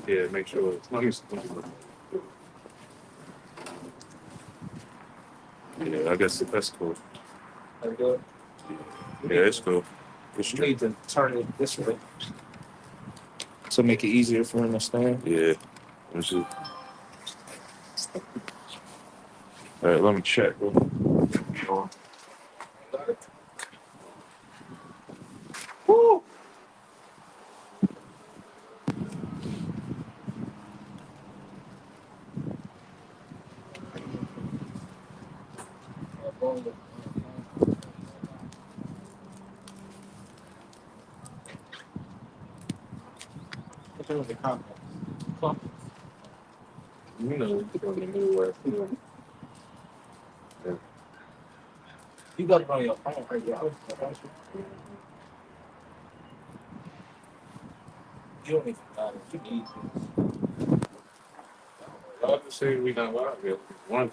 Yeah, make sure. Let me. Yeah, I guess that's cool. Are you good? Yeah, it's cool. It's You true. need to turn it this way to make it easier for him to stand. Yeah. Let me see. All right, let me check. Woo! You know, from the Midwest. Yeah. You got it on your phone right there. You don't even you need this. I'll just say we not live yet. One.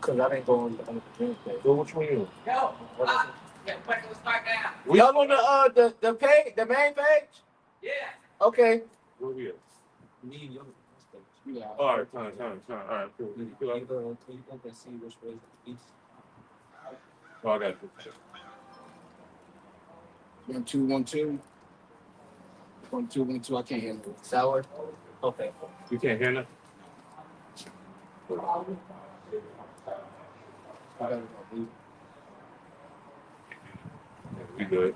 Because I ain't going on the drink day. So which one you? Yo, yeah, when it start now. Y'all on the page, the main page? Yeah. Okay. Where we at? Me and you. Yeah. All right, time. All right, cool. You go and see which way is east. Oh, I got you. 1 2 1 2. 1 2 1 2. I can't hear you. Sour. Okay. You can't hear nothing? We good.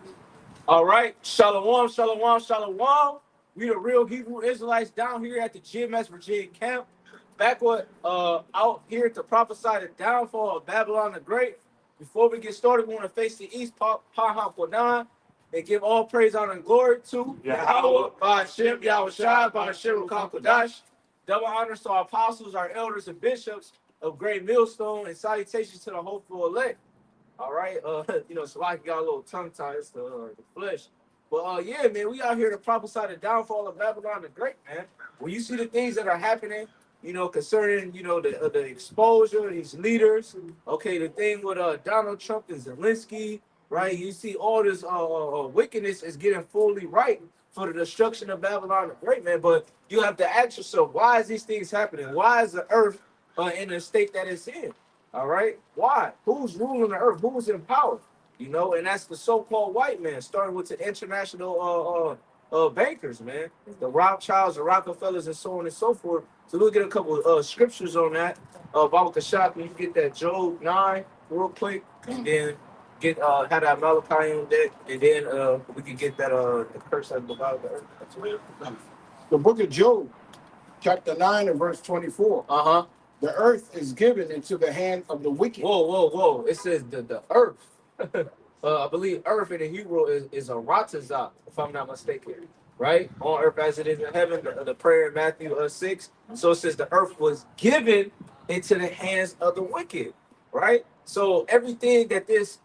All right. Shalom, shalom, shalom. We the real Hebrew Israelites down here at the GMS Virginia camp. Backward out here to prophesy the downfall of Babylon the Great. Before we get started, we want to face the east, Pahaponan, and give all praise, honor, and glory to Yahweh, by Hashem, Yahweh Shai, by Hashem, Kodash. Double honors to our apostles, our elders, and bishops of Great Millstone, and salutations to the hopeful elect. All right, so I got a little tongue tied. It's the flesh. But yeah, man, we out here to prophesy the downfall of Babylon the Great, man. When you see the things that are happening, concerning, the exposure of these leaders, okay, the thing with Donald Trump and Zelensky, right? You see all this wickedness is getting fully right for the destruction of Babylon the Great, man. But you have to ask yourself, why is these things happening? Why is the earth in the state that it's in? All right. Why? Who's ruling the earth? Who's in power? And that's the so-called white man, starting with the international bankers, man. The Rothschilds, the Rockefellers, and so on and so forth. So we'll get a couple scriptures on that. Baba Kashak, you get that Job 9 real quick, and then get have that Malachi on deck, and then we can get that the curse of the earth. The book of Job, chapter 9 and verse 24. Uh-huh. The earth is given into the hand of the wicked. Whoa. It says the earth. I believe earth in the Hebrew is a ratazah, if I'm not mistaken. Right? On earth as it is in heaven, the prayer in Matthew 6. So it says the earth was given into the hands of the wicked. Right? So everything that this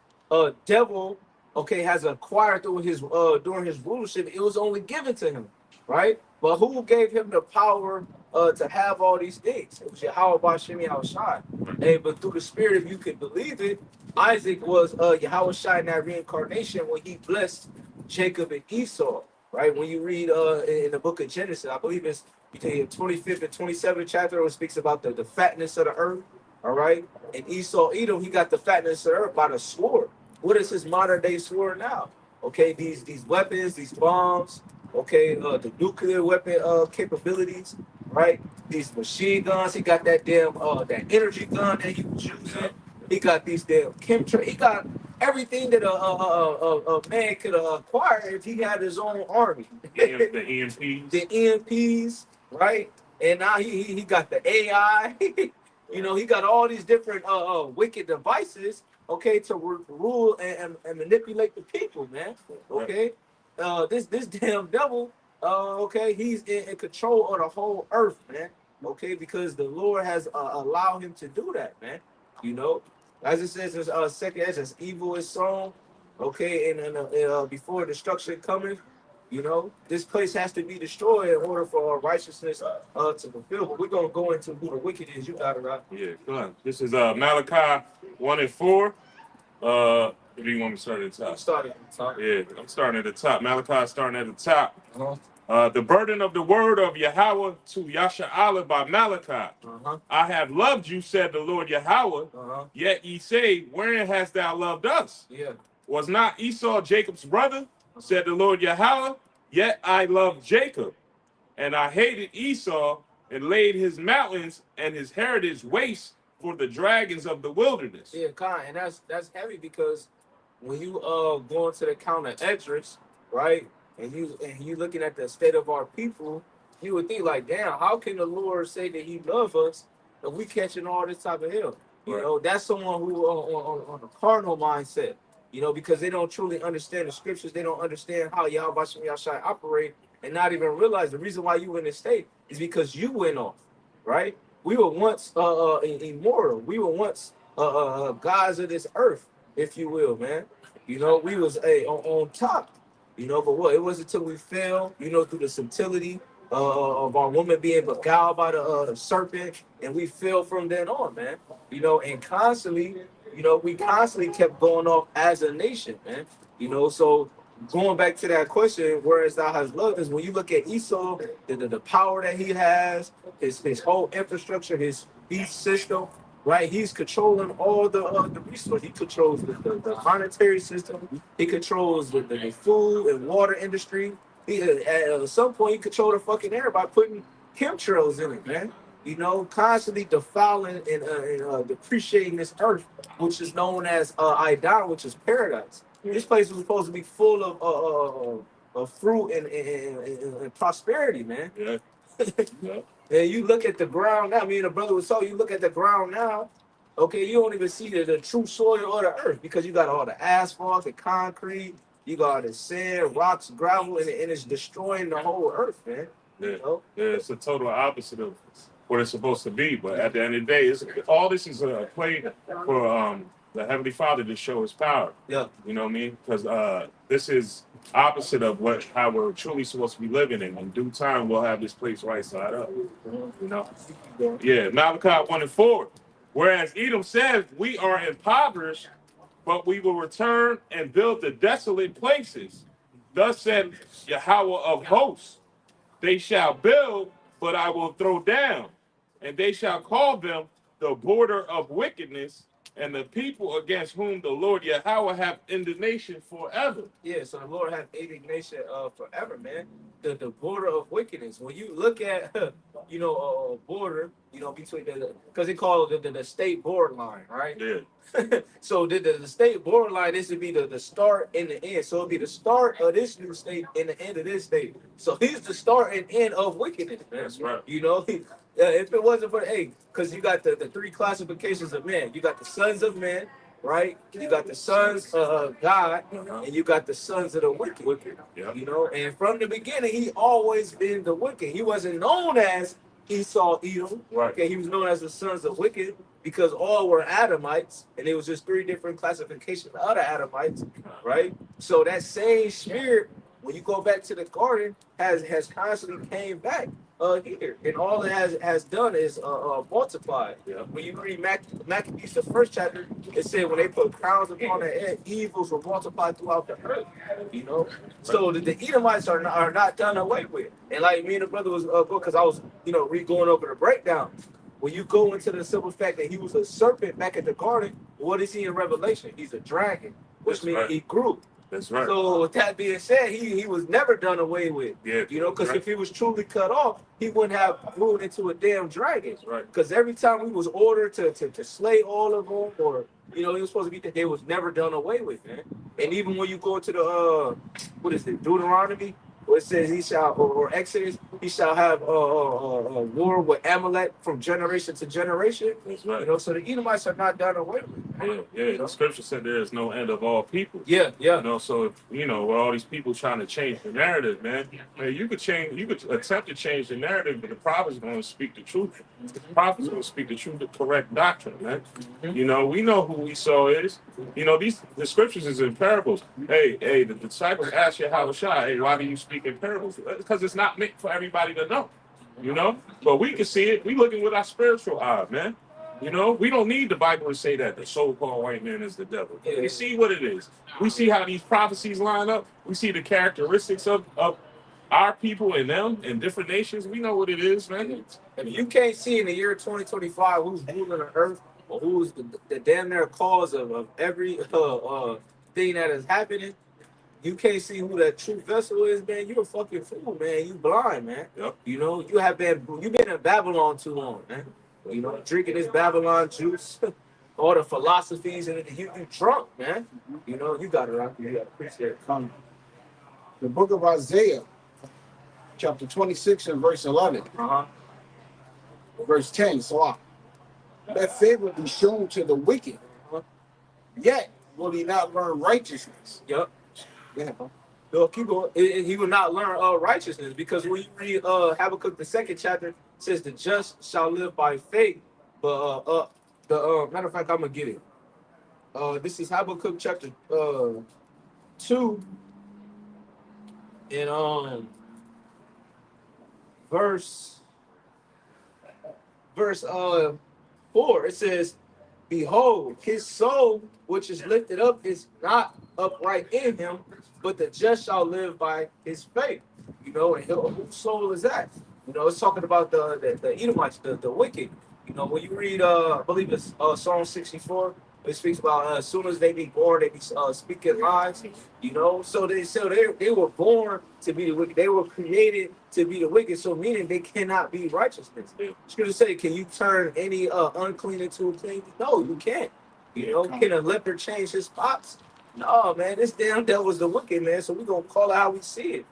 devil, okay, has acquired through his during his rulership, it was only given to him. Right? But who gave him the power to have all these things? It was Yahweh Bashim Yahushai. Hey, but through the spirit, if you could believe it, Isaac was Yahweh Shai in that reincarnation when he blessed Jacob and Esau. Right? When you read in the book of Genesis, I believe it's between the 25th and 27th chapter, it speaks about the fatness of the earth. All right. And Esau, Edom, he got the fatness of the earth by the sword. What is his modern day sword now? Okay, these weapons, these bombs, okay, the nuclear weapon capabilities, right? These machine guns. He got that damn that energy gun that he was using. He got these damn chemtrails. He got everything that a man could acquire if he had his own army. The EMPs. The EMPs, right? And now he got the AI. He got all these different wicked devices, okay, to rule and manipulate the people, man. Okay, this damn devil, okay, he's in control of the whole earth, man. Okay, because the Lord has allowed him to do that, man. As it says in second Ezra, as evil is sown, okay, and before destruction coming. This place has to be destroyed in order for righteousness to fulfill. But we're gonna go into who the wicked is. You got it right. Yeah, go on. This is Malachi 1 and 4. If you want me to start at the top. Starting at the top. Yeah, I'm starting at the top. Malachi starting at the top. Uh-huh. The burden of the word of Yahweh to Yasha'Allah by Malachi. I have loved you, said the Lord Yahweh. Yet ye say, wherein hast thou loved us? Yeah. Was not Esau Jacob's brother? Said the Lord Yahweh. Yet I loved Jacob, and I hated Esau, and laid his mountains and his heritage waste for the dragons of the wilderness. Yeah, Khan, and that's heavy because when you go into the count of Esdras, right, and you looking at the state of our people, you would think like, damn, how can the Lord say that He loves us if we catching all this type of hell? You Right. know, that's someone who on a carnal mindset. You know, because they don't truly understand the scriptures, they don't understand how Yahweh Shem Yahshai operate, and not even realize the reason why you in this state is because you went off, right? We were once immortal. We were once gods of this earth, if you will, man. You know, we was on top. You know, but what? It wasn't until we fell, you know, through the subtlety of our woman being beguiled by the serpent, and we fell from then on, man. You know, and constantly, you know, we constantly kept going off as a nation, man. You know, so going back to that question, whereas thou hast loved is when you look at Esau, the power that he has, his whole infrastructure, his beast system, right? He's controlling all the resources. He controls the monetary system. He controls the food and water industry. He at some point he controlled the fucking air by putting chemtrails in it, man. You know, constantly defiling and depreciating this earth, which is known as Idan, which is paradise. This place was supposed to be full of fruit and prosperity, man. Yeah. Yeah. And you look at the ground now. Me and the brother was talking. You look at the ground now. Okay, you don't even see the true soil of the earth because you got all the asphalt, the concrete, you got the sand, rocks, gravel, and it's destroying the whole earth, man. Yeah. You know? Yeah, it's the total opposite of what it's supposed to be. But at the end of the day, all this is a play for the Heavenly Father to show His power. Yeah. You know what I mean? Because this is opposite of how we're truly supposed to be living in. In due time, we'll have this place right side up. You know? Yeah, Malachi 1:4. Whereas Edom says, we are impoverished, but we will return and build the desolate places. Thus said Yahweh of hosts, they shall build, but I will throw down, and they shall call them the border of wickedness, and the people against whom the Lord Yahweh have indignation forever. Yeah, so the Lord has indignation forever, man. The border of wickedness. When you look at, you know, a border, you know, between because they call it the state borderline, right? Yeah. So the state borderline, this would be the start and the end. So it'll be the start of this new state and the end of this state. So he's the start and end of wickedness, man. That's right. You know, if it wasn't for because you got the three classifications of men. You got the sons of men, right? You got the sons of God, and you got the sons of the wicked. Yeah. You know, and from the beginning, he always been the wicked. He wasn't known as Esau, Edom. Right. Okay, he was known as the sons of wicked because all were Adamites, and it was just three different classifications of the Adamites, right? So that same spirit, when you go back to the garden, has constantly came back here, and all it has done is multiplied. Yeah. When you read Maccabees, the first chapter, it said when they put crowns upon their head, evils were multiplied throughout the earth. You know, so the Edomites are not done away with. And like me and the brother was because I was going over the breakdown. When you go into the simple fact that he was a serpent back at the garden, what is he in Revelation? He's a dragon, which That's means right. he grew. That's right. So with that being said, he was never done away with. Yeah. You know, because right. if he was truly cut off, he wouldn't have grew into a damn dragon. That's right. Because every time he was ordered to slay all of them, or he was supposed to be, they was never done away with, man. And even when you go into the what is it, Deuteronomy, where it says he shall, or Exodus, he shall have a war with Amalek from generation to generation. That's right. You know, so the Edomites are not done away with. Yeah. The scripture said there is no end of all people. Yeah. You know, so if, with all these people trying to change the narrative, man, you could attempt to change the narrative, but the prophet's going to speak the truth. The prophet's going to speak the truth, the correct doctrine, man. You know, we know who Esau is. You know, the scriptures is in parables. Hey, the disciples asked Yahweh Shai, hey, why do you speak in parables? Because it's not meant for everybody to know. You know, but we can see it. We looking with our spiritual eye, man. You know, we don't need the Bible to say that the so-called white man is the devil. Yeah. We see what it is. We see how these prophecies line up. We see the characteristics of our people and them and different nations, we know what it is, man. If you can't see in the year 2025 who's ruling the earth or who's the damn near cause of every thing that is happening, you can't see who that true vessel is, man. You a fucking fool, man. You blind, man. Yep. You know, you've been in Babylon too long, man. You know, drinking this Babylon juice, all the philosophies, and you drunk, man. You know, you got it right. You got to appreciate it. The book of Isaiah, chapter 26 and verse 11, Uh-huh. verse 10. So that favor be shown to the wicked, yet will he not learn righteousness. Yep. Yeah. No, keep going. He will not learn righteousness, because when you read Habakkuk the second chapter, it says the just shall live by faith. But matter of fact, I'm gonna get it. This is Habakkuk chapter 2 and verse 4. It says, "Behold, his soul which is lifted up is not upright in him, but the just shall live by his faith." You know, and whose soul is that? You know, it's talking about the Edomites, the wicked. You know, when you read, I believe it's Psalm 64, it speaks about as soon as they be born, they be speaking lies. You know, so they were born to be the wicked. They were created to be the wicked. So meaning they cannot be righteousness. Scripture say, can you turn any unclean into a clean? No, you can't. You know, can a leopard change his spots? No, man, this damn devil's the wicked, man. So we gonna call it how we see it.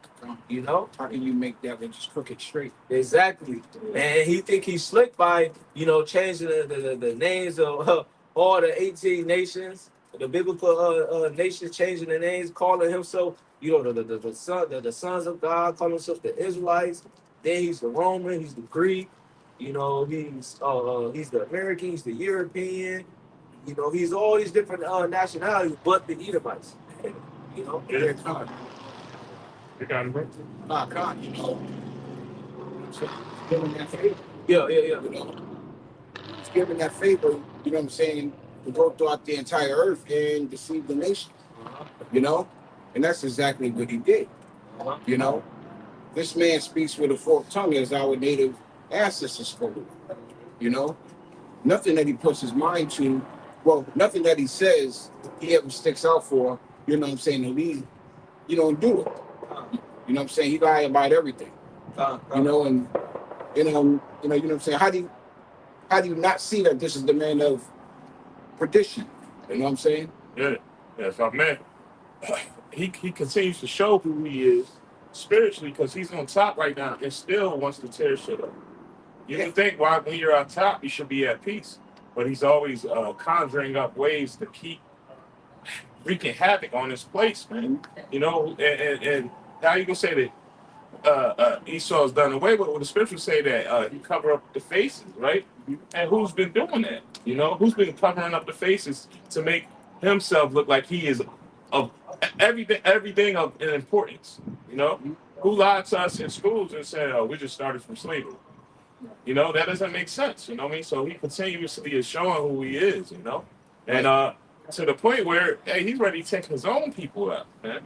You know, How can you make that just crooked straight? exactly. And he think he's slick by, you know, changing the names of all the 18 nations, the biblical nations, changing the names, calling himself, you know, the sons of God, calling himself the Israelites. Then he's the Roman, he's the Greek. You know, he's the American, he's the European. You know, he's all these different nationalities, but the Edomites. You know, Yeah. They're God. You got it, bro. Not God, you know. So, giving that favor, yeah. you know. He's giving that favor, you know what I'm saying, to go throughout the entire earth and deceive the nation, you know. And that's exactly what he did, you know. This man speaks with a forked tongue as our native ancestors spoke, you know. Nothing that he puts his mind to, well, nothing that he says he ever sticks out for, you know what I'm saying, to lead, you know, and do it. You know what I'm saying? He lied about everything. You know, and you know what I'm saying? How do you not see that this is the man of perdition? You know what I'm saying? Yeah. Yeah, so man, he continues to show who he is spiritually because he's on top right now and still wants to tear shit up. You can think why when you're on top you should be at peace, but he's always conjuring up ways to keep wreaking havoc on this place, man. You know, and how you gonna say that Esau's done away with? Well, the scriptures say that he cover up the faces, right? And who's been doing that? You know, who's been covering up the faces to make himself look like he is of everything of importance? You know, who lied to us in schools and said, "Oh, we just started from slavery." You know, that doesn't make sense. You know what I mean? So he continuously is showing who he is. You know, and to the point where hey, he's ready to take his own people out, man.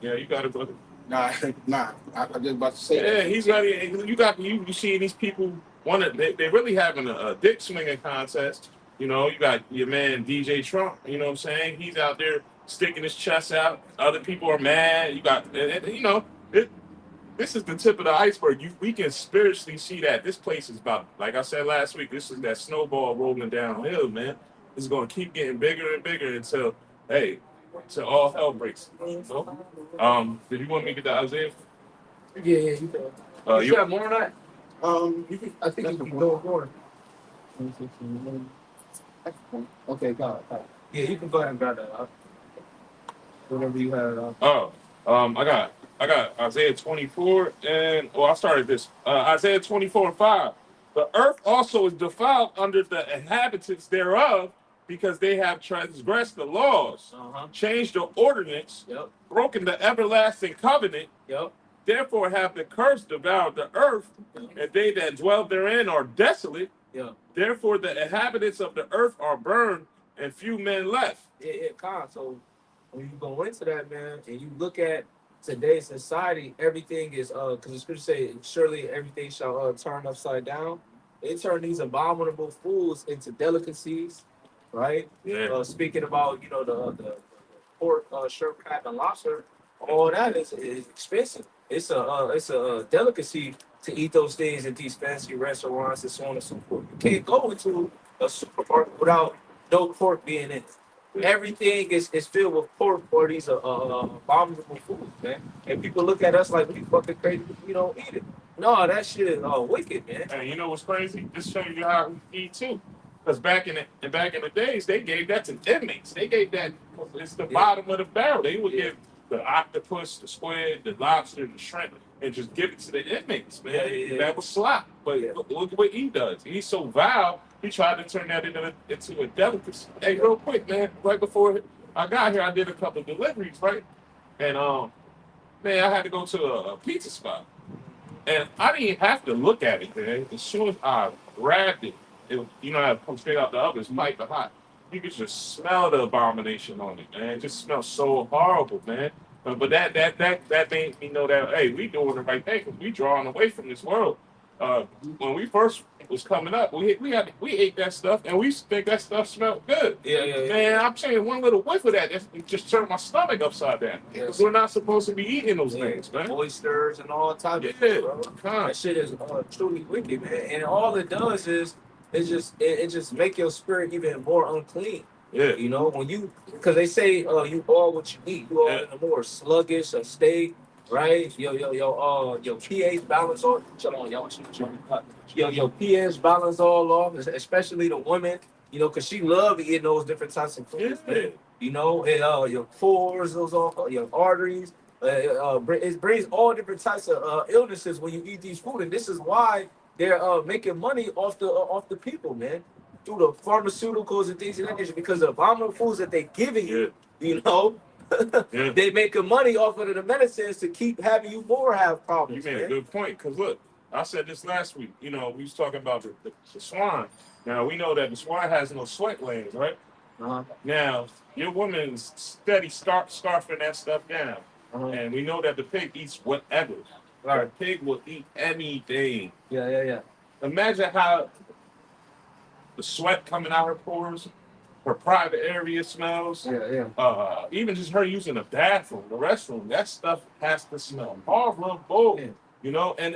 Yeah, you gotta go. Nah. I was just about to say Yeah, that. he's ready. You see these people they really having a dick swinging contest. You know, you got your man DJ Trump. You know what I'm saying? He's out there sticking his chest out. Other people are mad. You got you know this is the tip of the iceberg. We can spiritually see that this place is about, like I said last week, this is that snowball rolling downhill, man. It's going to keep getting bigger and bigger until all hell breaks. So, did you want me to get the Isaiah? Yeah, you can. You have more on that? I think you can go more. Okay, God. Yeah, you can go ahead and grab that. Whatever you have. I got Isaiah 24 and I started this. Isaiah 24 and 5. The earth also is defiled under the inhabitants thereof, because they have transgressed the laws, changed the ordinance, broken the everlasting covenant. Therefore have the curse devoured the earth, and they that dwell therein are desolate. Therefore the inhabitants of the earth are burned, and few men left. So when you go into that, man, and you look at today's society, everything is because the scripture say, surely everything shall turn upside down. They turn these abominable foods into delicacies, right? Yeah. Speaking about the pork, shrimp, crab, and lobster, all that is expensive. It's a delicacy to eat those things at these fancy restaurants and so on and so forth. You can't go into a supermarket without no pork being in it. Everything is filled with pork for these abominable foods, man. And people look at us like we fucking crazy if we don't eat it. No, that shit is wicked, man. And you know what's crazy? This shows you how we eat too. Because back in the days, they gave that to inmates. They gave that. It's the bottom of the barrel. They would give the octopus, the squid, the lobster, the shrimp, and just give it to the inmates, man. That was slop. But look what he does. He's so vile. He tried to turn that into a delicacy. Hey, real quick, man. Right before I got here, I did a couple of deliveries, right? And man, I had to go to a pizza spot. And I didn't even have to look at it, man. As soon as I grabbed it, how it comes straight out the oven, it's piping hot. You could just smell the abomination on it, man. It just smells so horrible, man. But that made me know that, hey, we doing the right thing because we drawing away from this world. When we first was coming up, we ate that stuff and we used to think that stuff smelled good. Yeah. Man, I'm saying one little whiff of that just turned my stomach upside down. Because we're not supposed to be eating those things, man. Oysters and all types of Yeah, bro. That shit is truly wicked, man. And all it does is it just make your spirit even more unclean. Yeah. You know, because they say you are what you eat. You are more sluggish, or stay right. Your pH balance all. Shut on, y'all. Your pH balance all off, especially the women. You know, because she love eating those different types of foods. Yeah. You know, and your pores, those all your arteries. It brings all different types of illnesses when you eat these food, and this is why they're making money off the people, man, through the pharmaceuticals and things of that nature, because the abominable foods that they giving you, they making money off of the medicines to keep having you more have problems. You made a good point, because look, I said this last week. You know, we was talking about the swine. Now we know that the swine has no sweat glands, right? Now your woman's steady scarfing that stuff down, and we know that the pig eats whatever. Right. The pig will eat anything. Yeah. Imagine how the sweat coming out her pores, her private area smells. Yeah. Even just her using the bathroom, the restroom, that stuff has to smell horrible. Yeah. You know, and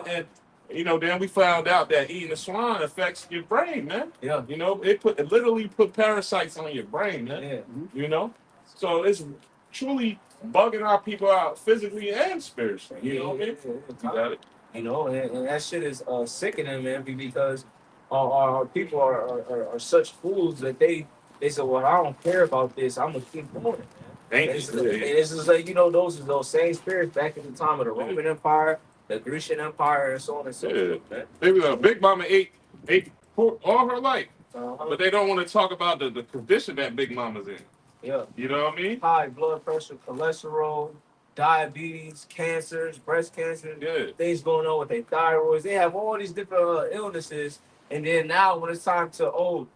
then we found out that eating the swine affects your brain, man. Yeah. You know, it literally put parasites on your brain, man. Yeah. You know, so it's truly bugging our people out physically and spiritually. You know what I mean? You got it. You know, and that shit is sickening, man, because our people are such fools that they say, well, I don't care about this. I'm gonna keep doing it, man. It's just like those same spirits back in the time of the Roman Empire, the Grecian Empire, and so on and so forth, man. They were Big Mama ate pork all her life, but they don't want to talk about the condition that Big Mama's in. Yeah. You know what I mean? High blood pressure, cholesterol, diabetes, cancers, breast cancer, things going on with their thyroids. They have all these different illnesses. And then now when it's time to,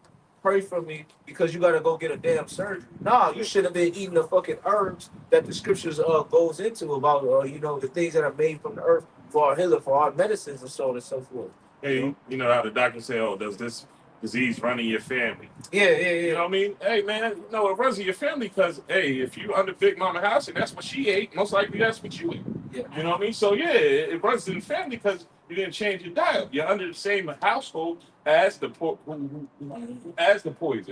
pray for me because you got to go get a damn surgery. No, you should have been eating the fucking herbs that the scriptures goes into about, the things that are made from the earth for our healing, for our medicines and so on and so forth. Hey, you know how the doctor say, does this disease run in your family? Yeah. You know what I mean? Hey, man, it runs in your family because, hey, if you under Big Mama house and that's what she ate, most likely that's what you ate. Yeah. You know what I mean? So, yeah, it runs in the family because you didn't change your diet. You're under the same household as the poison,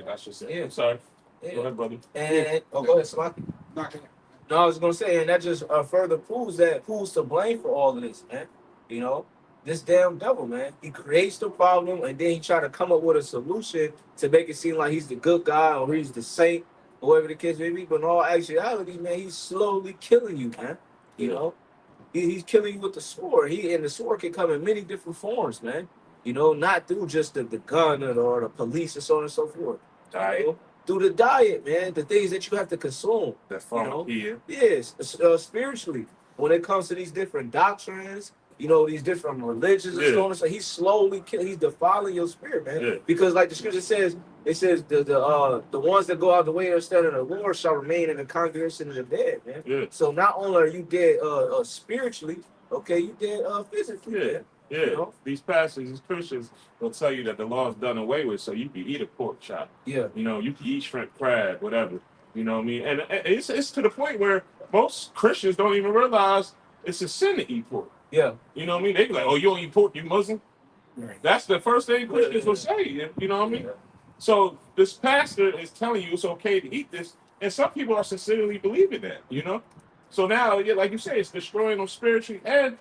I should say. Yeah. I'm sorry. Yeah. Go ahead, brother. And go ahead, Slocky. No, I was going to say, and that just further proves that who's to blame for all of this, man. You know? This damn devil, man. He creates the problem and then he try to come up with a solution to make it seem like he's the good guy or he's the saint or whatever the case may be. But in all actuality, man, he's slowly killing you, man. You know? He's killing you with the sword. And the sword can come in many different forms, man. You know, not through just the gun or the police and so on and so forth. Diet. You know? Through the diet, man. The things that you have to consume. That's from here. Yes, spiritually. When it comes to these different doctrines, these different religions and Yeah. so on. So he's slowly he's defiling your spirit, man. Yeah. Because like the scripture says, it says the ones that go out the way instead of the Lord shall remain in the congregation of the dead, man. Yeah. So not only are you dead spiritually, okay, you dead physically, Yeah. man. Yeah. You know? These pastors, these Christians will tell you that the law is done away with, so you can eat a pork chop. Yeah. You know, you can eat shrimp, crab, whatever. You know what I mean? And it's to the point where most Christians don't even realize it's a sin to eat pork. Yeah. You know what I mean? They be like, "Oh, you don't eat pork, you Muslim." Right. That's the first thing Christians will say. You know what I mean? Yeah. So this pastor is telling you it's okay to eat this, and some people are sincerely believing that. You know. So now, yeah, like you say, it's destroying them spiritually. And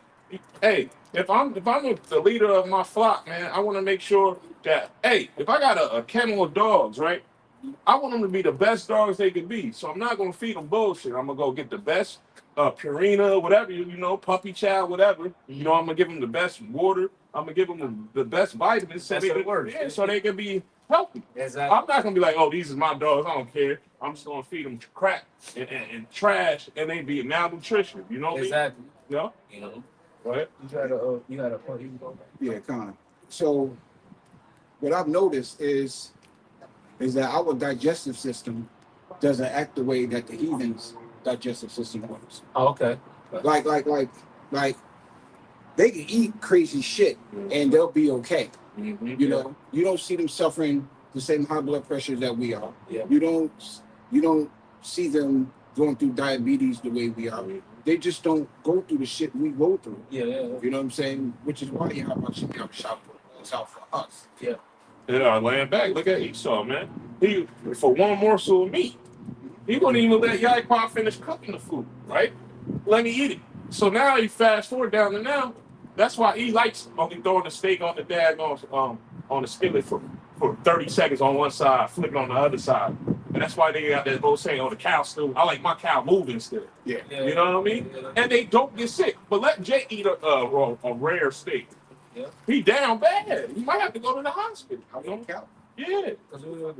hey, if I'm the leader of my flock, man, I want to make sure that hey, if I got a kennel of dogs, right? I want them to be the best dogs they can be. So I'm not gonna feed them bullshit. I'm gonna go get the best Purina, whatever you know, puppy chow, whatever. You know, I'm gonna give them the best water. I'm gonna give them the best vitamins so That's they how it can, works. yeah, so they can be healthy. Exactly. I'm not gonna be like, oh, these is my dogs. I don't care. I'm just gonna feed them crap and trash, and they be malnutrition. You know what I mean? Exactly. You know? You know. Right? You had a point. You can go back. Yeah, Con. So what I've noticed is that our digestive system doesn't act the way that the heathens' digestive system works. Oh, okay. Like they can eat crazy shit and they'll be okay. Mm-hmm. You know, you don't see them suffering the same high blood pressure that we are. Yeah. You don't see them going through diabetes the way we are. They just don't go through the shit we go through. Yeah. You know what I'm saying? Which is why Yahweh should be able to shout out for us. Yeah. Yeah, laying back. Look at Esau, man. He for one morsel of meat, he wouldn't even let Yaakov finish cooking the food, right? Let me eat it. So now you fast forward down to now. That's why he likes only throwing the steak on the on the skillet for 30 seconds on one side, flipping on the other side. And that's why they got that whole saying, "Oh, the cow still. I like my cow moving still." Yeah. You know what I mean? Yeah. And they don't get sick. But let Jay eat a rare steak. Yeah. He down bad. He might have to go to the hospital. I don't count. Yeah. Because we were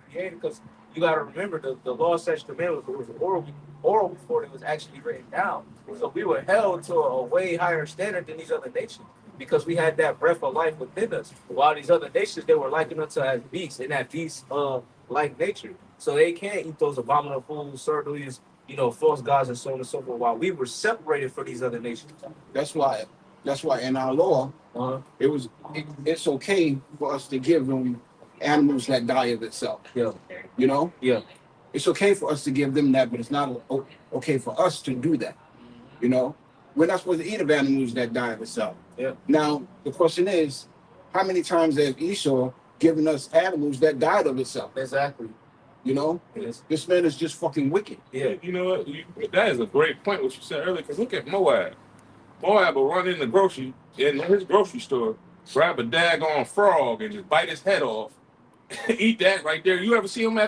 created. Because you got to remember the law, statute, commandments was oral before it was actually written down. So we were held to a way higher standard than these other nations because we had that breath of life within us. While these other nations, they were likened unto as beasts, and that beast like nature. So they can't eat those abominable foods, surgeries, false gods, and so on and so forth. While we were separated from these other nations. That's why in our law, it's okay for us to give them animals that die of itself. Yeah. You know? Yeah. It's okay for us to give them that, but it's not okay for us to do that. You know? We're not supposed to eat of animals that die of itself. Yeah. Now, the question is, how many times have Esau given us animals that died of itself? Exactly. You know? Yes. This man is just fucking wicked. Yeah. You know what? That is a great point, what you said earlier, because look at Moab. Moab will run in his grocery store, grab a daggone frog and just bite his head off. Eat that right there. You ever see them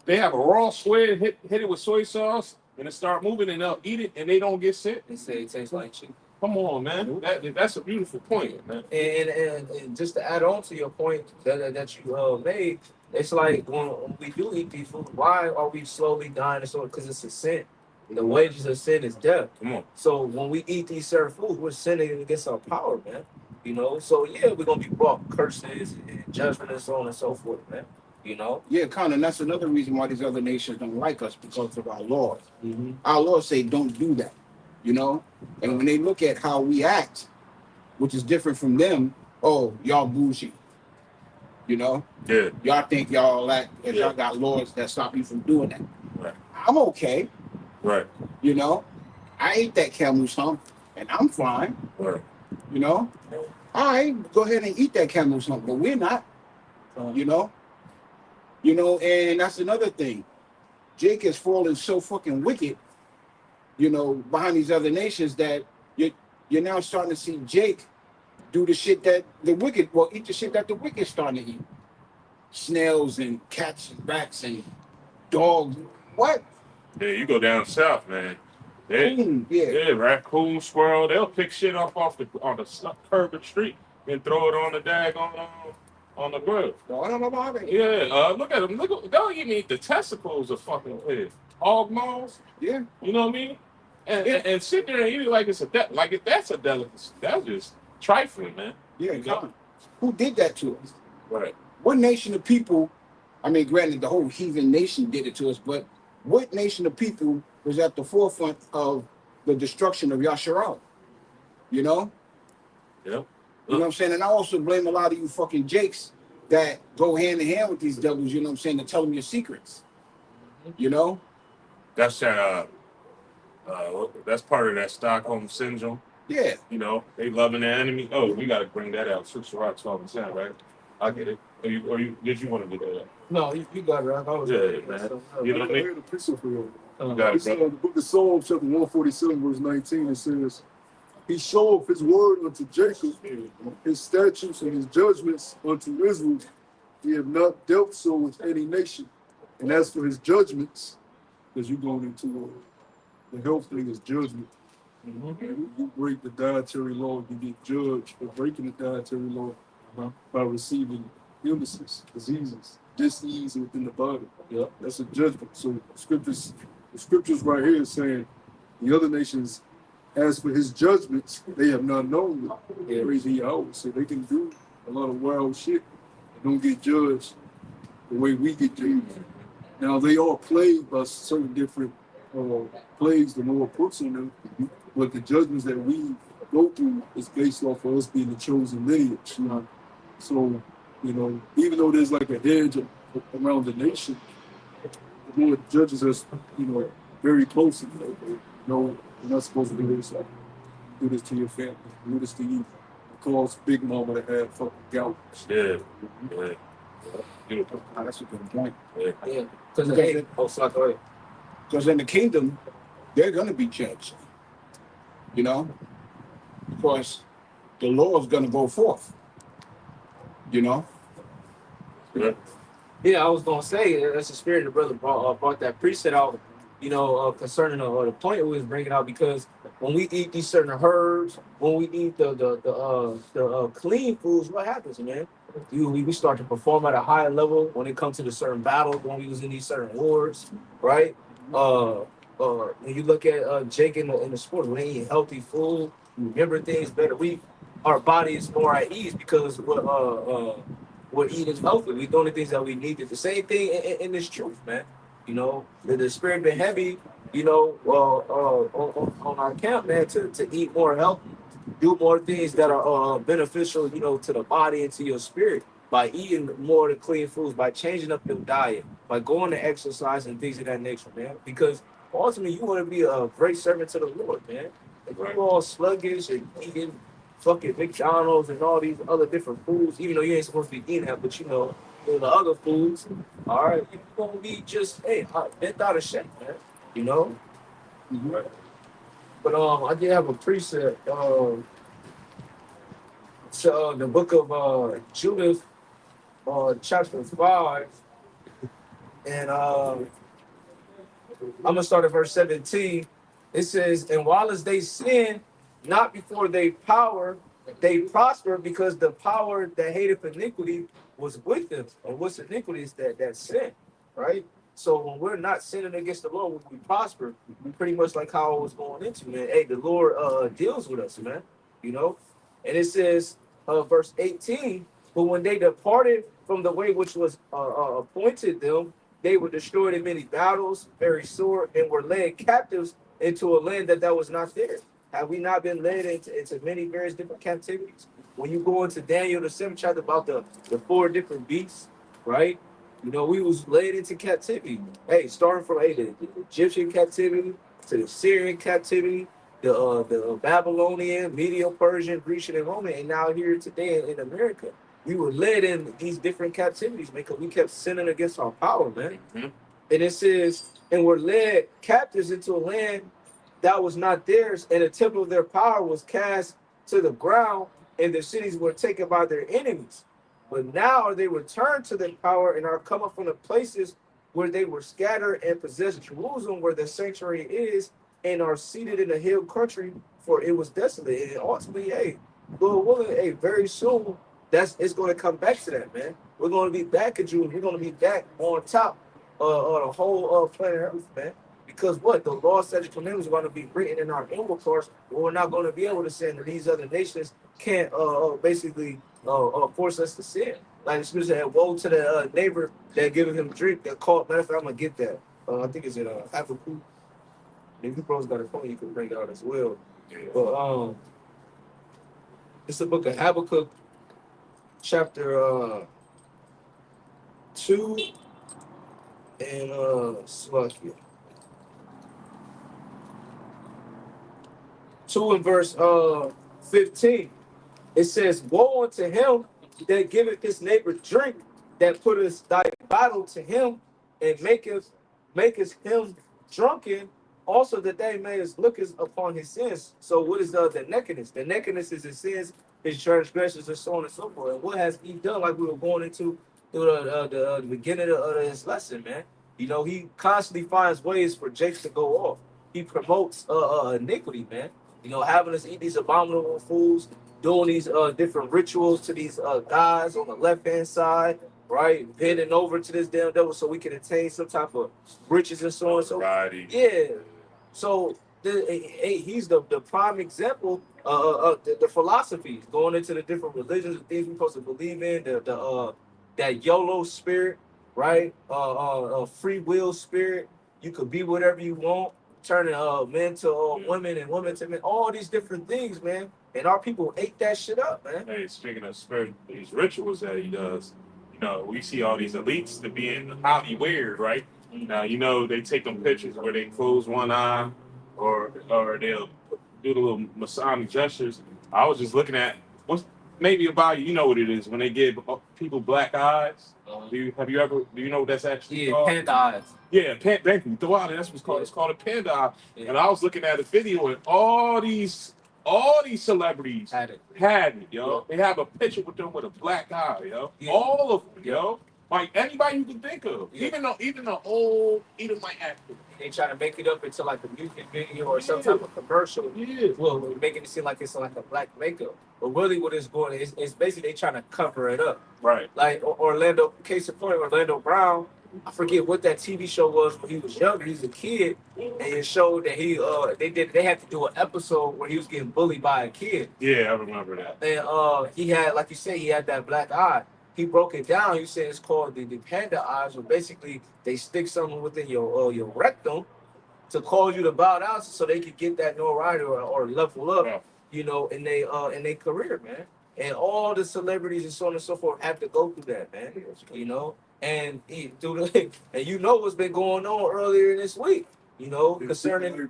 they have a raw squid, hit it with soy sauce, and it start moving, and they'll eat it, and they don't get sick? They say it tastes like chicken. Come on, man. That's a beautiful point, man. And just to add on to your point that you made, it's like when we do eat these foods, why are we slowly dying? So because it's a sin. The wages of sin is death. Come on. So when we eat these certain foods, we're sinning against our power, man. You know, so yeah, we're gonna be brought curses and judgment and so on and so forth, man. You know? Yeah, Con, and that's another reason why these other nations don't like us, because of our laws. Mm-hmm. Our laws say don't do that, you know? And when they look at how we act, which is different from them, oh, y'all bougie. You know? Yeah. Y'all think y'all act as y'all got laws that stop you from doing that. Right. I'm okay, Right. you know? I ate that camel's hump, and I'm fine, Right. you know? All right, go ahead and eat that camel's hump, but we're not, you know? You know, and that's another thing. Jake has fallen so fucking wicked, you know, behind these other nations that you're now starting to see Jake do the shit that eat the shit that the wicked starting to eat. Snails and cats and rats and dogs. What? Yeah, you go down south, man. Yeah, raccoon, squirrel, they'll pick shit up on the curb of the street and throw it on the daggone on the grill. Yeah, look at them. They'll even eat the testicles of fucking pig. Hog maws. Yeah. You know what I mean? and sit there and eat it like it's that's a delicacy. That's just trifling, man. Yeah, You know? come on. Who did that to us? Right. What nation of people? I mean, granted, the whole heathen nation did it to us, but what nation of people was at the forefront of the destruction of Yasharal? You know? Yep. You know what I'm saying? And I also blame a lot of you fucking jakes that go hand in hand with these devils, you know what I'm saying, to tell them your secrets. You know? That's that's part of that Stockholm syndrome. Yeah. You know, they loving the enemy. Oh, we got to bring that out. 12%, right? I get it. Or you did you want to do that? No, you got it. I was Yeah, man. You know what I mean? The epistle for you. You got it, It's bro. the book of Psalms, chapter 147, verse 19. It says, He showed his word unto Jacob, his statutes and his judgments unto Israel. He have not dealt so with any nation. And as for his judgments, because you're going into the health thing is judgment. You break the dietary law, you get judged for breaking the dietary law by receiving illnesses, diseases, disease within the body. Yeah. That's a judgment. So the scriptures right here is saying the other nations, as for his judgments, they have not known them. Yeah. Crazy hours. So they can do a lot of wild shit and don't get judged the way we get judged. Now they are plagued by certain different plagues the Lord puts on them, but the judgments that we go through is based off of us being the chosen lineage. So, you know, even though there's like a hedge around the nation, the Lord judges us, you know, very closely. No, you're not supposed to do this. Do this to your family. Do this to you. Cause Big Mama to have fucking gout. Yeah. Beautiful. Oh, that's a good point. Yeah. Yeah. Because in the kingdom, they're going to be judged. You know? Because the law is going to go forth. You know? Yeah. Yeah, I was gonna say that's the spirit the brother brought that precept out, you know, concerning the point we was bringing out, because when we eat these certain herbs, when we eat the clean foods, what happens, man? We start to perform at a higher level when it comes to the certain battles, when we was in these certain wars, right? When you look at Jake in the sport, when they eat healthy food, we remember things better. Our body is more at ease because we're eating healthy. We're doing the things that we need. The same thing in this truth, man. You know, the spirit been heavy, you know, on our camp, man, to eat more healthy, do more things that are beneficial, you know, to the body and to your spirit, by eating more of the clean foods, by changing up your diet, by going to exercise and things of that nature, man. Because ultimately, you want to be a great servant to the Lord, man. If you're all sluggish and eating fucking McDonald's and all these other different foods, even though you ain't supposed to be eating that, but you know, the other foods, all right, you're gonna be just bent out of shape, man. You know. Mm-hmm. But I did have a precept. To the book of Judith, chapter 5, and I'm gonna start at verse 17. It says, "And while as they sin, not before they prosper, because the power that hated iniquity was with them." And what's iniquity is that sin, right? So when we're not sinning against the Lord, when we prosper, pretty much like how I was going into, man. Hey, the Lord deals with us, man. You know, and it says, verse 18, "But when they departed from the way which was appointed them, they were destroyed in many battles, very sore, and were led captives into a land that was not theirs." Have we not been led into many various different captivities? When you go into Daniel, the 7th chapter, about the 4 different beasts, right? You know, we was led into captivity. Hey, starting from the Egyptian captivity to the Syrian captivity, the Babylonian, Medo-Persian, Grecian, and Roman, and now here today in America, we were led in these different captivities because we kept sinning against our power, man. Mm-hmm. And it says, "And were led captives into a land that was not theirs, and the temple of their power was cast to the ground, and their cities were taken by their enemies. But now they return to their power and are come up from the places where they were scattered and possessed Jerusalem, where the sanctuary is, and are seated in the hill country, for it was desolate." And ultimately, hey, Lord willing, hey, very soon, it's going to come back to that, man. We're going to be back in Jerusalem. We're going to be back on top on the whole planet Earth, man. Because what? The law, statutes, commandments are going to be written in our inward parts, but we're not going to be able to sin. And these other nations can't basically force us to sin. Like the scripture said, woe to the neighbor that giving him drink that called. Matter of fact, I'm going to get that. I think it's in Habakkuk. If you bros got a phone, you can bring it out as well. But it's the book of Habakkuk, chapter 2 and Slakia. 2 and verse 15. It says, woe unto him that giveth his neighbor drink, that putteth thy bottle to him, and maketh him drunken, also that they may look upon his sins. So what is the nakedness? The nakedness is his sins, his transgressions, and so on and so forth. And what has he done, like we were going into through the beginning of this lesson, man? You know, he constantly finds ways for Jakes to go off. He promotes iniquity, man. You know, having us eat these abominable foods, doing these different rituals to these guys on the left-hand side, right? Bending over to this damn devil so we can attain some type of riches and so on. So, Variety. yeah. So he's the prime example of the philosophies, going into the different religions and things we're supposed to believe in, that YOLO spirit, right? Free will spirit. You could be whatever you want, turning men to women and women to men, all these different things, man. And our people ate that shit up, man. Hey, speaking of spirit, these rituals that he does, you know, we see all these elites to being highly weird, right? Now, you know, they take them pictures where they close one eye or they'll do the little Masonic gestures. I was just looking at what's maybe about you know what it is when they give people black eyes. Do you know what that's actually called? Panda eyes. Yeah, thank you. Thawada, that's what's called. It's called a panda eye. Yeah. And I was looking at a video and all these celebrities Had it. yo. They have a picture with them with a black eye, yo. Yeah. All of them, yo. Like anybody you can think of. Yeah. Even the old Edomite actor. They try to make it up into like a music video or some type of commercial. Yeah. Well, we're making it seem like it's like a black makeup. But really what it's going is basically they trying to cover it up. Right. Like Orlando, case in point, Orlando Brown, I forget what that TV show was when he was younger. He's a kid, and it showed that they had to do an episode where he was getting bullied by a kid. Yeah, I remember that. And he had, like you said, he had that black eye. He broke it down. You said it's called the panda eyes, where basically they stick something within your rectum to cause you to bow down so they could get that notoriety or level up, Yeah. you know, in their career, man. And all the celebrities and so on and so forth have to go through that, man. You know, and and you know what's been going on earlier this week, you know, concerning, you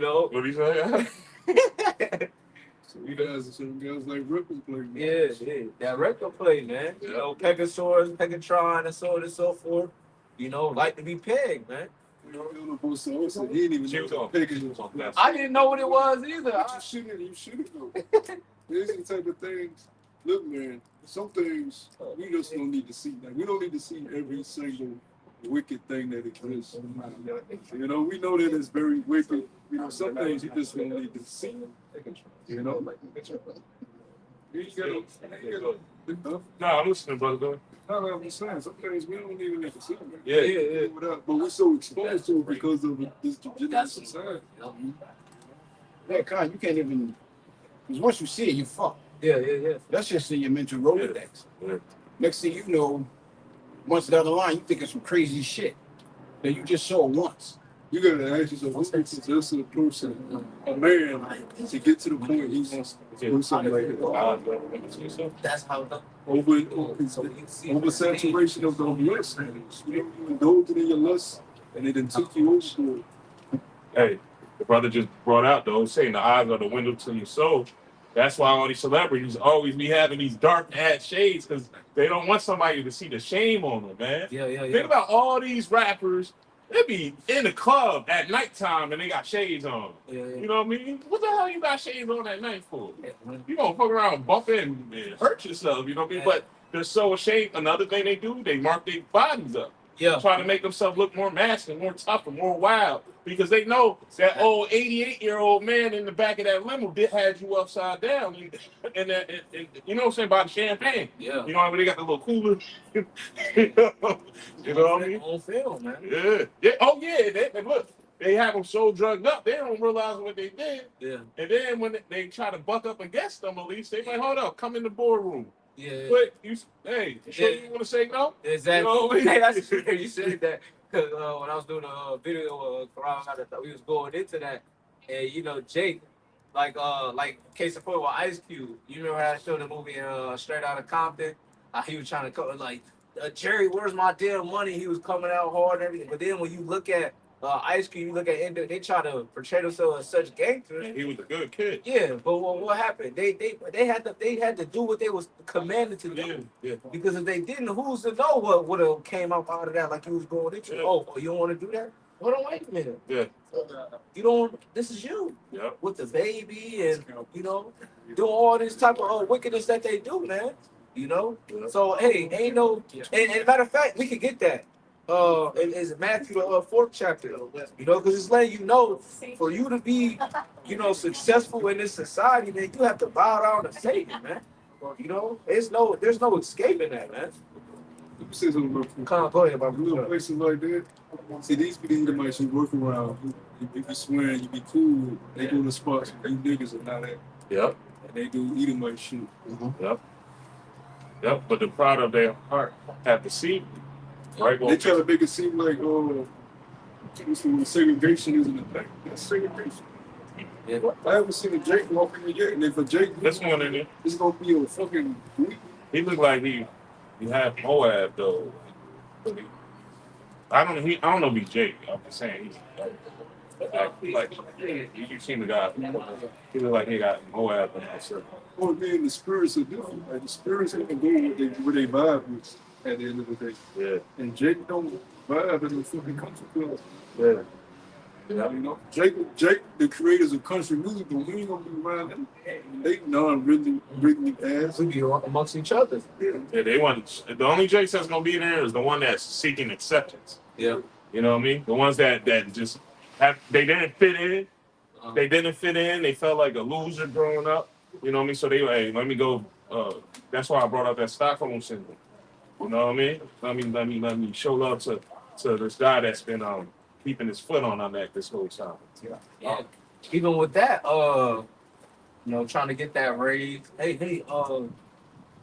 know, What do you say? You guys are some guys like Ripley play. yeah, that record play, man. You know, Pegasaurus, Pegatron, and so on and so forth. You know, like to be pegged, man. You know, he didn't even She was know on what Pegasus she was on was. that. I didn't know what it was either. But you shouldn't know. These are the type of things. Look, man, some things we just don't need to see. Like, we don't need to see every single wicked thing that exists. You know, we know that it's very wicked. You know, some things you just don't need to see. You know, No, I'm listening, brother. Go ahead. No, I'm saying some things we don't even need to see. Man. Yeah. But we're so exposed to it because of this degenerate society. Yeah, Con, you can't even, because once you see it, you fuck. Yeah. That's just in your mental Rolodex. Yeah. Next thing you know, once down the line, you think of some crazy shit that you just saw once. You gotta ask yourself, what's it possess a person, a man, to get to the point he wants to do something like that? That's how the Oversaturation of the lust. You know, you indulge in your lust, and it then took you over. Hey, the brother just brought out though, saying the eyes are the window to your soul. That's why all these celebrities always be having these dark ass shades because they don't want somebody to see the shame on them, man. Yeah. Think about all these rappers. They be in the club at nighttime and they got shades on. Yeah. You know what I mean? What the hell you got shades on at night for? You gonna fuck around, bump in, and hurt yourself. You know what I mean? But they're so ashamed. Another thing they do, they mark their bodies up. Yeah. trying to make themselves look more masculine, more tough, and more wild, because they know that old 88-year-old man in the back of that limo had you upside down, and you know what I'm saying, by the champagne. Yeah. You know, when they got the little cooler. You know what I mean? On film, man. Yeah. Yeah. Oh yeah. And look, they have them so drugged up, they don't realize what they did. Yeah. And then when they try to buck up against them, at least they like, hold up, come in the boardroom. Yeah. But hey, you sure you want to say no? Exactly. You know what I mean? Hey, that's true. You said that because when I was doing a video, we was going into that, and you know, Jake, like case in point with Ice Cube. You remember how I showed the movie Straight Outta Compton? He was trying to cover like Jerry, where's my damn money? He was coming out hard and everything. But then when you look at Ice Cube, you look at Endo, they try to portray themselves as such gangsters. And he was a good kid. Yeah, but what happened? They had to do what they was commanded to do. Yeah. Because if they didn't, who's to know what would have came out of that? Like you was going into. Yeah. Oh, you don't want to do that? Hold on, wait a minute. Yeah. You don't. This is you Yeah. with the baby and you know doing all this type of wickedness that they do, man. You know. Yeah. So hey, ain't no. And matter of fact, we could get that. It's Matthew 4th chapter. You know, because it's letting you know for you to be, you know, successful in this society, man, you have to bow down to Satan, man. You know, there's no escaping that, man. Let me say something real quick. Come on, go ahead, Little bro. places like that. See, these be the Edomites who work around. You be swearing, you be cool. They go to spots where you niggas are not at. Yep. And they do Edomite shit. Yep. Yep. But the pride of their heart have deceived. Right. They try to make it seem like, segregation isn't a thing. That's segregation. Yeah. I haven't seen a Jake walking in yet, and if a Jake, This one in there, it's gonna be a fucking week. he looked like he had Moab though. I don't know if he's Jake. I'm just saying he's like you seen the guy. He look like he got Moab in that circle. Oh man, the spirits are different. Like the spirits gonna go where they vibe with at the end of the day. Yeah. And Jake don't vibe in the fucking country club. Yeah. You know, Jake, the creators of country music, but we ain't gonna be around them. They really ass. We be amongst each other. Yeah, they want the only Jakes that's gonna be there is the one that's seeking acceptance. Yeah. You know what I mean? The ones that just they didn't fit in. They didn't fit in. They felt like a loser growing up. You know what I mean? So they hey, let me go. That's why I brought up that Stockholm syndrome. You know what I mean? Let me show love to this guy that's been keeping his foot on our neck this whole time. Yeah. Even with that, you know, trying to get that raise. Hey,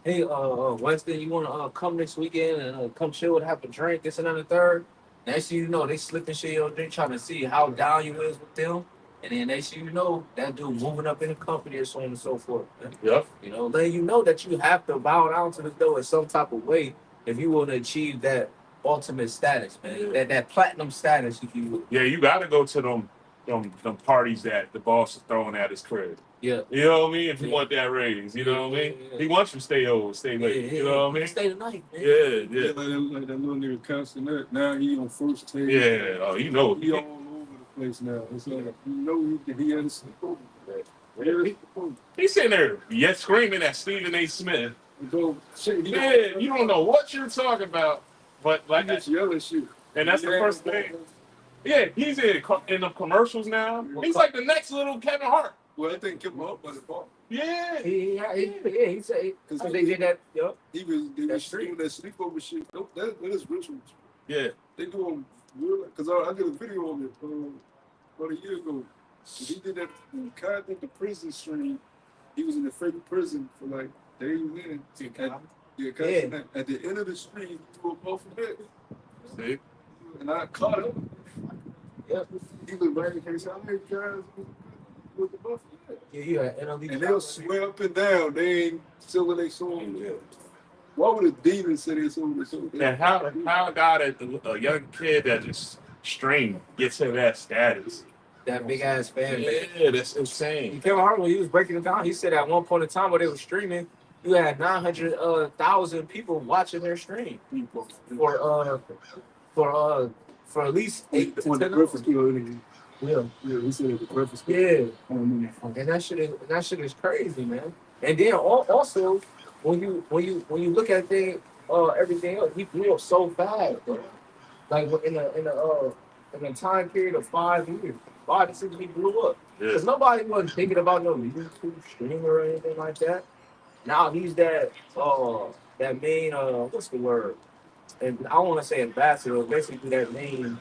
Weston, you wanna come this weekend and come chill and have a drink, this and that and the third? Next thing you know, they slipping shit on there trying to see how down you is with them. And then next thing you know, that dude moving up in the company and so on and so forth. Yep. You know, letting you know that you have to bow down to the door in some type of way if you want to achieve that ultimate status, man. That platinum status, if you will. Yeah, you gotta go to them parties that the boss is throwing at his crib. Yeah. You know what I mean? If you want that raise, you know what I mean? Yeah. He wants you to stay over, stay late. You know what I mean? Stay the night, man. Yeah. Like that little nigga constant. Now he on first take. Yeah. Oh, you know. He all over the place now. It's like you know he had to sleep over. He's sitting there yet screaming at Stephen A. Smith. Go shit. Yeah, you don't know what you're talking about, but like, He just yelling shit. and that's the first thing. Yeah, he's in the commercials now. He's like the next little Kevin Hart. Well, I think kept him up by the bar. Yeah. He said because they did that. Yup. They was That's doing that sleepover shit. That is rituals. Yeah. They doing real because I did a video on it about a year ago. He did that. Kai did the prison stream. He was in the fake prison for like days in. At the end of the stream, he threw a puff of it. See? And I caught him. Yep. He looked right in case I ain't guys with the buff. Yeah. And they'll swear up and down they ain't selling their soul. Why would a demon say they sold their soul? And how a guy a young kid that just streamed gets to that status? That big ass fan base. Yeah, that's insane. Kevin Hart, when he was breaking it down, he said at one point in time when they were streaming, you had 900,000 people watching their stream for at least 8 to 10 hours. Yeah, he said the breakfast. Yeah, and that shit is crazy, man. And then also when you look at everything else, he blew up so fast, bro. like in a time period of 5 years, 5 to 6 years, blew up. Yeah. Because nobody wasn't thinking about no YouTube streamer or anything like that. Now he's that main what's the word? And I want to say ambassador, basically that main,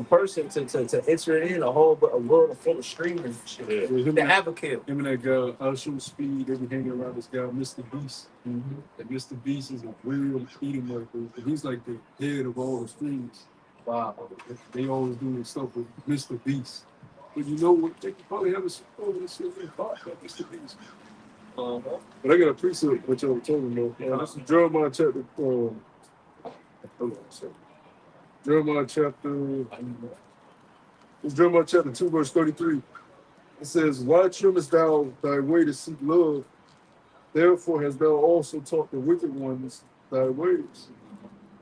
person to enter in a world full of streamers and shit. Yeah. The advocate. Him and that guy, Usher Speed, they be hanging around this guy, Mr. Beast. Mm-hmm. And Mr. Beast is a real eating worker. He's like the head of all the streams. Wow. They always do stuff with Mr. Beast. But you know what? They could probably have a support this shit in about Mr. Beast. But I got a precept what y'all were talking about. This is Jeremiah chapter. Hold on a second. Jeremiah chapter. It's Jeremiah chapter 2, verse 33. It says, "Why trimmest thou thy way to seek love? Therefore hast thou also taught the wicked ones thy ways."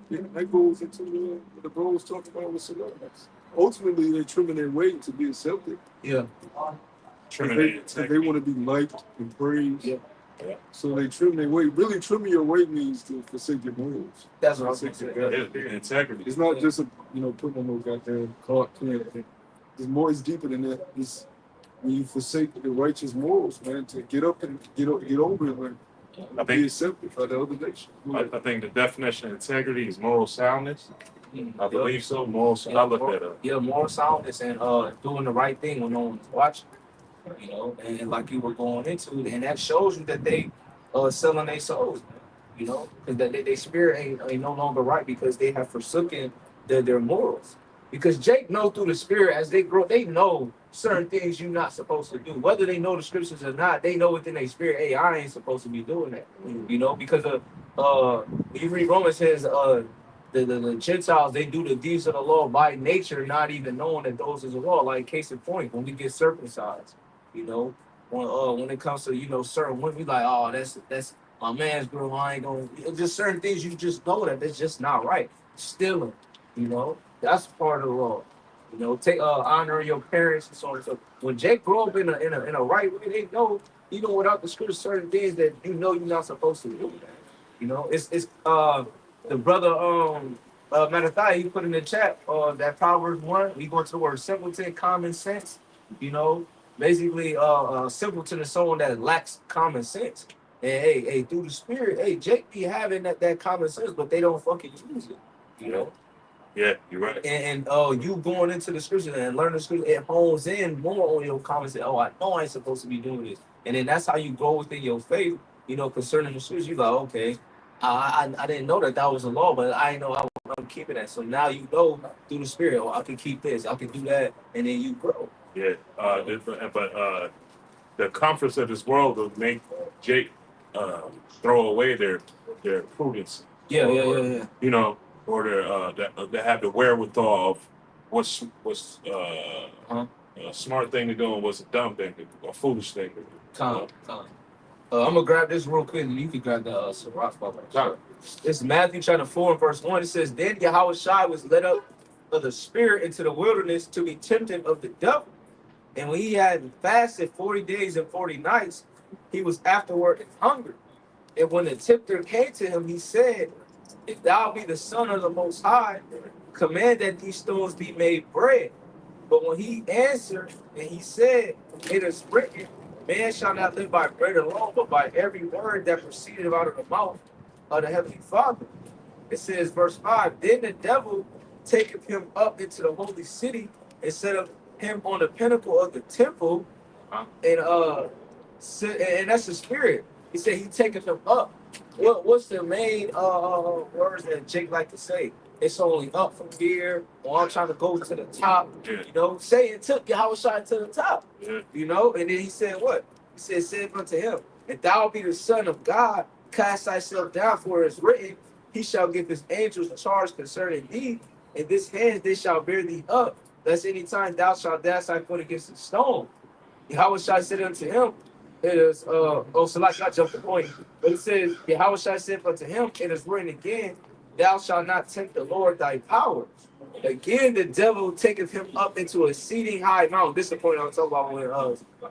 Yeah, that goes into what the bro was talking about with celebrities. Ultimately, they're trimming their way to be accepted. Yeah. They want to be liked and praised. Yeah. Yeah. So they trim their way. Really, trimming your way means to forsake your morals. That's what I was Forsake saying. your God. Yeah, integrity. It's not just putting on no goddamn Clark Kent thing. It's deeper than that. It's when you forsake the righteous morals, man, to get up and get over it, man. I Be think accepted by the other nation. I think the definition of integrity is moral soundness. I Yeah. believe so. Moral. I looked that up. Yeah, moral soundness and doing the right thing when no one's watching. And like you were going into, and that shows you that they selling their souls, because their spirit ain't no longer right because they have forsaken their morals. Because Jake know through the spirit as they grow, they know certain things you're not supposed to do. Whether they know the scriptures or not, they know within their spirit, hey, I ain't supposed to be doing that. Because you read Romans says the Gentiles, they do the deeds of the law by nature, not even knowing that those is the law. Like case in point, when we get circumcised, when it comes to certain women, we like, oh, that's my man's girl. I ain't gonna. Just certain things you just know that that's just not right. Stealing, that's part of the law. Take honor your parents and so on and so. When Jake grew up in a right way, they know even without the scripture certain things that you're not supposed to do. It's the brother Mattathiah, he put in the chat that Proverbs 1. We go to the word simpleton, common sense. Basically simpleton is someone that lacks common sense. And hey, through the spirit, hey, Jake be having that common sense, but they don't fucking use it. Yeah, you're right. And you going into the scripture and learning the scripture, it hones in more on your common sense. Oh, I know I ain't supposed to be doing this. And then that's how you grow within your faith, concerning the scripture. You're like, okay, I didn't know that was a law, but I know I'm keeping that. So now through the spirit, I can keep this, I can do that, and then you grow. Yeah, but the comforts of this world will make Jake throw away their prudence. Yeah. Or they have the wherewithal of what's a smart thing to do and what's a dumb thing to do, a foolish thing to do. Come. I'm gonna grab this real quick, and you can grab the Sirach. This is Matthew chapter 4 and verse 1. It says, "Then Yahushua was led up of the spirit into the wilderness to be tempted of the devil. And when he had fasted 40 days and 40 nights, he was afterward hungry. And when the tempter came to him, he said, If thou be the Son of the Most High, command that these stones be made bread. But when he answered, and he said, It is written, Man shall not live by bread alone, but by every word that proceeded out of the mouth of the Heavenly Father." It says, verse 5, "Then the devil taketh him up into the holy city and set up him on the pinnacle of the temple." And that's the spirit. He said he taketh him up. What's the main words that Jake like to say? It's only up from here, or I'm trying to go to the top. Yeah. Satan took Yahushua to the top. Yeah. And then he said what? He said unto him, "If thou be the Son of God, cast thyself down, for it is written, He shall give his angels charge concerning thee, and this hand they shall bear thee up, lest any time thou shalt dash thy foot against a stone." Yahushua said unto him, it is so like I jumped the point, but it says, Yahushua said unto him, "It is written again, thou shalt not tempt the Lord thy power." Again, the devil taketh him up into an exceeding high mountain. This is the point I'm talking about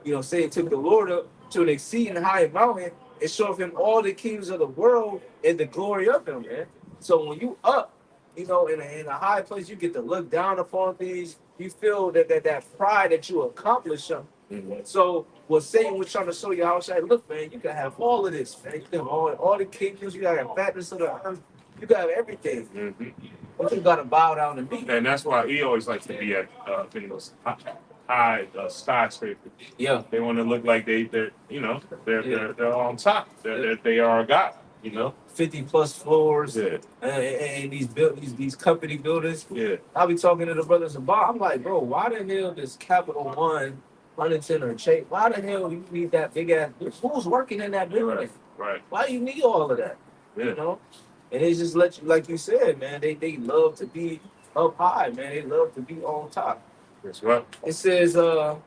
when Satan took the Lord up to an exceeding high mountain and showed him all the kingdoms of the world and the glory of him, man. So when you up, you know, in a high place, you get to look down upon things. You feel that pride that you accomplish something. Mhm. So what Satan was trying to show you outside, look, man, you can have all of this, man. You can have all the kingdoms, you gotta have fatness of the earth, you got have everything. Mhm. But you gotta bow down to me. And that's why he always likes to be at in those high skyscrapers. Yeah. They want to look like they're you know Yeah. they're on top. They are a god. You know. 50 plus floors, Yeah. and these company buildings. Yeah. I'll be talking to the brothers about. I'm like, bro, why the hell does Capital One, Huntington, or Chase? Why the hell you need that big ass? Who's working in that building? Right. Right. Why you need all of that? Yeah. You know, and it's just let you, like you said, man. They love to be up high, man. They love to be on top. That's right. It says, and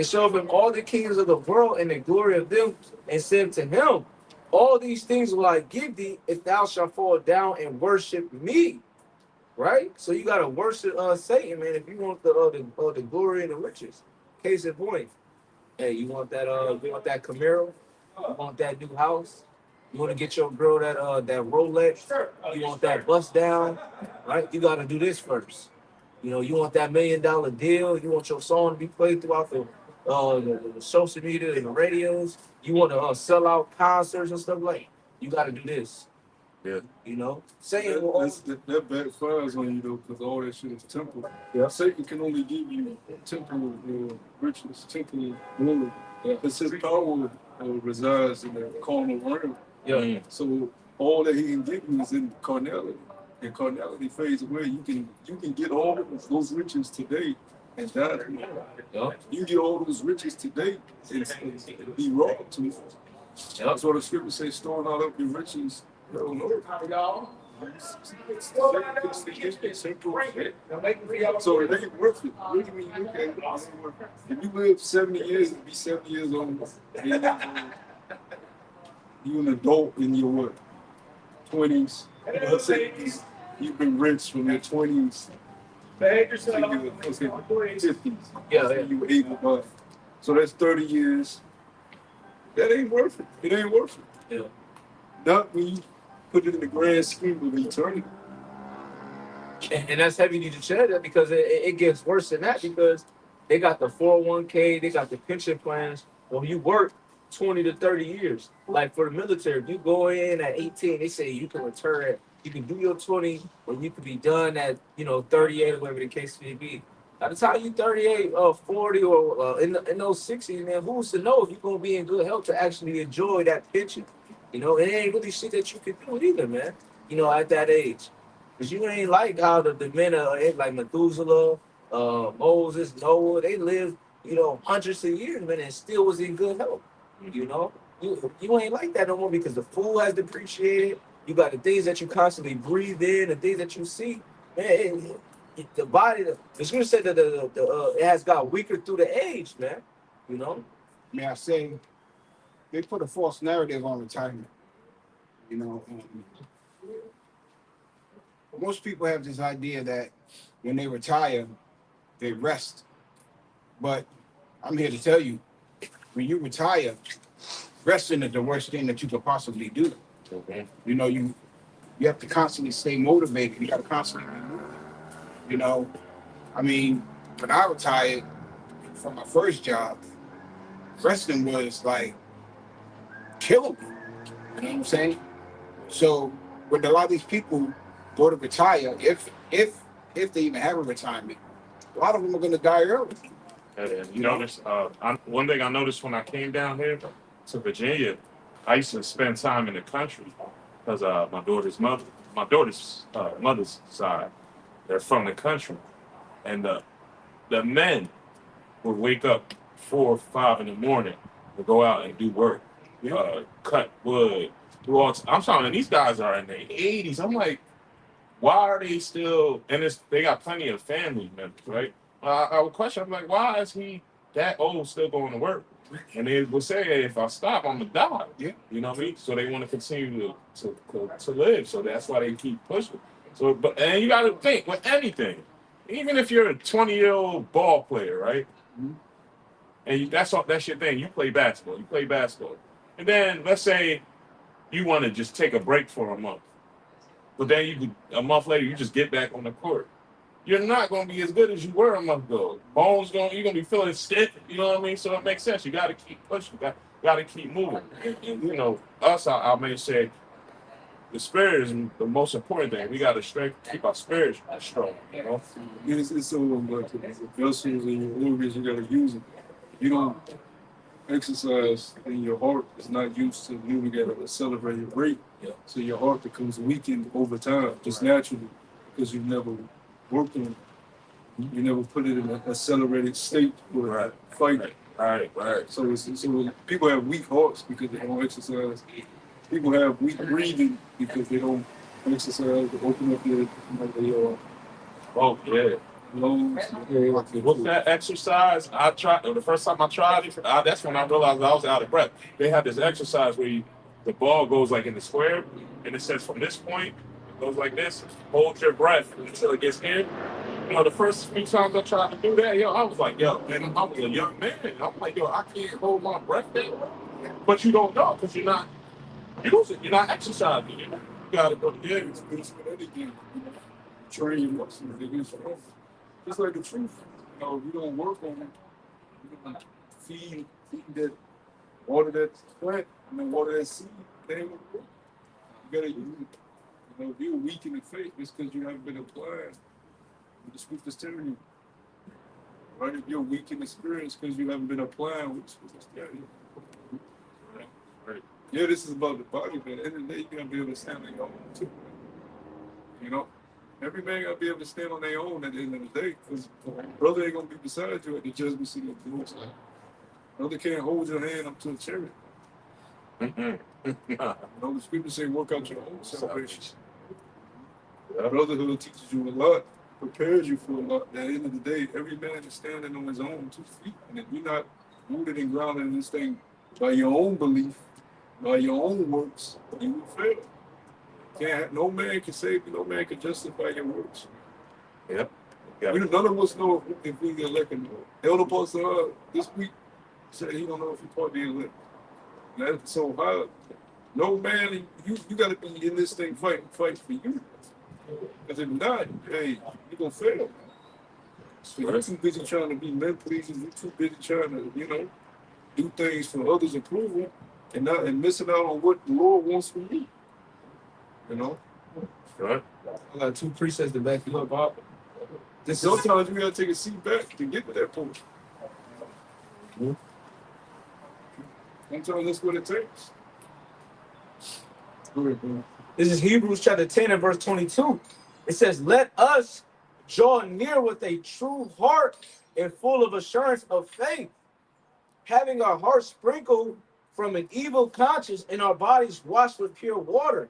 show him all the kingdoms of the world and the glory of them, and said to him, all these things will I give thee if thou shalt fall down and worship me. Right? So you gotta worship Satan, man, if you want the glory and the riches. Case in point. Hey, you want that Camaro? You want that new house? You want to get your girl that Rolex? You want that bust down? Right? You gotta do this first. You know, you want that $1 million deal. You want your song to be played throughout the social media and the radios. You want to sell out concerts and stuff like. You got to do this. Yeah. You know, Satan That backfires on you though, because all that shit is temporal. Yeah. Satan can only give you temporal riches, temporal glory. Yeah. Because his power resides in the carnal realm. Yeah. Mm. So all that he can give you is in carnality. And carnality fades away. You can get all of those riches today and die tomorrow. Yeah. You get all those riches today and be robbed tomorrow. That's what the scripture says, storing out up your riches. No, no. So it ain't worth it. What do you mean? Okay, if you live 70 years and be 70 years old, and you an adult in your what? 20s. Let's say you've been rich from your 20s to your 50s. Yeah. You were able to buy. So that's 30 years. That ain't worth it. It ain't worth it. Yeah. Not when you put it in the grand scheme of eternity. And that's heavy to share that because it gets worse than that because they got the 401k, they got the pension plans. When you work 20 to 30 years, like for the military, if you go in at 18, they say you can return, you can do your 20, and you can be done at 38 or whatever the case may be. By the time you 38 or 40 or in those 60s, man, who's to know if you're gonna be in good health to actually enjoy that pension? It ain't really shit that you can do either, man. At that age. Because you ain't like how the men are like Methuselah, Moses, Noah, they lived, hundreds of years, man, and still was in good health. You ain't like that no more because the food has depreciated. You got the things that you constantly breathe in, the things that you see. Man, the body, the scripture said that it has got weaker through the age, man. May I say, they put a false narrative on retirement. Most people have this idea that when they retire, they rest. But I'm here to tell you, when you retire, resting is the worst thing that you could possibly do. Okay. You have to constantly stay motivated. You got to constantly be moving. I mean, when I retired from my first job, resting was like killing me. You know what I'm saying? So when a lot of these people go to retire, if they even have a retirement, a lot of them are going to die early. And you notice, one thing I noticed when I came down here to Virginia, I used to spend time in the country because my daughter's mother's side, they're from the country, and the men would wake up 4 or 5 in the morning to go out and do work, cut wood, do all. I'm talking, these guys are in their 80s. I'm like, why are they still? And they got plenty of family members, right? I would question. I'm like, why is he that old still going to work? And they would say, hey, if I stop, I'm gonna die. Yeah. You know what I mean? So they want to continue to live. So that's why they keep pushing. So, and you got to think with anything, even if you're a 20-year-old ball player, right? Mm-hmm. And that's your thing. You play basketball. And then let's say you want to just take a break for a month. But then a month later, you just get back on the court. You're not going to be as good as you were a month ago. You're going to be feeling stiff. You know what I mean? So it makes sense. You got to keep pushing. Got to keep moving. And, you know, I may say, the spirit is the most important thing. We got to keep our spirits strong. You know, It's so like the vessels and your organs, you gotta use it. You don't exercise, and your heart is not used to moving at an accelerated rate. Yeah. So your heart becomes weakened over time, just naturally, because you never worked on it. You never put it in an accelerated state where fight. Right. So people have weak hearts because they don't exercise. People have weak breathing because they don't exercise to open up their Oh, yeah. lungs. What's that exercise? I tried the first time I tried it. That's when I realized I was out of breath. They have this exercise where the ball goes like in the square, and it says from this point it goes like this. Hold your breath until it gets here. You know, the first few times I tried to do that, I was like, man, I was a young man. I'm like, I can't hold my breath that way. But you don't know because you're not using, you're not exercising. You gotta go to the gym. It's with anything. Train your muscles. Just like the truth. If you don't work on it, you don't feed that water that plant and then water that seed, they ain't gonna work. You gotta use it. If you're weak in the faith, it's because you haven't been applying what the scriptures telling you. Right? If you're weak in the spirit, it's because you haven't been applying what the scriptures telling you. Right. Yeah, this is about the body, but at the end of the day, you gotta be able to stand on your own too. Every man gotta be able to stand on their own at the end of the day, because brother ain't gonna be beside you at the judgment seat of the Lord. Brother can't hold your hand up to a chariot. The scriptures say, work out your own salvation. Brotherhood teaches you a lot, prepares you for a lot. At the end of the day, every man is standing on his own 2 feet, and if you're not rooted and grounded in this thing by your own belief, by your own works, you will fail. No man can save you. No man can justify your works. Yep. None of us know if we get elected. Elder Pastor this week said he don't know if he part be elected. That's so hard. No man, you got to be in this thing fight for you. Because if not, hey, you're gonna fail. So you're too busy trying to be men pleasers. You're too busy trying to, do things for others' approval and missing out on what the Lord wants from you. Right. I got 2 precepts to back you up, Bob. Sometimes you gotta take a seat back to get to that point. Sometimes that's what it takes. Go ahead, bro. This is Hebrews chapter 10 and verse 22. It says, let us draw near with a true heart and full of assurance of faith, having our hearts sprinkled from an evil conscience and our bodies washed with pure water.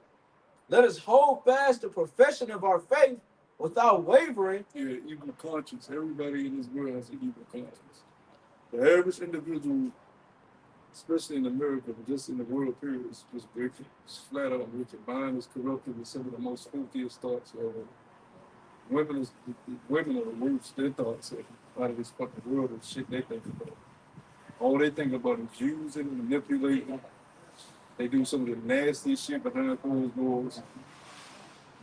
Let us hold fast the profession of our faith without wavering. Yeah, evil conscience. Everybody in this world has an evil conscience. The average individual, especially in America, but just in the world period, is just wicked. It's flat out wicked. Mind is corrupted with some of the most filthiest thoughts ever. Women are the worst. Their thoughts out of this fucking world and shit they think about. All they think about is using and manipulating. They do some of the nastiest shit behind closed doors.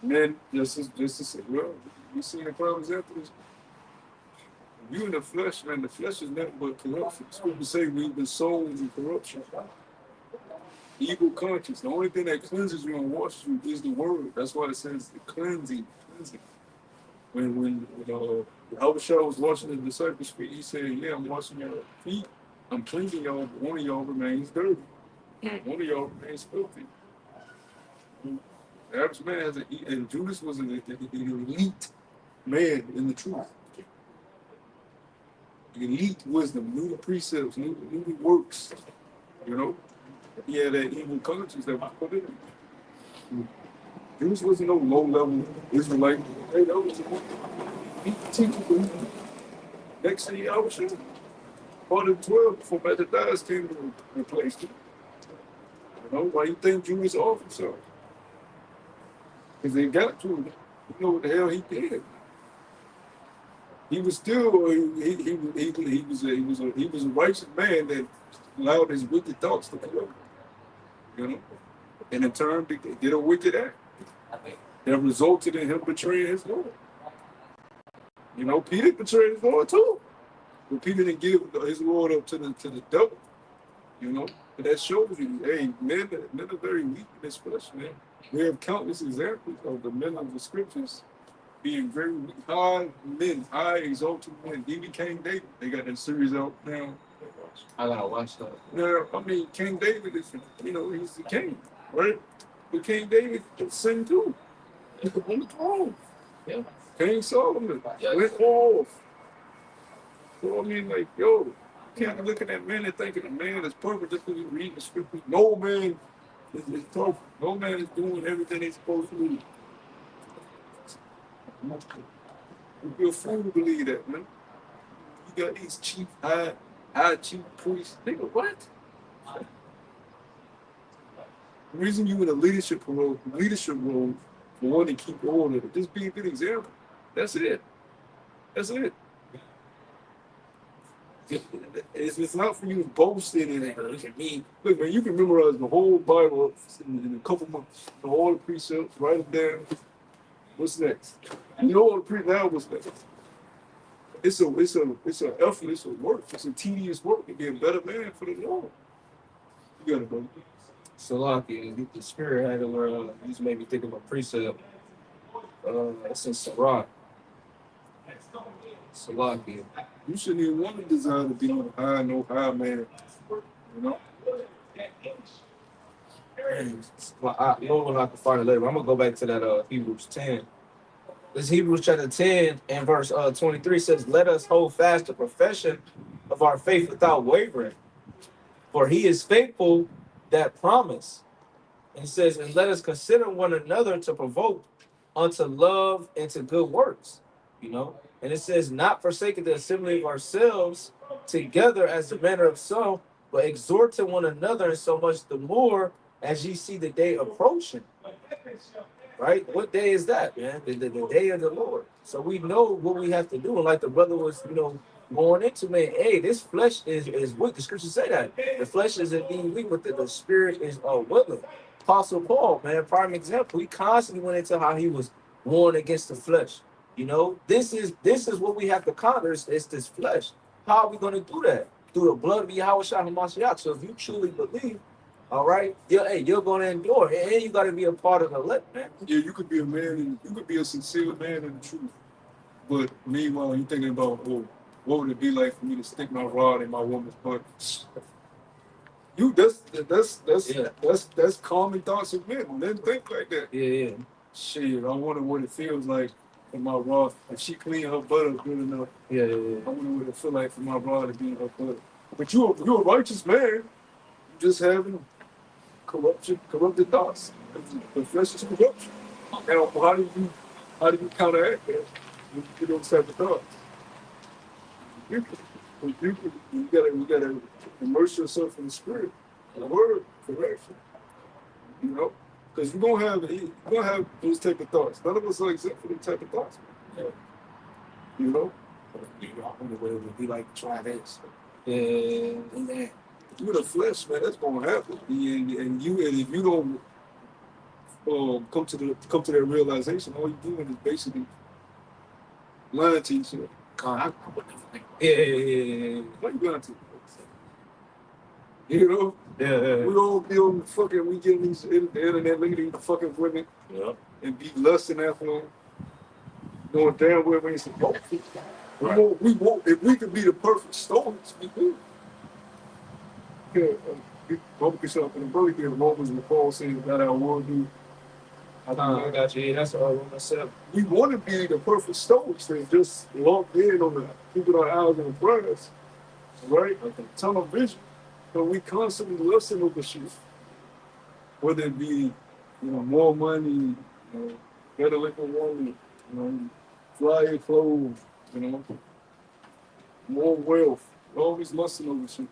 Men, just to say, well, you seen the prime example? You in the flesh, man, the flesh is nothing but corruption. Scripture say we've been sold in corruption. Evil conscience. The only thing that cleanses you and washes you is the word. That's why it says the cleansing. When Abishai was washing the disciples' feet, he said, yeah, I'm washing your feet. I'm cleansing y'all, but one of y'all remains dirty. One of y'all remains filthy. The average man has and Judas was an elite man in the truth. Elite wisdom, knew the precepts, knew the works. He had that evil conscience that was put in him. Judas wasn't no low-level Israelite. Hey, that was he teaching. Next thing I was sure. Part of 12 before Mattathias came to replace him. Why you think Judas off himself? Because they got to him. You know what the hell he did. He was still he was a righteous man that allowed his wicked thoughts to corrupt him. And in turn did a wicked act. that resulted in him betraying his Lord. You know, Peter betrayed his Lord too. But Peter didn't give his Lord up to the devil. You know, but that shows you, hey, men are very weak in this flesh, man. We have countless examples of the men of the scriptures being very weak, high men, high exalted men. Even King David, they got that series out now. I gotta watch that. Now, I mean, King David is, you know, he's the king, right? But King David sinned too. He was on the throne. Yeah. King Solomon Yes. went off. So I mean, like, yo, you can't be looking at men and thinking a man is perfect just because you read the scriptures. No man is perfect. No man is doing everything he's supposed to do. You're a fool to believe that, man. You got these chief, high chief priests. Nigga, what? The reason you in a leadership role for one to keep order, just be a good example. That's it. That's it. It's not for you to boast in it. Look at me. Look, man, you can memorize the whole Bible in a couple months. All the precepts, write them down. What's next? You know all the now what's next? It's an effort, it's a work, it's a tedious work to be a better man for the Lord. You got it, buddy. Salaki, the spirit had it where you just made me think of a precept. It's in Sirach. Salaki. You shouldn't even want to desire to be no high man. You know? Well, I know I can find it later. I'm gonna go back to that Hebrews 10. This Hebrews chapter 10 and verse 23 says, "Let us hold fast the profession of our faith without wavering, for he is faithful that promise." And he says, "And let us consider one another to provoke unto love and to good works." You know, and it says, "Not forsaking the assembly of ourselves together as the manner of some, but exhorting one another, and so much the more as ye see the day approaching." Right? What day is that, man? The day of the Lord. So we know what we have to do. And like the brother was, going into, man, hey, this flesh is weak. The scriptures say that. The flesh is indeed weak, but the spirit is willing. Apostle Paul, man, prime example. He constantly went into how he was warned against the flesh. This is what we have to conquer. It's this flesh. How are we going to do that? Through the blood of Yahweh Shah HaMashiach. So if you truly believe, all right, you're going to endure, and you got to be a part of the elect, man. Yeah, you could be a man, and you could be a sincere man in the truth. But meanwhile, you're thinking about, oh, what would it be like for me to stick my rod in my woman's butt? That's common thoughts of men. Men think like that. Yeah. Shit, I wonder what it feels like for my rod. If she clean her butt up good enough. Yeah. I wonder what it feel like for my rod to be in her butt. But you're a righteous man. You just having corrupted thoughts. The flesh is corruption. Now, how do you counteract that? You don't have the thoughts. You gotta immerse yourself in the spirit, the word, correction. Because you're gonna have those type of thoughts. None of us are exempt from those type of thoughts. I wonder what it would be like to try this. Yeah. You're the flesh, man. That's gonna happen. And if you don't come to that realization, all you're doing is basically lying to yourself. God, I would never think. Yeah. What you lying to? Yeah. We all be on the fucking, we get these the internet looking at the fucking women and be lusting after them. Knowing damn well we ain't supposed to. Right. We won't, if we could be the perfect stones, we would. You focus yourself in the early the moments when Paul says that I will do. I got you. Yeah, that's all myself. We want to be the perfect stones that just locked in on the keeping our eyes on the prize, right? Like a tunnel vision. So we constantly listen to the shit. Whether it be, more money, better looking woman, flyer clothes, more wealth. Always lusting over shit.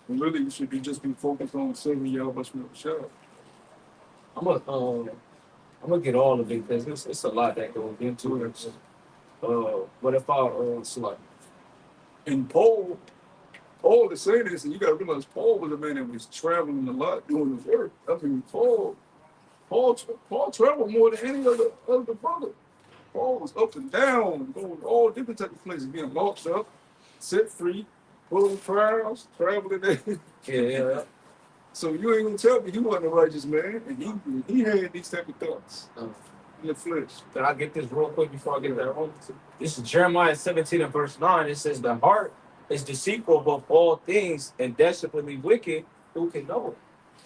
And really, you should just be focused on serving y'all much more shot. I'm gonna get all of it because it's a lot that goes into it. But if I select, And Paul is saying this, and you got to realize Paul was a man that was traveling a lot doing his work. I mean, Paul Paul traveled more than any other brother. Paul was up and down, going all different type of places, being locked up, set free, pulling trials, traveling there. Yeah. So you ain't gonna tell me he wasn't a righteous man, and he had these type of thoughts in the flesh. Can I get this real quick before I get that wrong? This is Jeremiah 17 and verse 9. It says, the heart is deceitful above all things and desperately wicked. Who can know it?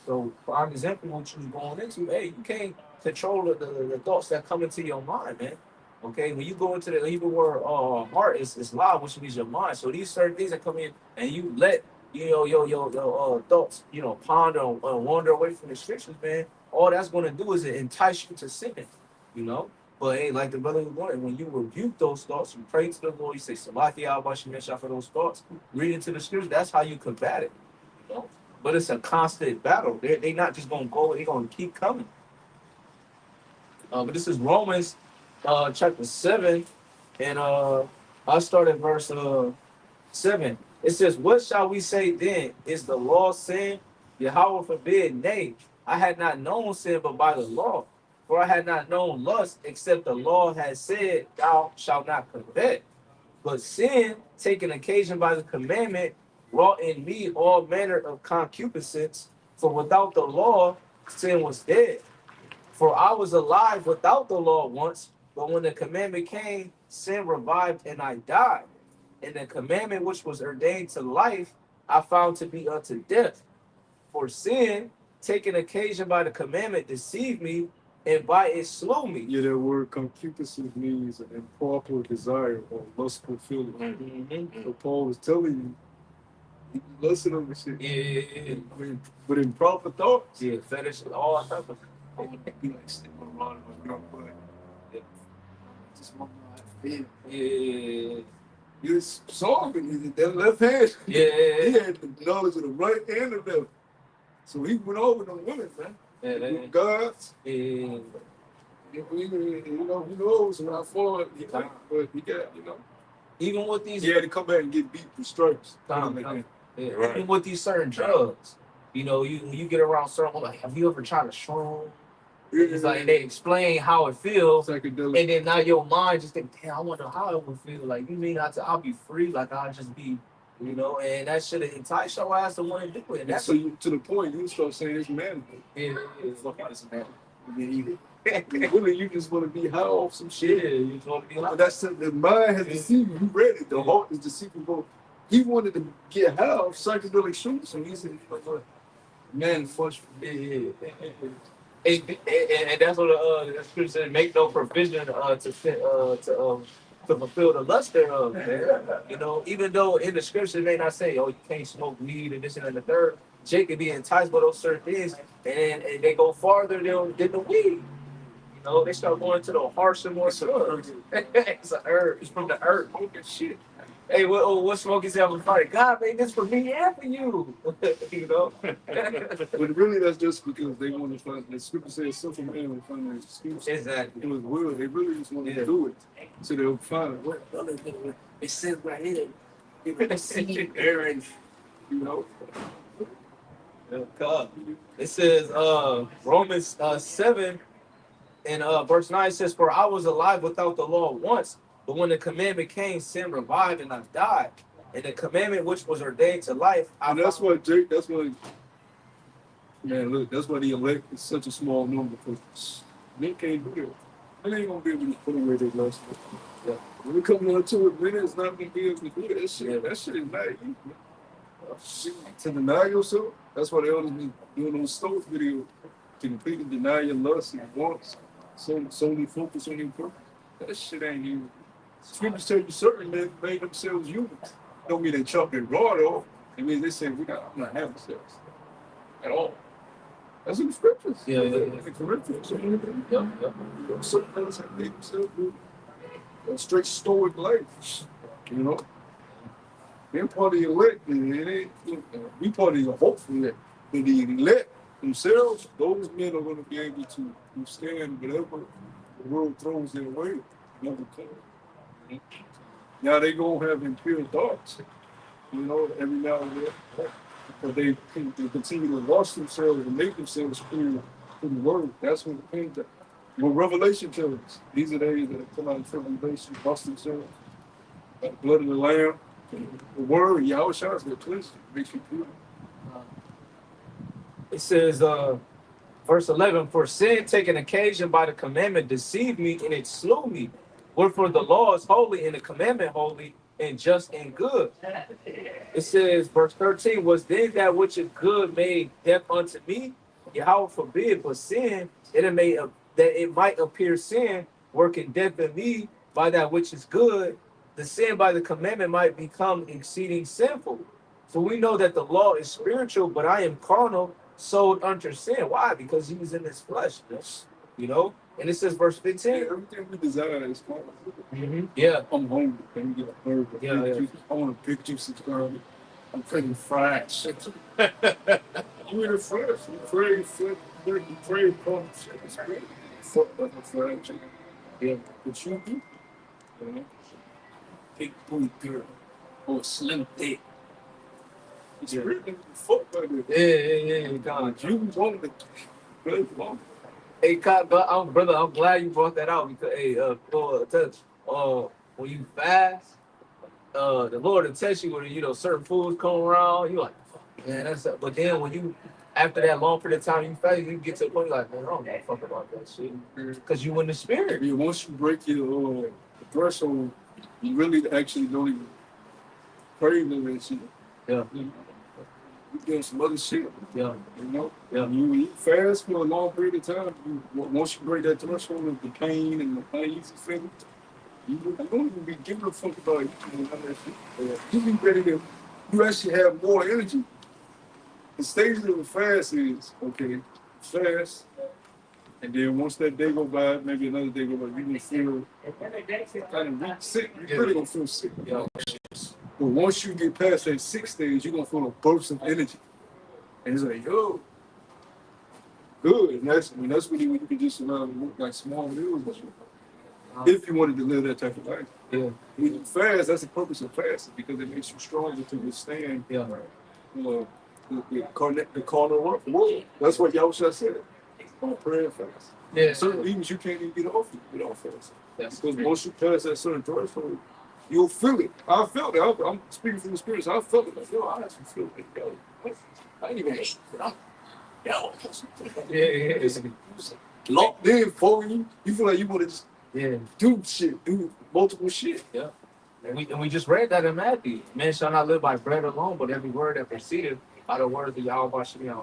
So, for example, what you was going into, hey, you can't control the thoughts that come into your mind, man. Okay, when you go into the Hebrew word heart is live, which means your mind. So these certain things that come in and you let your thoughts, ponder and wander away from the scriptures, man. All that's going to do is entice you to sin, you know. But hey, like the brother was wanted, when you rebuke those thoughts, you pray to the Lord, you say Salaki al-Bashimesha for those thoughts, read into the scriptures, that's how you combat it. You know? But it's a constant battle. They're not just gonna go, they're gonna keep coming. But this is Romans chapter 7, and I start at verse 7. It says, what shall we say then? Is the law sin? Yahweh forbid, nay, I had not known sin but by the law. For I had not known lust, except the law had said, thou shalt not covet. But sin, taking occasion by the commandment, wrought in me all manner of concupiscence. For without the law, sin was dead. For I was alive without the law once, but when the commandment came, sin revived and I died. And the commandment which was ordained to life, I found to be unto death. For sin, taking occasion by the commandment, deceived me, and by it slew me. Yeah, that word concupiscence means an improper desire or lustful feeling. Mm-hmm. So Paul was telling you listen over shit. Yeah. I mean, but improper thoughts. Yeah, fetish, all type of. I want to be like sticking around with your butt. Yeah. Just want to feel. Yeah. He was solving that left hand. Yeah. He had the knowledge of the right and the left. So he went over the women, man. Yeah. With God's. Yeah. Who knows how far he got, but he got, Even with these, he had to come back and get beat with stripes. Yeah. Right. Even with these certain drugs, you get around certain, like, have you ever tried a shroom? It's like they explain how it feels, Psychedelic. and then now your mind just think, damn, I wonder how it would feel. Like, you mean I'll be free? Like, I'll just be, and that should entice your ass to want to do it. And that's So to the point, you start saying it's man. fucking this man. Really, you just want to be high off some shit. Yeah, you just want to be like, But that's the mind has deceived you. You read it. The heart is deceivable. He wanted to get high off psychedelic shrooms, so he said, man, fuck. yeah. And that's what the scripture said, make no provision to fulfill the lust thereof. Man. Even though in the scripture they may not say, oh, you can't smoke weed and this and the third, Jake can be enticed by those certain things, and they go farther than the weed. They start going to the harsher, more drugs. It's an herb. It's from the herb. Shit. Hey, what smoke is that on Friday? God made this for me and for you. But really, that's just because they want to find. The scripture says, "Suffer man will find an excuse." Exactly. It was will. They really just want to do it, so they'll find it. What other thing? It says right here, Aaron. God. It says Romans 7 and verse 9 says, for I was alive without the law once, but when the commandment came, sin revived and I died. And the commandment which was ordained to life, and that's why Jake. That's why, man. Look, that's why the elect is such a small number. Because they can't do it. They ain't gonna be able to put away their lust. Yeah. When we come down to it, man, it's not gonna be able to do that shit. Yeah. That shit is not easy. To deny yourself. That's why they always be doing those Stoic videos. To completely deny your lust and wants. Solely focus on your purpose. That shit ain't easy. Scriptures tell you certain men made themselves humans. Don't mean they chop their rod off. It means they say I'm not having sex at all. That's in the scriptures. Yeah. In the Corinthians. Yep. Certain men have made themselves a straight stoic life. They're part of the elect, and it ain't. We part of the hopeful elect. But the elect themselves, those men are going to be able to withstand whatever the world throws their way. Now they gonna have impure thoughts, every now and then, but they continue to wash themselves and make themselves pure to the word. That's what the thing that what Revelation tells us. These are days that come out of tribulation, busting themselves. By the blood of the Lamb. The word, Yahweh Shah's the cleanse you, makes you pure. It says, verse 11, for sin taking occasion by the commandment deceived me, and it slew me. Wherefore the law is holy, and the commandment holy, and just and good. It says, verse 13, was then that which is good made death unto me? Yahweh forbid, but sin, that it might appear sin, working death in me by that which is good, the sin by the commandment might become exceeding sinful. So we know that the law is spiritual, but I am carnal, sold under sin. Why? Because he was in his flesh, you know? And it says, verse 15. Yeah, everything we desire is fine. Yeah. I'm hungry. Let me get a burger. Yeah, yeah. I want a big juicy burger. I'm craving fried chicken. You in the flesh. You crave food. You crave pork chicken. It's great. Fuck like a fried chicken. Yeah. But you do. You know? Big booty girl. Or slim dick. It's really fuck like that. Yeah. God. You wanted to really want. Hey, brother, I'm glad you brought that out because, hey, when you fast, the Lord will test you when, you know, certain foods come around. You're like, fuck, man, that's it. But then when you, after that long period of time, you fast, you get to the point you're like, man, I don't give a fuck about that shit. Because you in the spirit. Yeah, once you break your threshold, you really actually don't even crave that shit. Yeah. You doing some other shit. Yeah. You know? Yeah. You eat fast for a long period of time. Once you break that threshold of the pain and the uneasy feeling, you don't even be giving a fuck about it. You be ready to, you actually have more energy. The stage of the fast is, okay, fast, and then once that day go by, maybe another day go by, you gonna feel kind of weak, sick. You really gonna feel sick. Yeah. But once you get past that 6 stage, you're gonna feel a burst of energy. And it's like, yo, good. And that's when you can just look like small meals and shit. If you wanted to live that type of life. Yeah. When you fast, that's the purpose of fasting, because it makes you stronger to withstand Yeah. the carnal world. That's what Yahusha said on prayer and fast. Yeah. Certain demons you can't even get off without fasting. That's Because once you pass that certain threshold, you'll feel it. I felt it. I'm speaking from experience. I felt it. Like, yo, I actually feel it. Yo, I ain't even Yeah. locked in for you. You feel like you want to just Yeah. do shit, do multiple shit. Yeah. And we just read that in Matthew. Man shall not live by bread alone, but every word that proceeded out of the words of Yahweh Shem.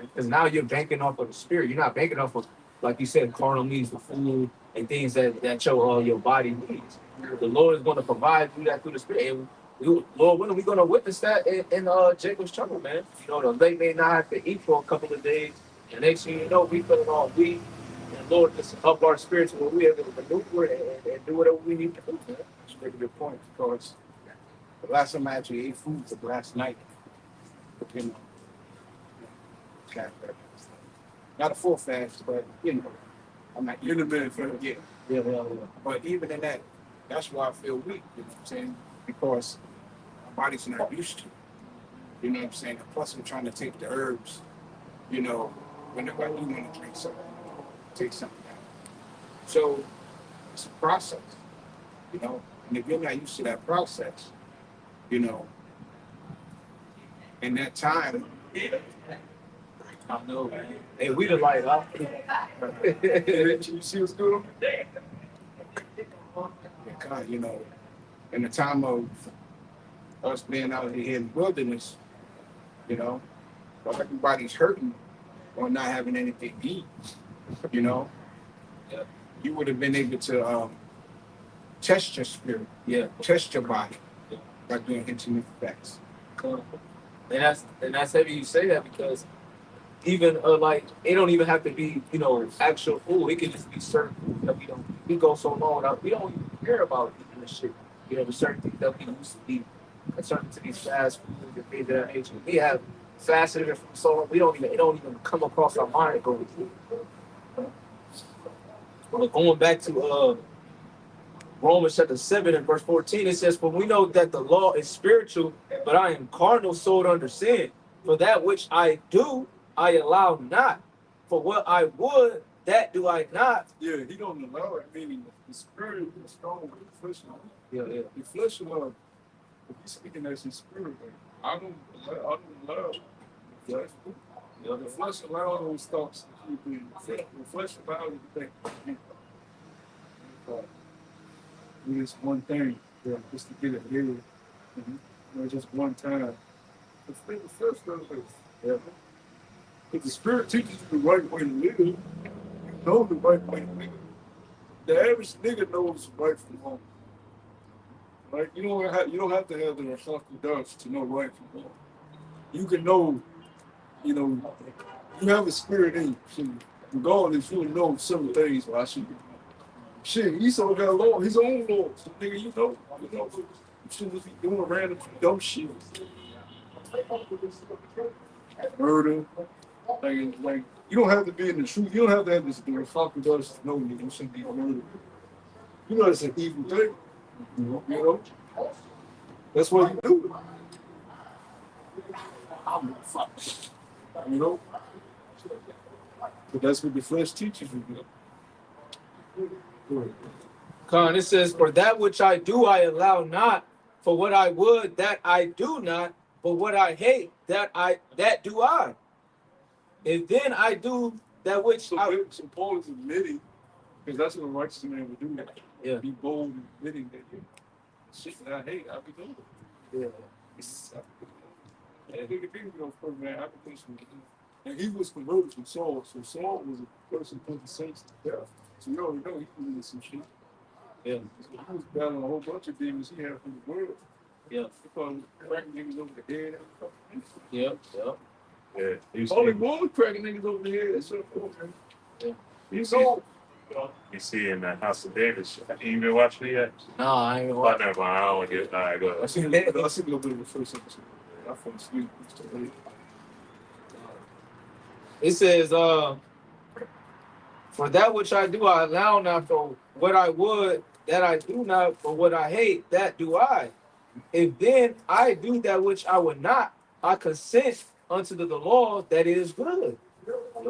Because now you're banking off of the spirit. You're not banking off of, like you said, carnal needs, the food and things that your body needs. The Lord is going to provide you that through the spirit. And Lord willing, we're going to witness that in Jacob's trouble, man. You know, the late may not have to eat for a couple of days. And next thing you know, we feeling all weak. And Lord, just up our spirits where we able to maneuver and do whatever we need to do, man. That's a very good point, because the last time I actually ate food was last night. You know, not a full fast, but you know, I'm not In the bed, fam. Yeah. Yeah. But even in that, that's why I feel weak, you know what I'm saying? Because my body's not used to it. You know what I'm saying? And plus I'm trying to take the herbs, you know, whenever I do want to drink something, take something out. So it's a process, you know, and if you're not used to that process, you know, in that time, I know, man. Hey, we the light, huh? You see what's going on? because, you know, in the time of us being out here in the wilderness, you know, while everybody's hurting or not having anything to eat, you know, you would have been able to test your spirit, test your body by doing intermittent fast. And that's heavy you say that, because even like it don't even have to be, you know, actual food. It can just be certain food that we go so long without, we don't even care about eating this shit. You know, the certain things that we used to eat, certain to these fast foods and things of that nature. We have fasted it from so long, it don't even come across our mind to go eat. But going back to Romans chapter 7 and verse 14, it says, for we know that the law is spiritual, but I am carnal, sold under sin. For that which I do, I allow not. for what I would, that do I not. Yeah, he don't allow it. Meaning the spirit is strong with the flesh. Yeah, yeah. The flesh allow. If he's speaking as his spirit, like, I don't allow the flesh. Yeah. The flesh allows those thoughts to keep in. The flesh allows you to think. Do this one thing, just to get it here, just one time. The flesh does this. Yeah. But the spirit teaches you the right way to live. You know the right way to live. The average nigga knows right from wrong. Like you don't have to have the Rashafka Dutch to know right from wrong. You can know, you have a spirit in you. So regardless, you'll know some things. Well, I should. Shit, Esau got his own law. So nigga, you shouldn't be doing random dumb shit. Murder. Like you don't have to be in the truth. You don't have to have this Rashafka Dutch to know you shouldn't be murdered. You know it's an evil thing. You know? That's why you do it. You know? But that's what the flesh teaches you. Con, it says, for that which I do, I allow not. For what I would, that I do not. But what I hate, that do I. And then I do that which so Paul is admitting, because that's what a righteous man would do. Yeah. Be bold in admitting that shit that I hate, I be doing it. Yeah. And he was converted from Saul, so Saul was a person put the saints to death. So you already know he was doing some shit. Yeah. So he was battling a whole bunch of demons he had from the world. Yeah. He probably cracking niggas over the head. Yep. Yeah. Only one was cracking niggas over the head. That's man. Yeah. You see in that House of David shit. You ain't been watching it yet? No, I ain't Oh, watching. never mind. I don't want to get. All right, go I ahead. seen a little bit of the first episode. I fell asleep. It says, for that which I do, I allow not. For what I would, that I do not. For what I hate, that do I. If then I do that which I would not, I consent unto the law that it is good.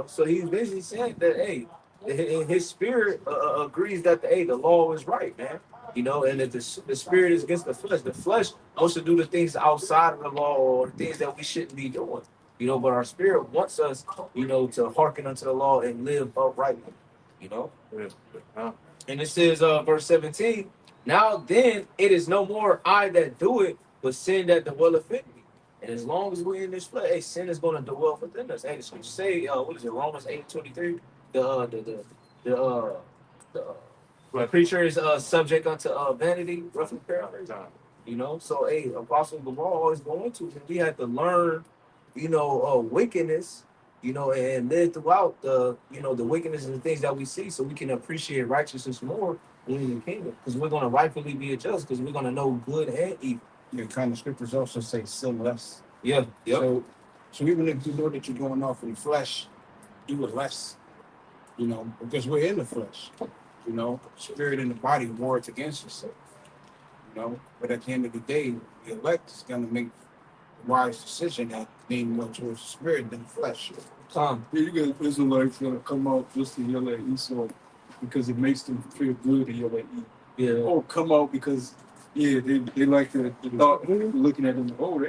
So he's basically saying that, hey, his spirit agrees that the law is right, man. And if the spirit is against the flesh wants to do the things outside of the law or things that we shouldn't be doing. But our spirit wants us, to hearken unto the law and live uprightly. And it says, verse 17, now then it is no more I that do it, but sin that dwelleth in me. And as long as we're in this flesh, sin is going to dwell within us. Hey, the scripture say, what is it, Romans 8:23? The preacher is subject unto vanity, roughly paraphrased. So apostle of the law always going to, and we have to learn, wickedness, and live throughout the wickedness and the things that we see, so we can appreciate righteousness more in the kingdom, because we're going to rightfully be adjusted, because we're going to know good and evil. The kind of scriptures also say sin less. Yeah. So even if you know that you're going off in the flesh, do it less. Because we're in the flesh. Spirit and the body wards against itself. But at the end of the day, the elect is going to make the wise decision that lean more towards the spirit than the flesh. Yeah, you got Israelites gonna come out just to yell at Esau because it makes them feel good to yell at Esau. Yeah. Or come out because they like the thought looking at them. Oh,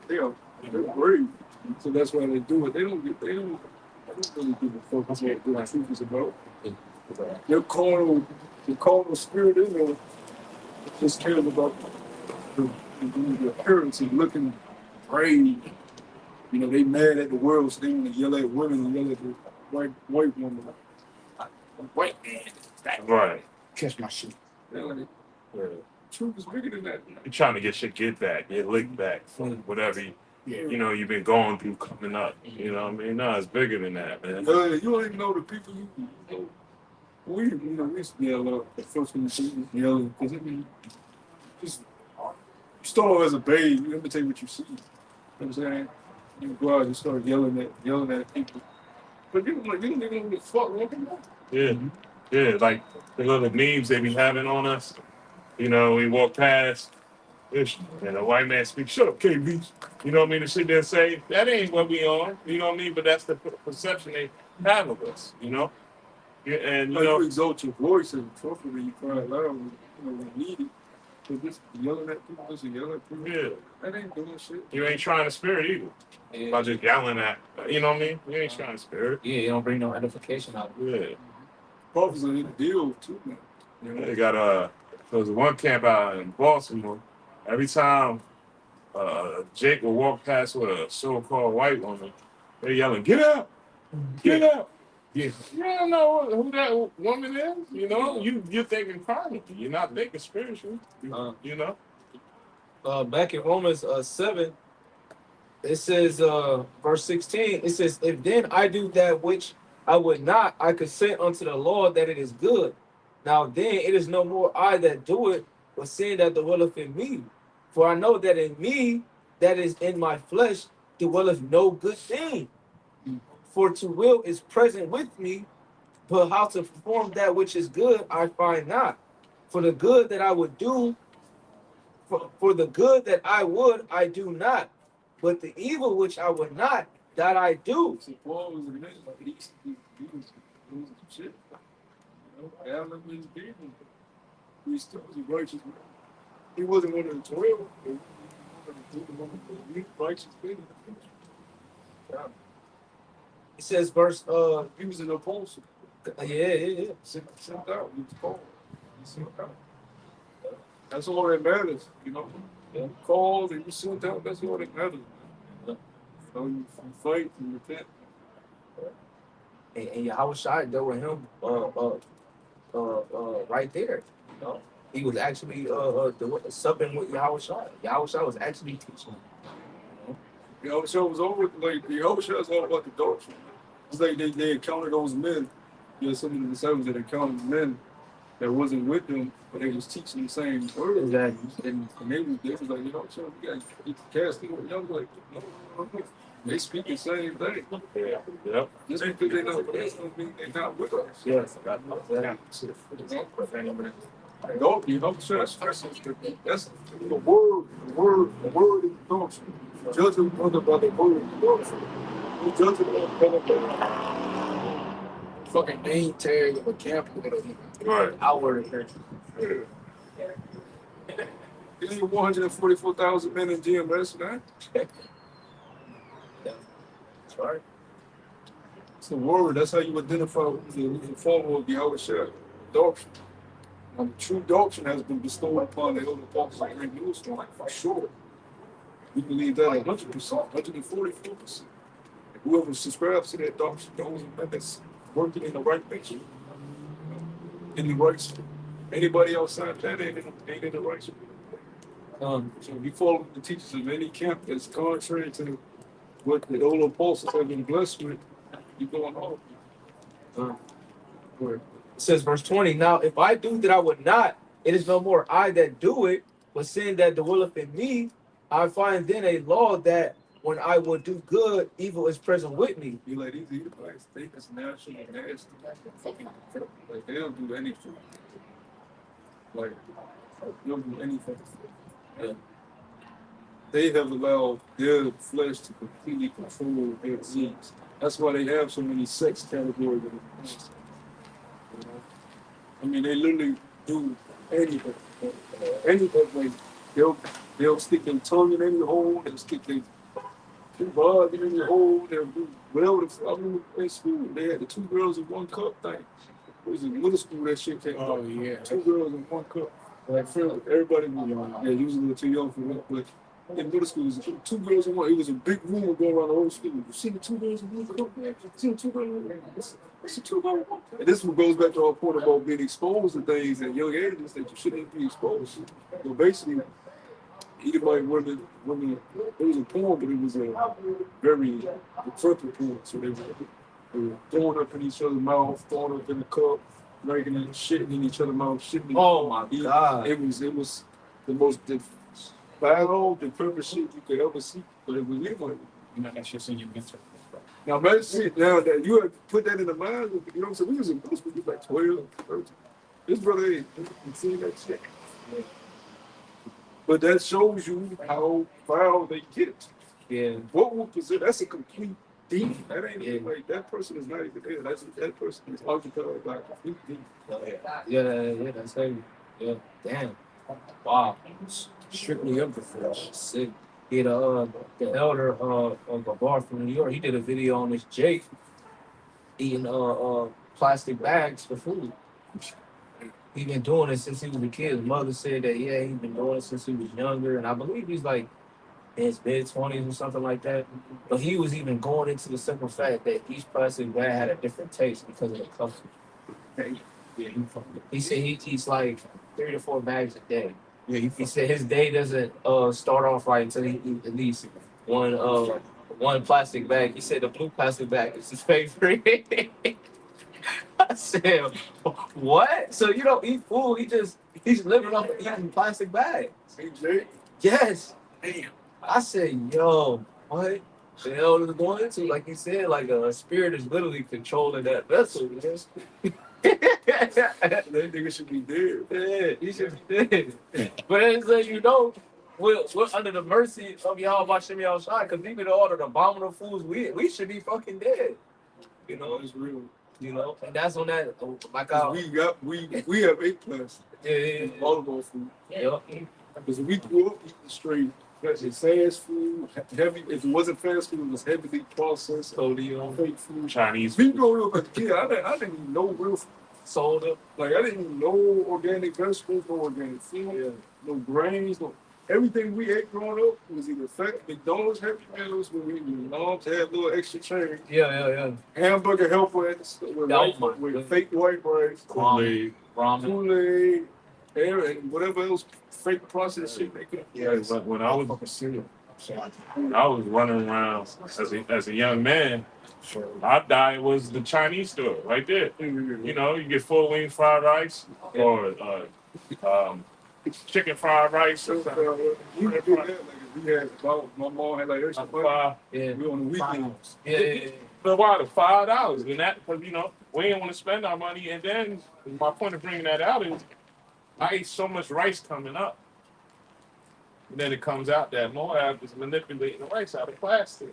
they're brave. So that's why they do it. They don't really give a fuck about what the truth is about. Their carnal spirit in there just cares about the appearance and looking brave. They mad at the world, so they want to yell at women and yell at the white woman. White man. Right. Catch my shit. Like, truth is bigger than that. You're trying to get your get back, get licked back from whatever you've been going through coming up. You know what I mean? No, it's bigger than that, man. You don't even know the people you know. We used to yell out the first one you yelling because just you start off as a babe, you imitate what you see. You know what I'm saying? You go out and start yelling at people. But you don't even know what the fuck walking on. Yeah, like the little memes they be having on us. We walk past And a white man speaks, shut up, KB. You know what I mean? To sit there and say, that ain't what we on. You know what I mean? But that's the perception they have of us, you know? Yeah, and, you Like know, you exalt your voice and trophy when you cry loud, when, when needed. So just yelling at people, just yelling at people. yeah, That ain't doing shit. you ain't trying to spirit either. Yeah, By just yelling at, you know what I mean? You ain't trying to spirit. yeah, you don't bring no edification out. Yeah. Prophets are in the deal too, man. You know? They got, there was one camp out in Baltimore. Every time Jake would walk past with a so-called white woman, they yelling, get out! Get out! Yeah. You don't know who that woman is. You know, you're thinking carnally. You're not thinking spiritually. You know. Back in Romans 7, it says verse 16. It says, if then I do that which I would not, I consent unto the law that it is good. Now then it is no more I that do it, but sin that dwelleth in me. For I know that in me, that is in my flesh, dwelleth no good thing. For to will is present with me, but how to perform that which is good I find not. For the good that I would do, for the good that I would, I do not. But the evil which I would not, that I do. So Paul was a man like he was doing some shit. You know, Alan was being he still was a righteous man. He wasn't one of the 12, but he was one of the righteous men. It says verse He was an apostle. yeah. Sent out. He was called. He sent out. That's all that matters, you know. You called and you sent out. That's all that matters. So you fight and repent. And Yahushua dealt with him right there. You know? He was actually supping with Yahushua. Yahushua was actually teaching. The whole show was over. Like the whole show is all about the doctrine. It's like they encountered those men. You know, some of the disciples that encountered men that wasn't with them, but they was teaching the same word. Exactly. And they was like, you know, so we got to cast them. You know, like, no. They speak the same thing. Yeah. Yep. Just because they not with us, don't mean they're not with us. Yes. No, you know, so that's the word is the doctrine. Judge them brother by the word of the doctrine. You judge them brother by the Fucking name tag of a camp. Right. Outward. There's 144,000 men in GMS, man. That's right. It's the word. That's how you identify with the follower of Yahushua. Doctrine. The true doctrine has been bestowed upon the elder apostles and great millstone, for sure. We believe that 100%, 144%. Whoever subscribes to that doctrine, those that's working in the right nation, in the right spirit. Anybody outside that ain't in the right spirit. So if you follow the teachers of any camp that's contrary to what the old apostles have been blessed with, you're going off. It says verse 20. Now if I do that I would not, it is no more I that do it, but sin that dwelleth in me. I find then a law that when I would do good, evil is present with me. You like these Edomites, they just natural and nasty. Fucking like they don't do anything. Like they don't do anything. Yeah. They have allowed their flesh to completely control their disease. That's why they have so many sex categories. I mean, they literally do anything. Anything. Like they'll stick their tongue in any hole. They'll stick their body in the hole. They'll do whatever. I remember in school, they had the 2 girls in 1 cup thing. It was in middle school that shit came out. Yeah. 2 girls in 1 cup. Like, everybody was young. Yeah, usually a little too young for that, but in middle school, it was 2 girls in 1. It was a big room going around the whole school. You see the 2 girls in 1 cup? You see the 2 girls in 1 cup? It's the 2 girls in 1 cup. And this one goes back to our point about being exposed to things at young ages that you shouldn't be exposed to. So basically, Edomite women, it was a porn, but it was a very interpretive porn. So they were throwing up in each other's mouth, throwing up in the cup, drinking and shitting in each other's mouth, shitting in Oh my God. It was the most foul, the purpose shit you could ever see, but it was legal. You know, that's just in your mental. Now imagine now that you had put that in the mind, you know what I'm saying? We was in middle school, we was like 12, 13. This brother ain't seen that shit. But that shows you how foul they get. Yeah. What will possess? That's a complete thief. That ain't Yeah. even like that person is not even there. That person is occupied by a complete thief. Yeah, that's heavy. Yeah, damn. Wow. Strictly up the flesh. Sick. He the elder of the bar from New York, he did a video on this Jake eating plastic bags for food. He been doing it since he was a kid. His mother said that yeah, he's been doing it since he was younger, and I believe he's like in his mid-20s or something like that. But he was even going into the simple fact that each plastic bag had a different taste because of the color. Yeah, he said he eats like 3 to 4 bags a day. Yeah, He said his day doesn't start off right until he eats at least one plastic bag. He said the blue plastic bag is his favorite. I said, what? So you don't eat food? He's living off of eating plastic bags. Hey, Jay. Yes. damn. I said, yo, what the hell is going into? Like you said, like a spirit is literally controlling that vessel. Man. That nigga should be dead. Yeah, he should be dead. But it's like, you know, we're under the mercy of y'all watching me outside, because even all the abominable fools, we should be fucking dead. You know, That's real. and that's on that, like, We have A-class. yeah. All of our food. Yeah. Because we grew up eating straight. It's fast food, heavy. If it wasn't fast food, it was heavily processed. Totally Fake food. Chinese. Me growing up as a kid, I didn't even know real food. soda. Like I didn't even know organic vegetables, no organic food, no grains, no. Everything we ate growing up was either McDonald's Happy Meals when we moms had little extra change, Yeah. hamburger helper at the store with, Oh white, my with goodness. fake white rice, Ramen. Kool-Aid, and whatever else fake processed shit they could. Yeah, but when I was running around as a young man, our diet was the Chinese store right there. You know, you get full wing fried rice or chicken fried rice. So, we did that. Like we had my mom had like extra money. Yeah. We on the weekends. Yeah. But why the $5? And that because we didn't want to spend our money. And then my point of bringing that out is I ate so much rice coming up. And then it comes out that Moab is manipulating the rice out of plastic.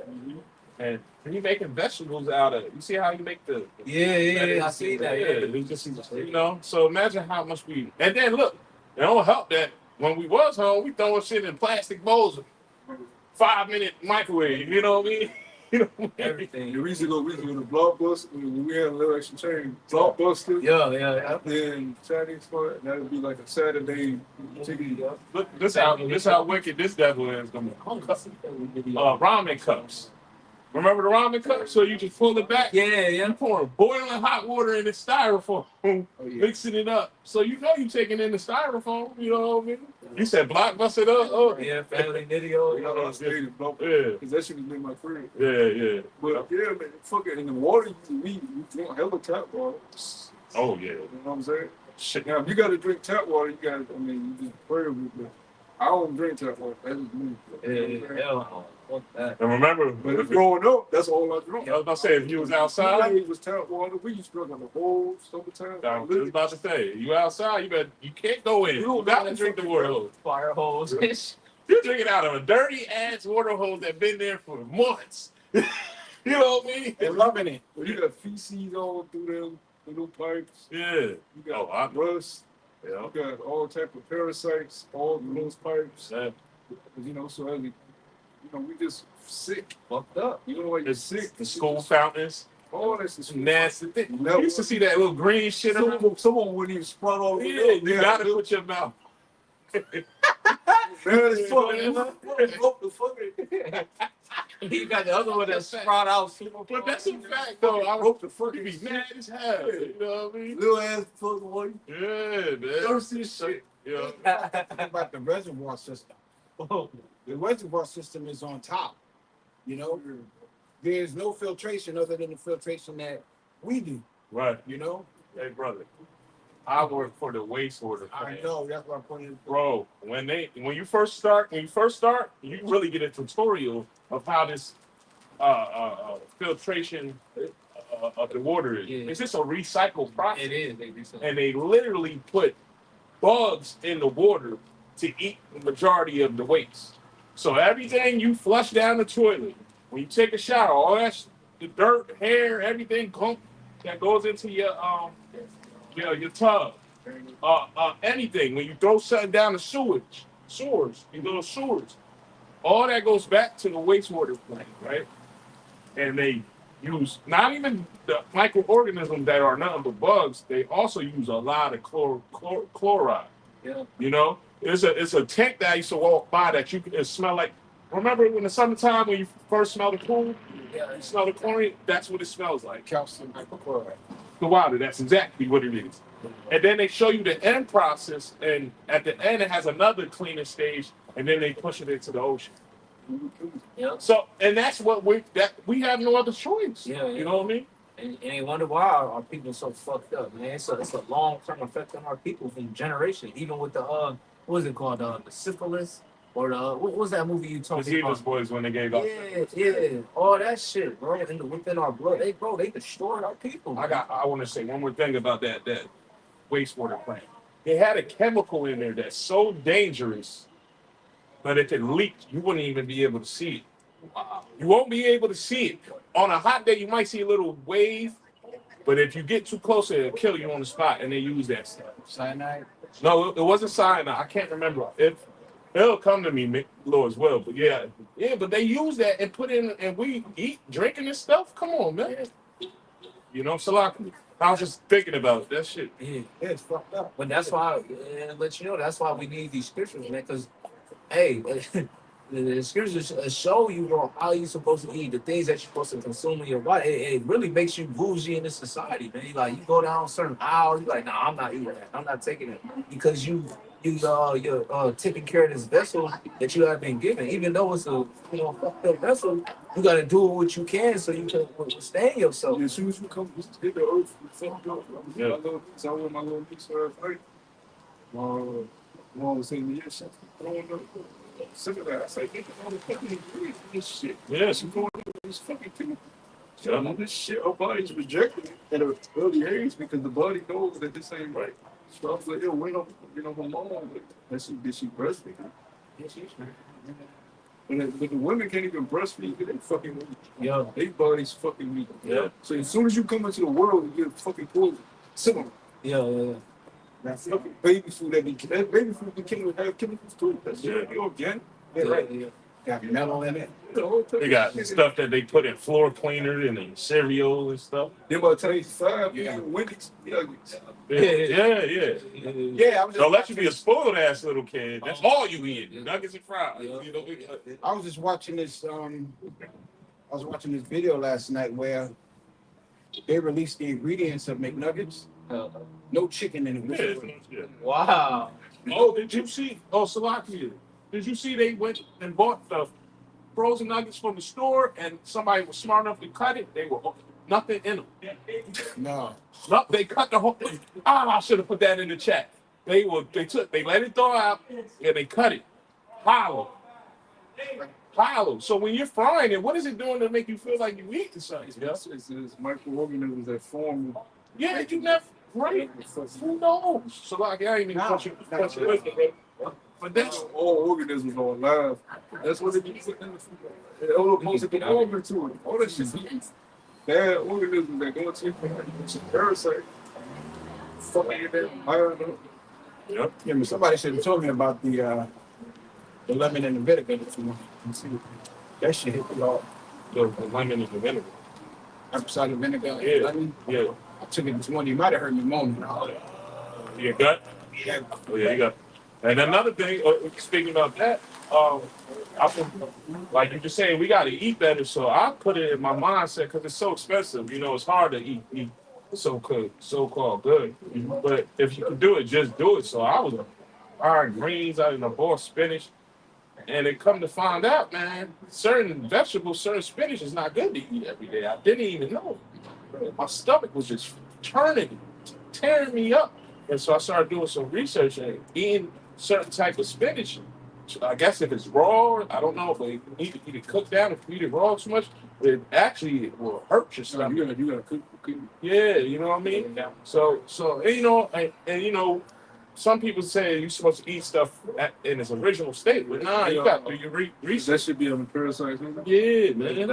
And you making vegetables out of it. You see how you make the Yeah. I see that. Yeah. we just so imagine how much we and then look, it don't help that when we was home, we throwing shit in plastic bowls, 5-minute microwave, you know what I mean? You know what I mean? Everything. We used to go to Blockbuster when we had a little extra change. Blockbuster. Yeah. Then Chinese food, and that would be like a Saturday chicken. Look, this how wicked this devil is gonna be. Ramen cups. Remember the ramen cup? So you just pull it back. Yeah. You pouring boiling hot water in the styrofoam, mixing it up. So you know you taking in the styrofoam. You know what I mean? You said Blockbuster up. Oh Yeah, family video. You know, I stayed in Blockbuster. yeah, Because that shit was in my crib. yeah. But yeah, man, fuck it. In the water, we drink hella tap water. Oh yeah. You know what I'm saying? Shit. Now, if you got to drink tap water, you just pray with it. I don't drink tap water. That's just me. Yeah. Fuck that. And remember, But if growing up, that's all I drunk. I was about to say, if you was outside, It was tap water. We used to drink on the whole summertime. I was about to say, you outside, you can't go in. You got to drink the water hose. Fire hose. You're drinking out of a dirty ass water hose that been there for months. You know what I mean? They're loving it. Well, you got feces all through them little pipes. Yeah. You got Oh, I know. rust. Yeah. You got all type of parasites all through those pipes. Yeah. So as we just sick. Fucked up. You know why you're It's sick? the school fountains, All that's the nasty thing. You used to see that little green shit around. Someone wouldn't even sprout all the way Yeah, up. you gotta put your mouth. Man, it's fucking. You got the other one that sprout out. But that's a fact, though. I hope the fucking be mad as hell. You know what I mean? Little ass fucking one. Yeah, man. Thirsty as shit. Yeah. About the reservoir system. The reservoir system is on top. You know, there's no filtration other than the filtration that we do. Right. You know, Hey, brother. I work for the wastewater I plant. know that's why I'm pointing. Bro, when you first start, you really get a tutorial of how this filtration of the water is. Yeah. It's just a recycled process. It is. They do something. And they literally put bugs in the water to eat the majority of the waste. So everything you flush down the toilet, when you take a shower, all that the dirt, hair, everything that goes into your tub, anything when you throw something down the sewers, these little sewers, all that goes back to the wastewater plant, right? And they use not even the microorganisms that are nothing but bugs. They also use a lot of chloride. Yeah. You know, it's a tank that I used to walk by that it smell like. Remember in the summertime when you first smell the pool? Yeah. You smell the chlorine. That's what it smells like. Calcium hypochlorite. The water. That's exactly what it is. And then they show you the end process, and at the end it has another cleaning stage, and then they push it into the ocean. Yeah. So, and that's what we have no other choice. Yeah, You know what I mean? And you wonder why our people so fucked up, man. It's a long term effect on our people from generation. Even with the what was it called, the syphilis, or the what was that movie you told The me Zebras about? boys when they gave up. Yeah, all that shit, bro. Within our blood, they destroyed our people. I want to say one more thing about that wastewater plant. They had a chemical in there that's so dangerous, but if it leaked, you wouldn't even be able to see it. You won't be able to see it. On a hot day, you might see a little wave, but if you get too close, it'll kill you on the spot, and they use that stuff. Cyanide. No, it wasn't cyanide. I can't remember. It'll come to me, Lord, as well. But yeah, but they use that and put in, and we eat, drinking this stuff. Come on, man. You know, Salaki. I was just thinking about that shit. Yeah. Yeah, it's fucked up. But that's why, let you know, that's why we need these scriptures, man. Because, hey, the scriptures show you, bro, how you're supposed to eat, the things that you're supposed to consume in your body. It really makes you bougie in this society, man. You go down certain aisles, you're like, nah, I'm not eating that. I'm not taking it because you're taking care of this vessel that you have been given. Even though it's a fucked up vessel, you got to do what you can so you can sustain yourself. And as soon as you come hit the earth, you fucked up. Yeah. My little piece of earth. Mom was saying, yeah, shit, I don't know. Sick of that. I say, get all the fucking ingredients in this shit. Yes. You going to this fucking thing. Yeah. This shit, our body's rejecting it at an early age because the body knows that this ain't right. So I was like, yo, wait up, her mom, did she breastfeed? But the women can't even breastfeed because they fucking weak. Yeah. They body's fucking weak. Yeah. So as soon as you come into the world, you get fucking poison. Similar. Yeah. That's fucking baby food that baby food became have chemicals to it. That's Yeah. organic. Yeah, right. Got metal in it. They got stuff that they put in floor cleaner and in cereal and stuff. They about to tell you 5 Yeah. Wendy's. Yeah. Yeah, I was just Don't let you be a spoiled ass little kid. That's all you eat. Yeah. Nuggets and fries. Yeah. You know, I was just watching this. I was watching this video last night where they released the ingredients of McNuggets. No chicken in it. yeah. Wow. Oh, did you see? Oh, Salakia. Did you see they went and bought the frozen nuggets from the store and somebody was smart enough to cut it? They were nothing in them. No. No, they cut the whole. I should have put that in the chat. They let it thaw out and they cut it. Hollow. So when you're frying it, what is it doing to make you feel like you're eating something? Yeah, It's microorganisms that form. yeah, you never right. Who knows? So like I ain't even touch it. But that's All organisms are alive. That's what they use in the food. They're all opposed to the organ to it. All that shit. Bad organisms that go into your body. It's a parasite. Fucking in there. I don't know. yep. Yeah, but somebody should have told me about the lemon and the vinegar. That shit hit me all. The lemon and the vinegar. Apple cider vinegar. and Yeah. lemon. Yeah. I took it this morning. You might have heard me moaning. Your gut. Yeah. Oh yeah, you got. And another thing, speaking about that, like you're just saying, we got to eat better. So I put it in my mindset because it's so expensive. You know, it's hard to eat so-called good. But if you can do it, just do it. So I was buying greens out in the bought spinach, and it come to find out, man, certain vegetables, certain spinach is not good to eat every day. I didn't even know. My stomach was just tearing me up. And so I started doing some research and eating certain type of spinach. I guess if it's raw, I don't know if you need to eat it cooked down. If you eat it raw too much, it actually will hurt your stomach. You gotta cook. Yeah, you know what I mean. So and, you know, some people say you're supposed to eat stuff in its original state, but nah, you got to do your research. That should be on the parasite. Yeah, man.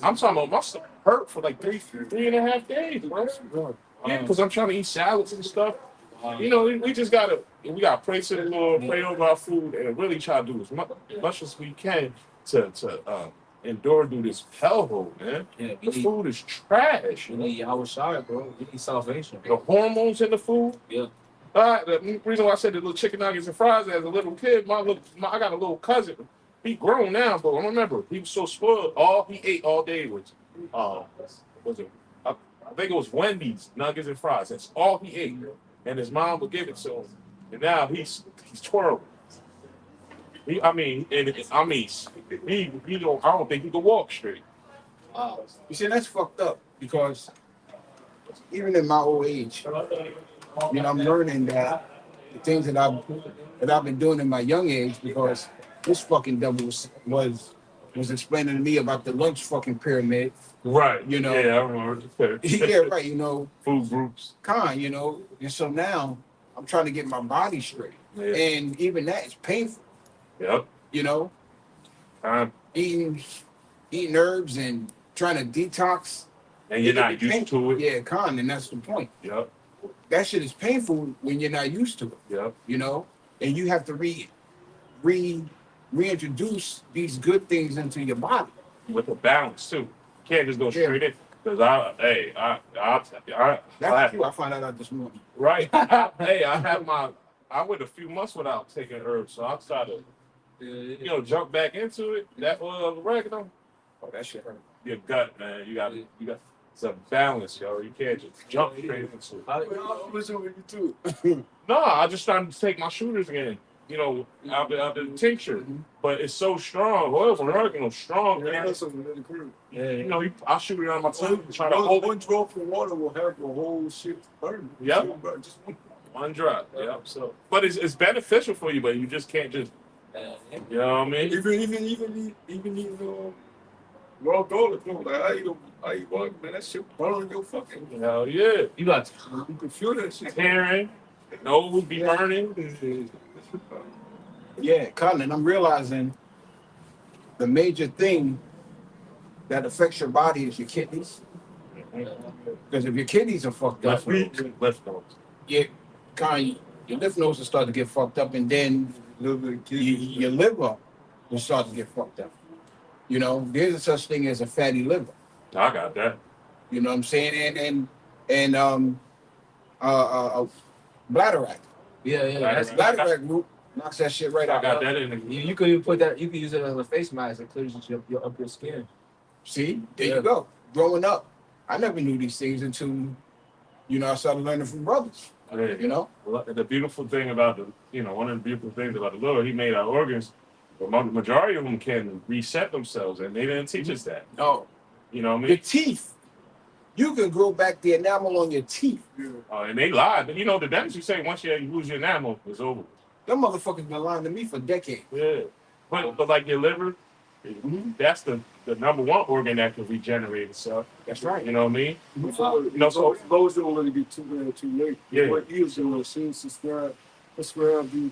I'm talking about my stomach hurt for like 3.5 days, bro. Yeah, because I'm trying to eat salads and stuff. You know, we just we gotta pray to the Lord, pray over our food, and really try to do as much as we can to endure through this hellhole, man. Yeah, The food is trash. we need our side, bro. We need salvation. The hormones in the food. Yeah. The reason why I said the little chicken nuggets and fries as a little kid, I got a little cousin. He grown now, but I remember he was so spoiled. All he ate all day was it? I think it was Wendy's nuggets and fries. That's all he ate, and his mom would give it to him. And now he's twirling. He don't. I don't think he can walk straight. You see, that's fucked up because even in my old age, you know, I'm learning that the things that I've been doing in my young age because this fucking devil was explaining to me about the lunch fucking pyramid. Right. You know. Yeah, I remember. Yeah, right. You know. Food groups. You know, and so now I'm trying to get my body straight, Yeah. and even that is painful. Yep. You know, Time. eating herbs and trying to detox. And you're not used to it. Yeah, and that's the point. Yep. That shit is painful when you're not used to it. Yep. You know, and you have to reintroduce these good things into your body. With a balance too. You can't just go straight in. Because That's true. I found that out this morning. right. I went a few months without taking herbs, so I started to, jump back into it. That oregano. Oh, that shit hurt. Your gut, man. You got it's a balance, yo. You can't just jump straight into it. What's up with you too? No, I just started to take my shooters again. You know, out the tincture, but it's so strong. Oil from oregano strong, man. That's something really cool. Yeah, I shoot it on my tongue, try to hold one drop of water will have the whole shit burn. Yep. Just one drop. Yep. So, but it's beneficial for you, but you just can't just. You know what I mean? Even raw garlic, like I eat garlic, man. That shit burn your fucking. Hell yeah. You got You can feel that shit. Tearing, nose be burning. Yeah, Colin, I'm realizing the major thing that affects your body is your kidneys. Because if your kidneys are fucked up, Left nose. your lymph nodes will start to get fucked up, and then your liver will start to get fucked up. You know, there's a such thing as a fatty liver. I got that. You know what I'm saying? And bladder yeah. bladder root knocks that shit right I out. got that in the. You could even put that. You could use it as a face mask. It clears your skin. See, there you go. Growing up, I never knew these things until, I started learning from brothers. Yeah. You know, The beautiful thing about one of the beautiful things about the Lord, He made our organs. But the majority of them can reset themselves, and they didn't teach us that. no, You know what I your mean? teeth. You can grow back the enamel on your teeth. And they lied. But the dentist, you say once you lose your enamel, it's over. Them motherfuckers been lying to me for decades. Yeah. But like your liver, that's the number one organ that can regenerate itself. That's right. You know what I mean? So those don't let it get too bad, too late. Yeah. What is doing? Soon subscribe you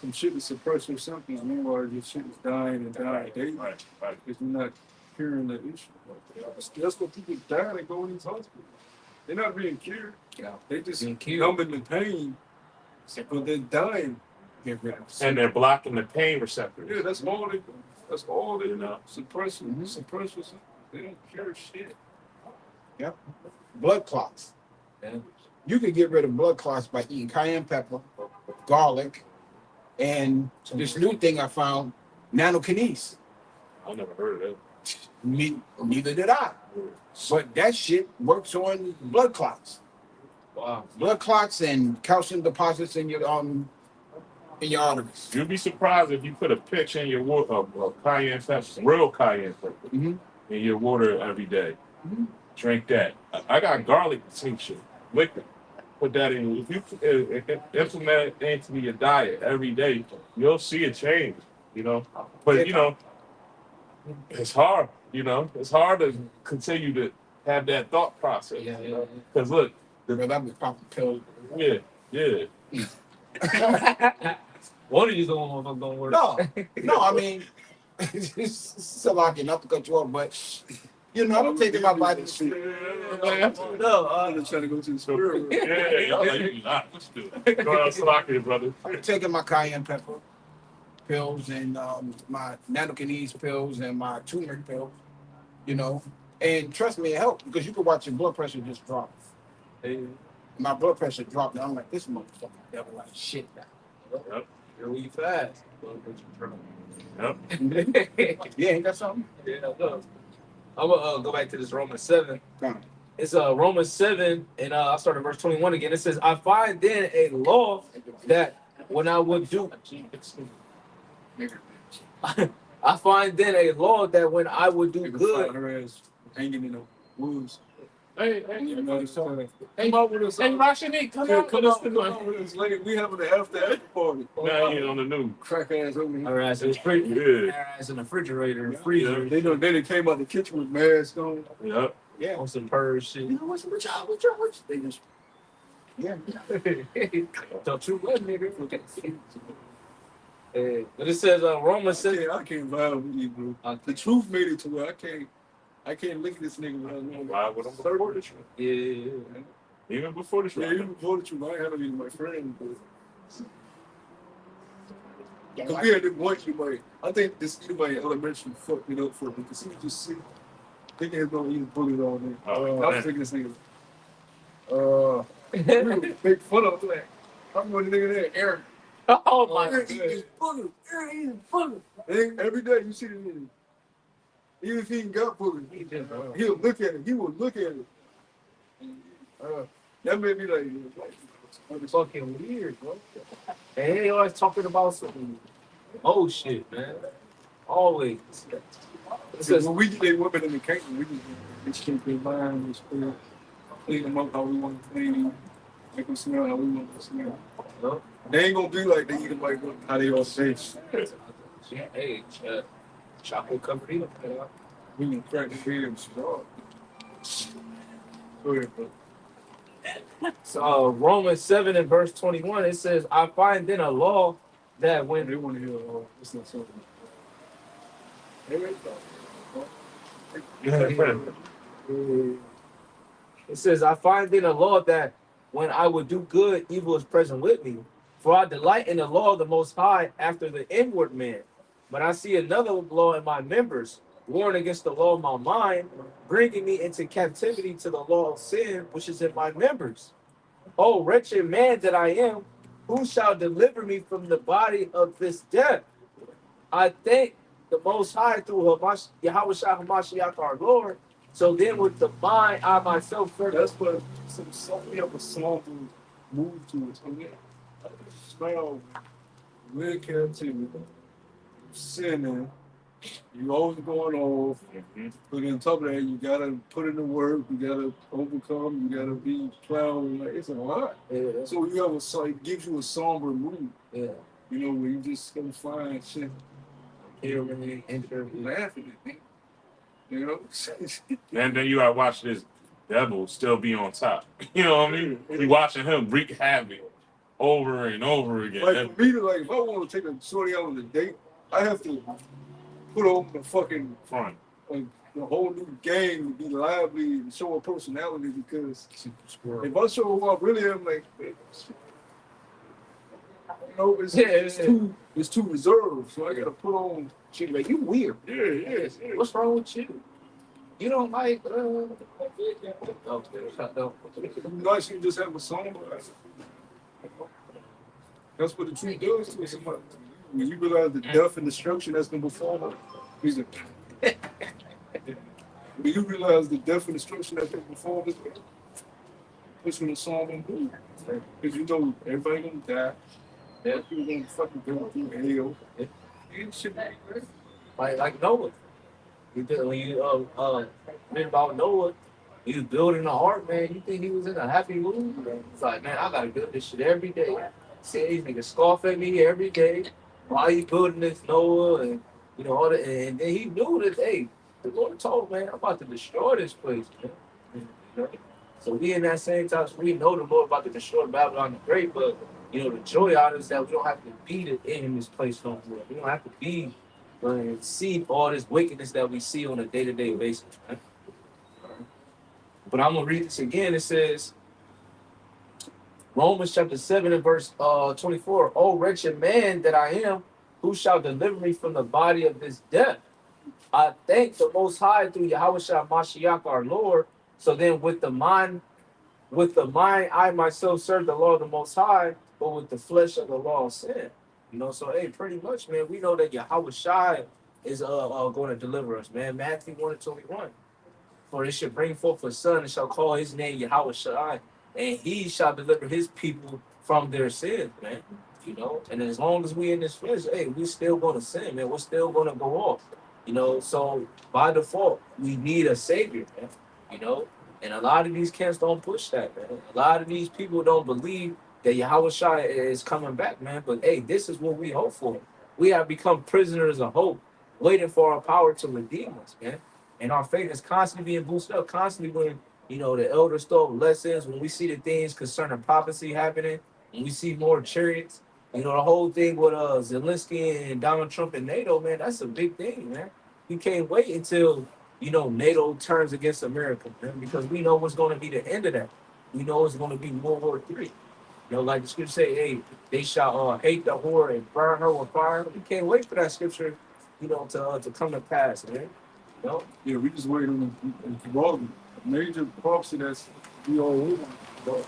some shit to suppress your symptoms. Meanwhile, your shit is dying and dying daily Right. because you're not curing the issue. That's what people die and go in these hospitals. They're not being cured. Yeah. They just Being killed. numbing the pain, but they're dying. Get rid of it. And they're blocking the pain receptors. Yeah, that's all they. That's all they know. Suppression. They don't cure shit. Blood clots. Yeah. You can get rid of blood clots by eating cayenne pepper, garlic, and this new thing I found, nanokinase. I never heard of that. Neither did I. But that shit works on blood clots. Wow. Blood clots and calcium deposits in your arteries. You'd be surprised if you put a pinch in your water of cayenne pepper, real cayenne pepper, Mhm. in your water every day. Mhm. Drink that. I got garlic tincture, liquid. Put that in. If you implement it into your diet every day, you'll see a change. But it's hard. It's hard to continue to have that thought process. Yeah. Because look, But I've been popping pills. yeah. One of these motherfuckers don't work. No, I mean, so like not to cut you off, but you know, I'm taking my body to sleep. No, I'm trying to go to the spirit. Yeah, y'all like, you not. Let's do it. Go ahead, Slovakia, brother. I'm taking my cayenne pepper pills and my nanokinase pills and my turmeric pills, you know. And trust me, it helps because you can watch your blood pressure just drop. Hey, My blood pressure dropped, and I'm like, this motherfucker devil like shit now. Yep. really fast. Yep. Yeah, ain't that something? Yeah, no. I'm gonna go back to this Romans 7. Come on. It's Romans 7, and I'll start at verse 21 again. It says, I find then a law that when I would do I find then a law that when I would do good. Her ass hanging in the woods. Hey, You know, so hey, come out with us. hey, Rashidi, come out Come with us out with us. Like, we having an after party. Now you on the news. Crack ass over here. Her ass in the fridge, Yeah. her ass in the refrigerator, freezer, They know they came out the kitchen with masks on. Yep. Yeah. on some purge shit. You know what's with y'all? What y'all? They just. Yeah. Don't you let nigga. But it says Romans 7. I can't vibe with you, bro. The truth made it to where I can't look at this nigga without knowing. Why would I before the truth? Yeah. Even before the Yeah, truth. even before the truth, I had to be my friend, but Yeah, because we had this one anybody. I think this anybody in elementary fucked it up for me because he was just sitting thinking he's gonna eat a bullet all day. Oh, I man. was thinking this nigga. We would make fun of him. Like, I'm going to nigga there, Aaron. Oh my Aaron god. eat this bullet. Aaron eat this bullet. And every day you see the nigga. Even if he ain't got bullet, he'll look at it. He will look at it. That made me like, Fucking weird, bro. And they always talking about some old shit, man. Always. It says, when we get women in the cake, we just keep their mind, just clean them up how we want to clean them, make them smell how we want to smell. no. They ain't gonna be like they eat them like how they all say. Hey, chocolate covered either. We can crack the ribs. Go ahead, bro. So Romans 7 and verse 21, it says, I find then a law that when They want to hear it's not something. it says, I find then a law that when I would do good, evil is present with me. For I delight in the law of the Most High after the inward man. But I see another law in my members, warring against the law of my mind, bringing me into captivity to the law of sin, which is in my members. Oh, wretched man that I am, who shall deliver me from the body of this death? I thank the Most High through Yahweh Shah Hamashiach our Lord. So then with the mind, I myself further. That's what we have a song to move to it. So we smell weird captivity, sinning. You always going off. But on top of that, you gotta put in the work. You gotta overcome. You gotta be plowing. Like it's a lot. Yeah, So you have it gives you a somber mood. yeah. You know where you just gonna find shit. Laughing. Laughing at me. You know. And then you gotta watch this devil still be on top. You know what I mean? You watching him wreak havoc over and over again. Like for me to if I want to take a shorty out on a date, I have to put on the fucking front. the whole new game to be lively and show a personality because if I show who I really am, like it's too reserved. So I gotta put on Shit, like you weird. Yeah. What's wrong with you? You don't like nice you just have a song. That's what the truth does to somebody. When you realize the death and destruction that's been before when you realize the death and destruction that's been before this, that's when the song gonna do. Because you know everybody gonna die. Yeah. People gonna fucking go through hell. Yeah. And shit like that. like Noah. When you read about Noah, he was building the ark, man. You think he was in a happy mood? It's like, man, I gotta build this shit every day. See these niggas scoff at me every day. Why you building this Noah and you know all that? And then he knew that hey, the Lord told man, I'm about to destroy this place, man. You know? So we in that same time, we know the Lord about to destroy Babylon the Great, but You know, the joy out is that we don't have to be in this place no more. We don't have to be and see all this wickedness that we see on a day-to-day basis, man. But I'm gonna read this again. It says, Romans chapter 7 and verse 24. Oh, wretched man that I am, who shall deliver me from the body of this death? I thank the Most High through Yahweh Shah Mashiach our Lord. So then, with the mind, I myself serve the law of the Most High, but with the flesh of the law of sin. You know, so hey, pretty much, man, we know that Yahweh Shai is going to deliver us, man. Matthew 1 and 21. For it shall bring forth a son and shall call his name Yahweh Shai, and he shall deliver his people from their sins, man. You know, and as long as we in this flesh, hey, we still gonna sin, man. We're still gonna go off. You know, so by default, we need a savior, man. You know, and a lot of these camps don't push that, man. A lot of these people don't believe that Yahweh Shai is coming back, man. But hey, this is what we hope for. We have become prisoners of hope, waiting for our power to redeem us, man. And our faith is constantly being boosted up, constantly when, you know, the elders throw lessons, when we see the things concerning prophecy happening, when we see more chariots, you know, the whole thing with Zelensky and Donald Trump and NATO, man, that's a big thing, man. We can't wait until, you know, NATO turns against America, man, because we know what's going to be the end of that. We know it's going to be World War III. You know, like the scripture say, hey, they shall hate the whore and burn her with fire. We can't wait for that scripture, you know, to come to pass, man. You know? Yeah, we just wait on the Kavod. Major prophecy that's we all over. But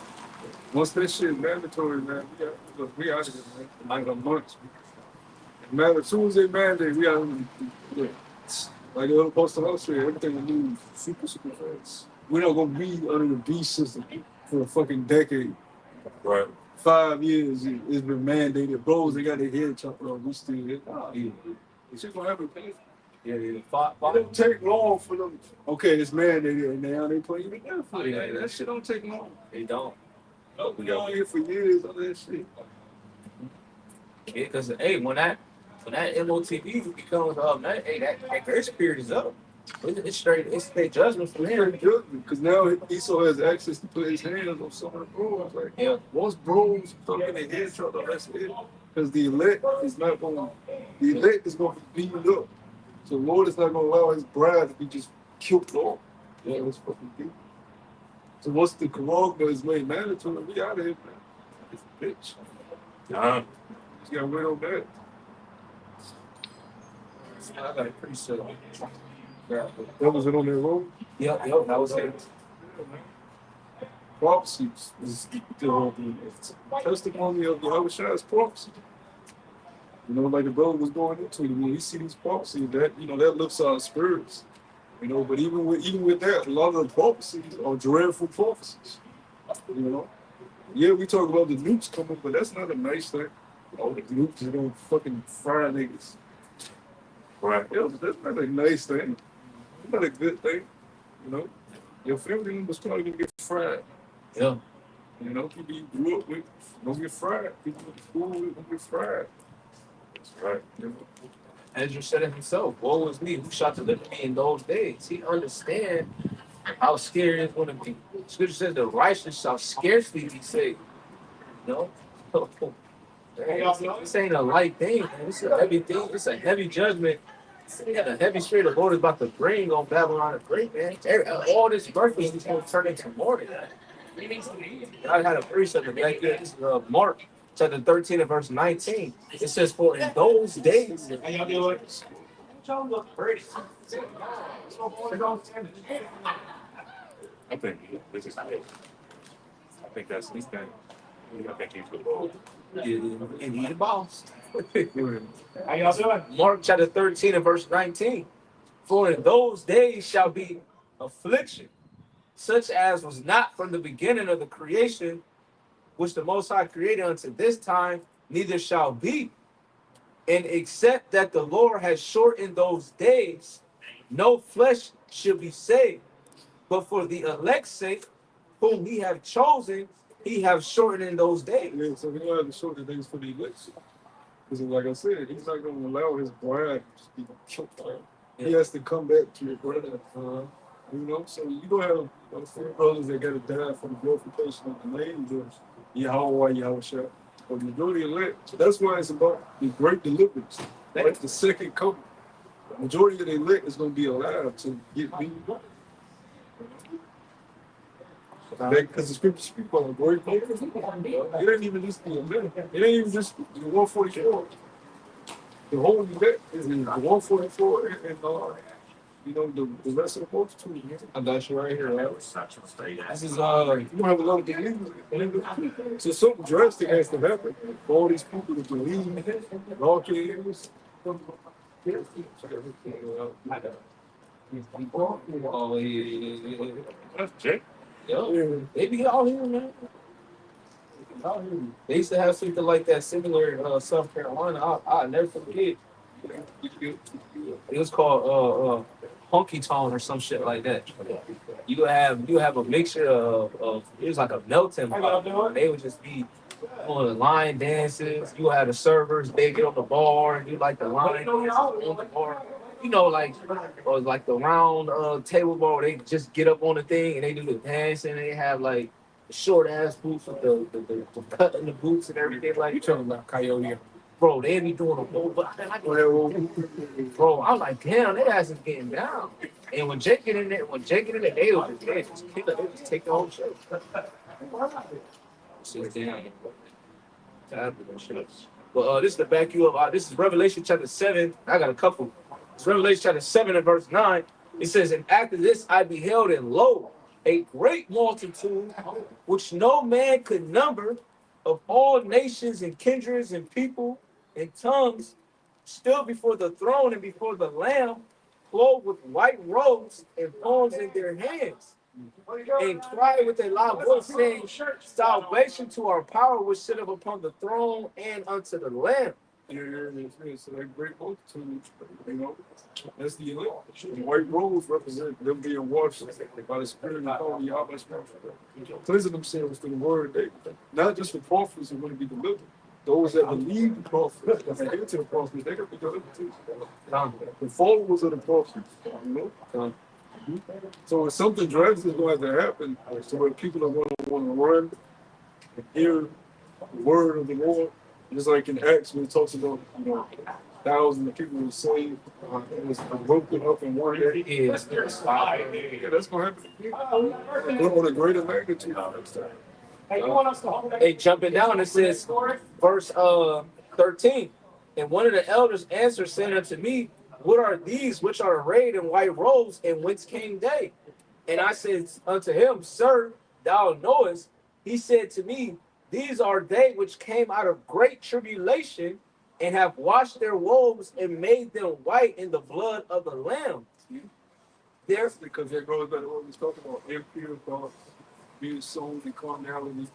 once that shit mandatory, man, we out of here, man. Like a month. Man, as soon as they mandate, we out of here. Like the other post on us here, everything will move super fast. We're not gonna be under the beast system for a fucking decade. Right. 5 years it's been mandated. Bros, they got their head chopped off. We still here. Yeah. It's just gonna happen. Yeah. It don't take long for them. Okay, it's mandated, and now they playing it down for it. That shit don't take long. They don't. We out here for years on that shit. Yeah, because hey, when that MOTV becomes that grace period is up. It's straight judgment from here. Because now Esau has access to put his hands on some of the bros. Like, Yeah. once bros fucking their head chopped off, that's it. Because the elect is going to be beaten up. So the Lord is not going to allow his bride to be just killed off. Yeah, that's fucking deep. So once the Corona is made mandatory, we out of here, man. It's a bitch. Uh-huh. Just got to wait on that. I got it pretty set up. That was it on that road? Yep, that was it. Prophecy is the testimony of Yahweh Shai's prophecy. You know, like the brother was going into, when we see these prophecies, that, you know, that lifts our spirits. You know, but even with that, a lot of the prophecies are dreadful prophecies. You know? Yeah, we talk about the nukes coming, but that's not a nice thing. Oh, the nukes are gonna fucking fry niggas. Right. Yeah, that's not a nice thing. It's not a good thing. You know? Your family members probably gonna get fried. Yeah. You know, people you grew up with gonna get fried. People in school with gonna get fried. That's right. You know? Andrew said it himself. Woe is me, who shall deliver me in those days? He understands how scary it's going to be. Scripture says the righteous shall scarcely be saved. You know? This ain't a light thing, man. This is a heavy thing. It's a heavy judgment. Yeah, the heavy spirit of the Lord is about to bring on Babylon the Great, man. All this birthing is going to turn into morning. I had a precept back there. This is Mark chapter 13 and verse 19. It says, for in those days, how y'all doing? I think this is it. I think that's his thing. I think he's the ball. And he the boss. How y'all doing? Mark chapter 13 and verse 19. For in those days shall be affliction, such as was not from the beginning of the creation, which the Most High created unto this time, neither shall be. And except that the Lord has shortened those days, no flesh should be saved. But for the elect's sake, whom he have chosen, he have shortened in those days. Yeah, so we don't have to shorten things for the election. Because like I said, he's not going to allow his bride to just be choked out. He has to come back to your brother. You know, so you don't have 4 brothers that got to die for the glorification of the name of Yahweh Shai. But the majority elect, so that's why it's about the great deliverance. That's the second coming. The majority of the elect is going to be alive to get me. Because the scripture speak about a great multitude. It ain't even just the elect. It ain't even just the 144. The whole elect is in the 144 and you know, the rest of the multitude. I got you right here. Right? This is You don't have a lot of believers. So something drastic has to happen for all these people to believe and all kids. Oh yeah. That's Jake. Yo, they be out here, man. Out here. They used to have something like that similar in South Carolina. I'll never forget. It was called honky tonk or some shit like that. You have a mixture of it was like a melting pot. They would just be doing line dances. You had the servers, they get on the bar and do like the line dances on the bar. You know, like or like the round table bar where they just get up on the thing and they do the dance and they have like the short ass boots with the cut in the boots and everything like You talking about Coyote? bro, they be doing a whole bro, I'm like, damn, that ass is getting down. And when Jake get in there, they just kill it. They just take the whole show. Sit down. But this is to back you up. This is Revelation chapter 7. I got a couple. It's Revelation chapter 7 and verse 9. It says, and after this I beheld, and lo, a great multitude, which no man could number, of all nations and kindreds and people and tongues, stood before the throne and before the Lamb, clothed with white robes and palms in their hands, and cried with a loud voice, saying, salvation to our power which sitteth upon the throne and unto the Lamb. So that great multitude, you know, that's the elect. The white robes represent them being washed by the Spirit of God, Yahweh, cleansing themselves through the word. They, not just the prophets are going to be delivered. Those that believe the prophets, that adhere to the prophets, they're going to be delivered too. The followers of the prophets, you know. So if something drastic is going to have to happen, so where people are going to want to run and hear the word of the Lord, just like in Acts, when it talks about, you know, thousands of people were saved, it was broken up in one day. Yeah, that's going to happen. On a greater magnitude next time. Hey, jumping down, it says, verse 13. And one of the elders answered, saying unto me, what are these which are arrayed in white robes, and whence came they? And I said unto him, Sir, thou knowest. He said to me, these are they which came out of great tribulation, and have washed their robes and made them white in the blood of the Lamb. Yes, because that goes back to what we was talking about, impure thoughts, being sold in carnality.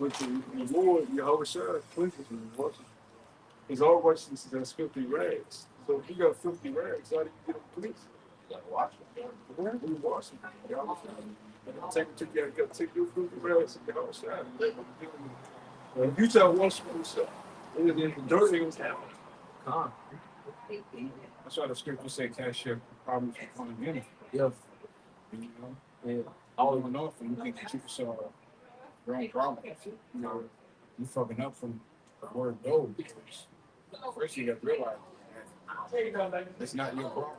But the Lord, Yahweh Shai, cleanses and washes. His all righteousness is as filthy rags. So if you got filthy rags, how do you get them clean? You gotta wash them. You wash them. Yahweh Shai. You gotta take your filthy rags and Yahweh Shai. If you try to wash them yourself, the dirt ain't gonna happen. That's why the scripture say cast your problems upon him. Yeah. You know, Yeah. all of off, and you think that you can solve your own problem. You know, you fucking up from the word go. Because first you got to realize that it's not your problem.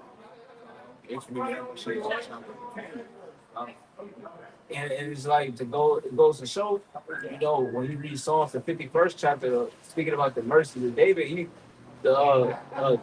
It's really And it's like it goes to show, you know, when you read Psalms, the 51st chapter, speaking about the mercy of David,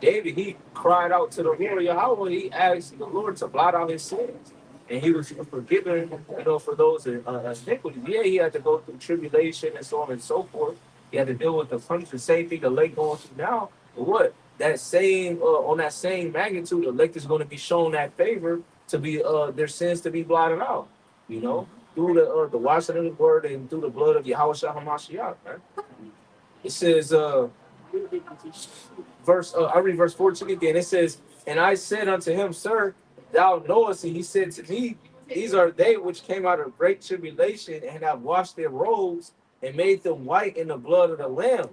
David, he cried out to the Lord Yahweh. He asked the Lord to blot out his sins, and he was forgiven, you know, for those iniquities. Yeah, he had to go through tribulation and so on and so forth. He had to deal with the punishment, the same thing the elect going through now. But what that same on that same magnitude, the elect is going to be shown that favor to be their sins to be blotted out. You know, through the washing of the word and through the blood of Yahweh Shah HaMashiach, man. It says, I read verse 14 again. It says, and I said unto him, Sir, thou knowest, and he said to me, these are they which came out of great tribulation and have washed their robes and made them white in the blood of the Lamb.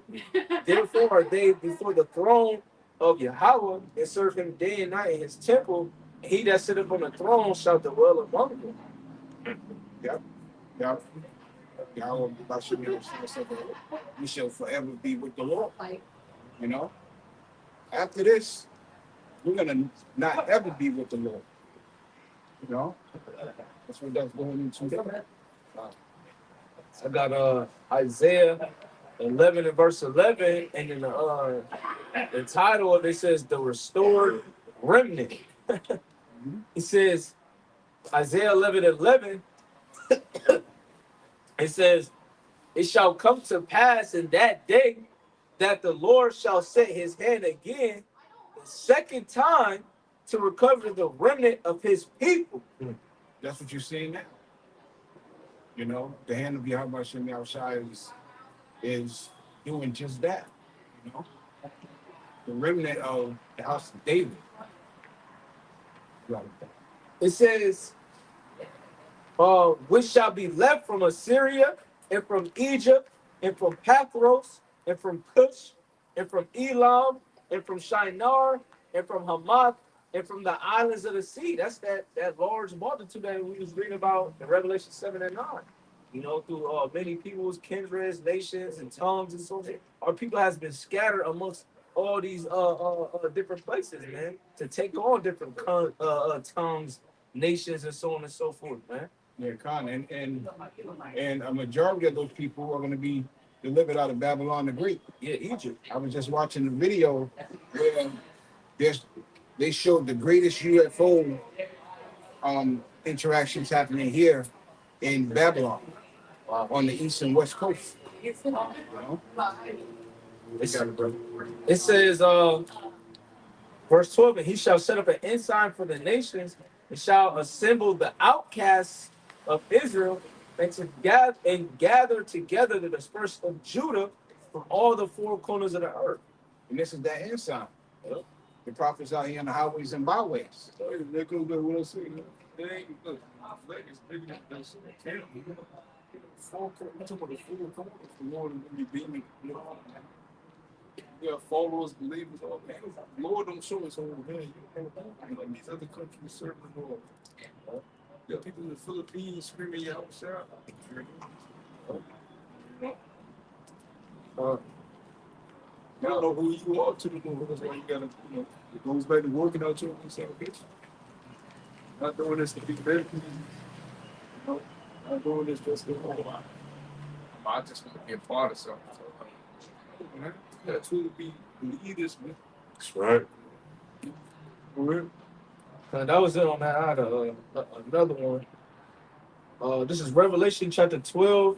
Therefore are they before the throne of Yahweh and serve him day and night in his temple. And he that sitteth on the throne shall dwell among them. Yeah. Yahweh Bashem Yahushua said that we shall forever be with the Lord. You know, after this, we're gonna not ever be with the Lord. You know, that's what that's going into. I got Isaiah 11 and verse 11, and then the title of it says the restored remnant. It says Isaiah 11 and 11. It says, "It shall come to pass in that day that the Lord shall set his hand again the second time to recover the remnant of his people." That's what you're seeing now. You know, the hand of Yahweh Hashem Yahushua is doing just that. You know, the remnant of the house of David. Right. It says, which shall be left from Assyria and from Egypt and from Pathros and from Cush and from Elam and from Shinar and from Hamath and from the islands of the sea. That's that large multitude that we was reading about in Revelation 7 and 9. You know, through many peoples, kindreds, nations, and tongues and so on. Our people has been scattered amongst all these different places, man, to take on different tongues, nations, and so on and so forth, man. Yeah, Khan, and a majority of those people are going to be delivered out of Babylon the Great. Yeah, Egypt. I was just watching the video where they showed the greatest UFO interactions happening here in Babylon on the east and west coast. You know? It says, verse 12, "And he shall set up an ensign for the nations, and shall assemble the outcasts of Israel, and gather together the dispersed of Judah from all the four corners of the earth." And this is that ensign. The prophets out here on the highways and byways. There goes back what I said. They ain't look. It's bigger than this. Four corners. The Lord is gonna be beaming. We have followers, believers, all that. The Lord don't show us over here. Like these other countries serve the Lord. You got people in the Philippines screaming out, shout. You don't know who you are to the Lord. That's why you gotta, it goes back to working out your own salvation. Not doing this to be better than you. Not doing this just to I just want to be a part of something. So, that's who to be leaders, man. That's right. For real. That was it on that. I had another one. This is Revelation chapter 12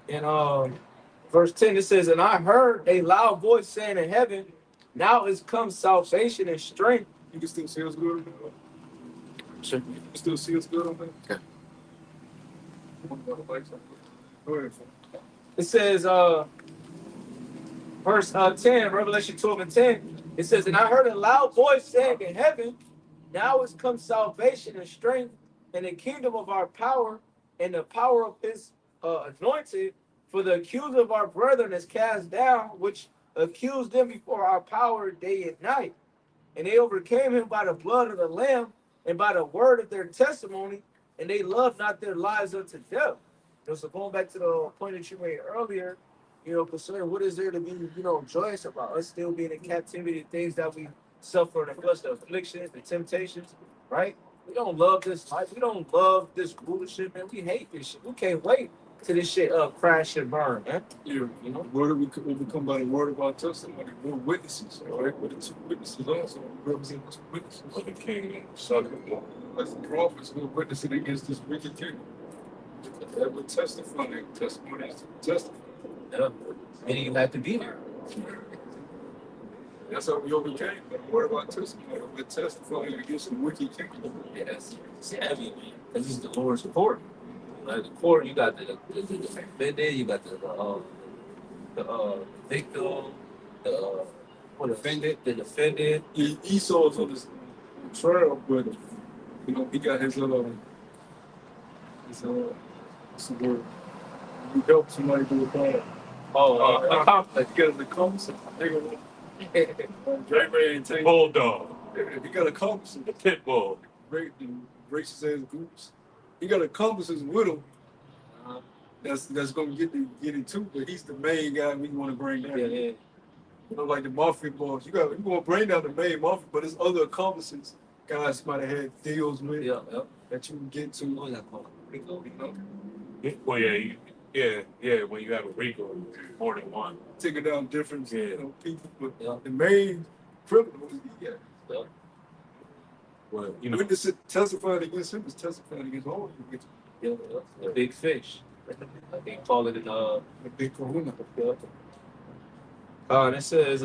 and verse 10. It says, "And I heard a loud voice saying in heaven, now is come salvation and strength." You can still see us good on that? Sure. You can still see us good on that? Yeah. Go ahead. It says, verse 10, Revelation 12 and 10. It says, "And I heard a loud voice saying in heaven, now is come salvation and strength and the kingdom of our power and the power of his anointed. For the accuser of our brethren is cast down, which accused them before our power day and night. And they overcame him by the blood of the Lamb and by the word of their testimony, and they loved not their lives unto death." So going back to the point that you made earlier, concerning what is there to be, joyous about us still being in captivity, things that we suffer in the flesh, the afflictions, the temptations, right? We don't love this life. We don't love this rulership, man. We hate this shit. We can't wait till this shit crash and burn, man. Yeah, word we overcome by the word of our testimony. We're witnesses, all right? We're the two witnesses also. We represent the two witnesses. The king and son. As the prophets, we're witnessing against this wicked king. That we're testifying. Testimony is to testify. Yeah. And you have to be there. That's how we overcame. The word of our testimony. We're testifying against the wicked king. Yeah, it's heavy, man. This is the Lord's court. Like the court, you got the defendant, you got the victim, the defendant. Esau's on this trial, but he got his what's the word? You help somebody do a crime. Accomplice. You got an accomplice. Bulldog. He got accomplices. The pit bull. Racist ass groups. He got accomplices with him. that's gonna get it too. But he's the main guy we want to bring down. Yeah, yeah. You know, like the mafia boss. You want to bring down the main mafia, but there's other accomplices guys might have had deals with Yeah, yeah. that you can get to. What was that called? Rico, you know? Well, yeah. When you have a Rico, more than one. Taking down different Yeah. people, but Yeah. the main criminal is Yeah. Well, witness testifying against him is testifying against all of them. Yeah, yeah. The big fish. I think call it in The big kahuna. it says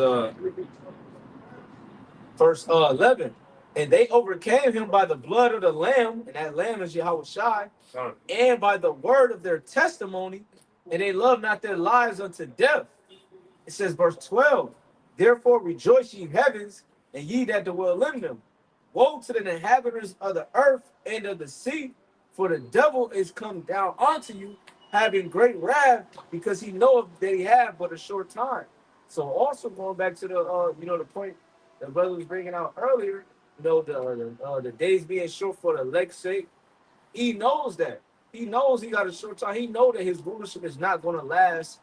verse 11, and they overcame him by the blood of the lamb, and that lamb is Yahweh Shai, son, and by the word of their testimony, and they loved not their lives unto death. It says verse 12, therefore rejoice ye heavens, and ye that dwell in them. Woe to the inhabitants of the earth and of the sea, for the devil is come down unto you, having great wrath, because he knoweth that he have but a short time. So also going back to the the point that brother was bringing out earlier, the days being short for the elect's sake, he knows that. He knows he got a short time. He know that his rulership is not going to last,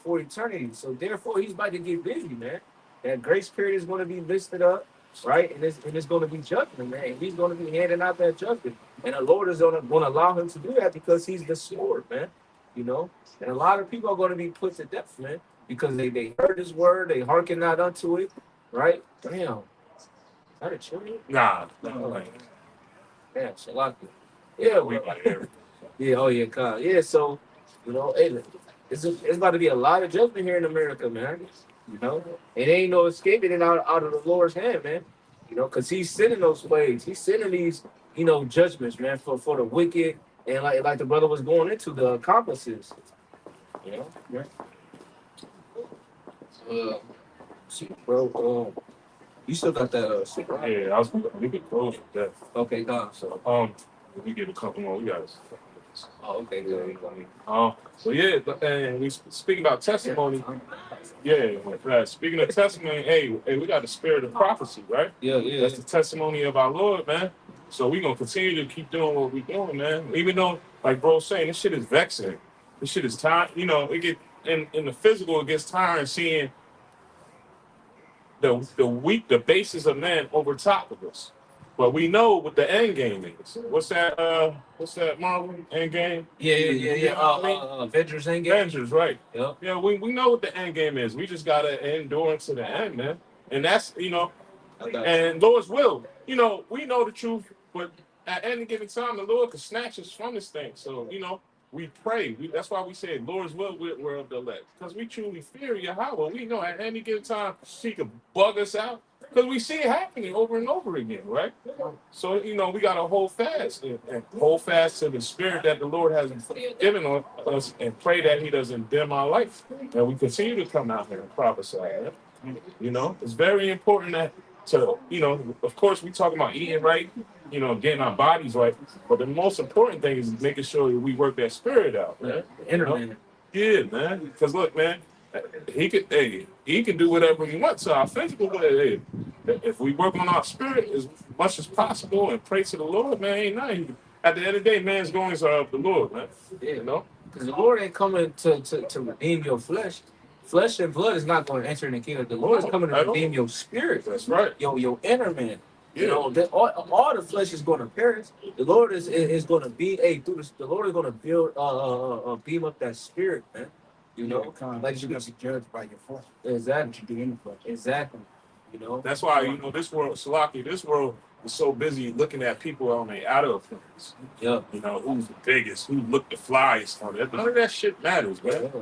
for eternity. So therefore, he's about to get busy, man. That grace period is going to be listed up, right? And it's going to be judgment, man. And he's going to be handing out that judgment. And the Lord is going to allow him to do that because he's the sword, man. And a lot of people are going to be put to death, man, because they heard his word, they hearken not unto it, right? Damn. Is that a children? nah. Damn, Shalaka. Yeah, We well, like everything. yeah, oh yeah, God. Yeah, so, hey, it's about to be a lot of judgment here in America, man. It ain't no escaping it out of the Lord's hand, man. Because he's sending those plagues. He's sending these, judgments, man, for the wicked and like the brother was going into the accomplices. Yeah. See, bro, you still got that shit, right? Yeah, we could close with that. Okay, God. So we get a couple more. We got. Oh, okay, good. So yeah, and we speaking about testimony. Yeah, speaking of testimony, hey, we got the spirit of prophecy, right? Yeah, yeah. That's the testimony of our Lord, man. So we gonna continue to keep doing what we doing, man. Even though, like bro saying, this shit is vexing. This shit is time. It get in the physical, it gets tiring seeing the basis of man over top of us. But we know what the end game is. What's that Marvel end game? Yeah. Avengers Endgame. Avengers, right? Yep. Yeah, we know what the end game is. We just gotta endure to the end, man. And that's and Lord's will. We know the truth, but at any given time, the Lord can snatch us from this thing. So we pray. That's why we say Lord's will, we're of the elect, because we truly fear Yahweh. We know at any given time He could bug us out. Because we see it happening over and over again, right? So, we got to hold fast and hold fast to the spirit that the Lord has given us and pray that He doesn't dim our life. And we continue to come out here and prophesy. Right? It's very important of course, we talking about eating right, getting our bodies right. But the most important thing is making sure that we work that spirit out, man. Yeah, man. Because look, man, he can do whatever he wants to our physical, but if we work on our spirit as much as possible and pray to the Lord, man, ain't nothing. At the end of the day, man's goings are of the Lord, man. Yeah, because the Lord ain't coming to redeem your flesh. Flesh and blood is not going to enter in the kingdom. The Lord is coming to redeem your spirit. That's right. Your inner man. Yeah. All the flesh is going to perish. The Lord is going to be the Lord is going to build beam up that spirit, man. Like you're gonna be judged by your flesh. Exactly. What you do in the flesh. Exactly. That's why this world, Salaki, this world is so busy looking at people on their outer appearance. Yeah. Who's the biggest, who look the flyest. None of that shit matters, man. Yeah.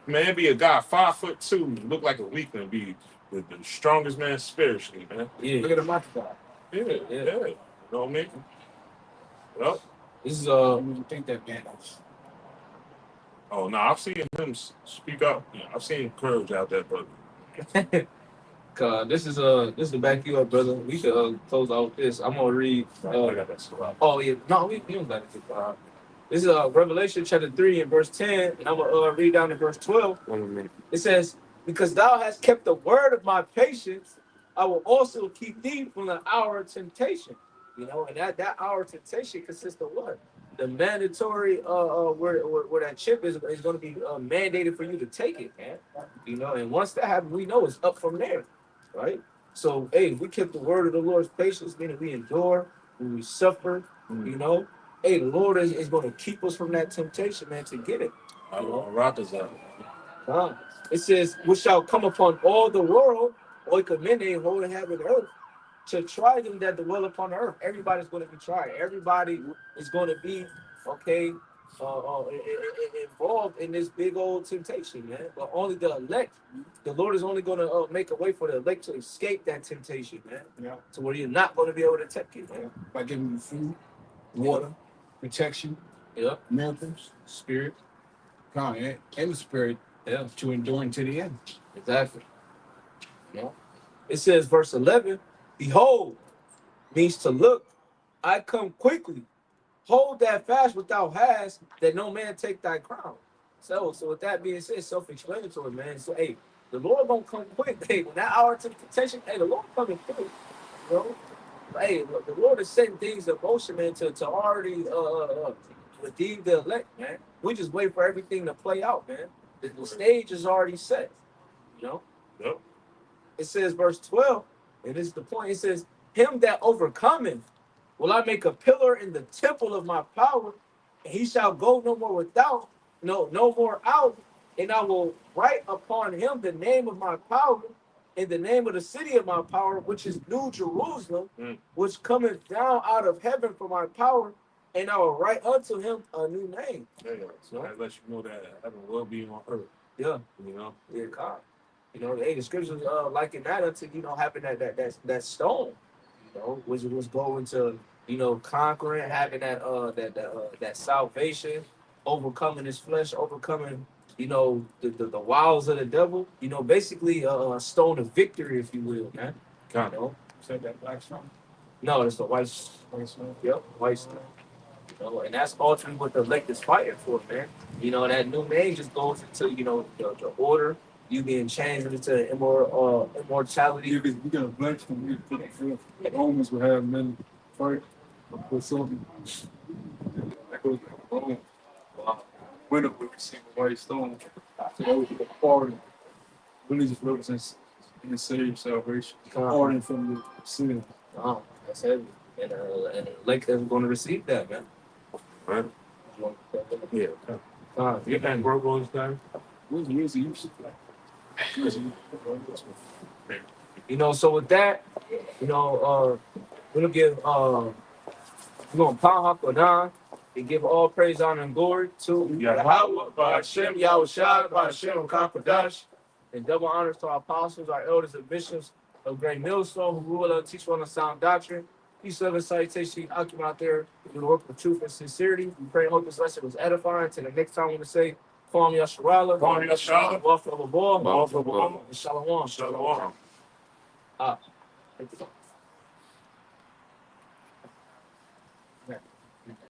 Man, be a guy 5'2", look like a weakling, be the strongest man spiritually, man. Yeah. Look at the mouth guy. Yeah. You know what I mean? Well, This is You think that man is oh no, I've seen him speak up. I've seen courage out there, brother. this is to back you up, brother. We should close out with this. I'm gonna read. I got that stuff. Oh yeah, no, we don't got it. This is Revelation chapter 3 and verse 10, and I'm gonna read down to verse 12. 1 minute. It says, "Because thou hast kept the word of my patience, I will also keep thee from the hour of temptation." And that hour of temptation consists of what? the mandatory where that chip is going to be mandated for you to take it, man. You know, and once that happens, we know it's up from there, right? So, hey, we kept the word of the Lord's patience, meaning we endure, when we suffer, you know. Hey, the Lord is going to keep us from that temptation, man, to get it. You know? It says, "We shall come upon all the world, oikomene, whole heaven and earth, to try them that dwell upon the earth." Everybody's going to be tried. Everybody is going to be, okay, involved in this big old temptation, man. But only the elect, the Lord is only going to make a way for the elect to escape that temptation, man. Yeah. To where you're not going to be able to take it, man. By giving you food, water, protection, Yeah, miracles, spirit. and the spirit Yeah, to endure to the end. exactly. Yeah. It says, verse 11, "Behold," means to look. "I come quickly. Hold that fast what thou hast, that no man take thy crown." So with that being said, self-explanatory, man. So, hey, the Lord gonna come quick. Hey, when that hour of temptation, hey, the Lord coming quick, you know. Hey, look, the Lord is setting things in motion, man, to already redeem the elect, man. We just wait for everything to play out, man. The stage is already set, you know. Yep. It says, verse 12, and this is the point. It says, "Him that overcometh will I make a pillar in the temple of my power, and he shall go no more without, no more out, and I will write upon him the name of my power, and the name of the city of my power, which is New Jerusalem, which cometh down out of heaven for my power, and I will write unto him a new name." Yeah, so that lets you know that heaven will be on earth. Yeah, You know. yeah, God. You know, hey, the scriptures liken that unto, you know, having that stone, you know, which was going to, you know, conquering, having that salvation, overcoming his flesh, overcoming, you know, the wiles of the devil, you know, basically a stone of victory, if you will, man. You know? Said that black stone. No, it's the white stone. Yep, white stone. You know, and that's ultimately what the elect is fighting for, man. You know, that new name just goes into, you know, the order, you being changed into immortality. If we got a black stone, we put it forth. The Romans would have men fight for something. That goes back to Rome. Wow. Winter would receive a white stone. So that would be the pardon. Really just represents in the saved salvation. Pardon from the sin. Oh, that's heavy. And the elect is going to receive that, man. Right. Yeah. You And broke on this time. Where's the use of that? You know, so with that, you know, we're gonna give we're gonna pound Hakodan and give all praise, honor, and glory to Yahweh, Hashem, Yahweh Shai, Hashem, Kakodash, and double honors to our apostles, our elders, and bishops of Great Millstone, who rule and teach on a sound doctrine. Peace, love, and salutation occupy out there in the work of truth and sincerity. We pray and hope this lesson was edifying. Till the next time, we're gonna say, Kwam Yasharala, Kwam Yasharala, Wafa Babor, Wafa Babor, Shalom. Shalom. Ah.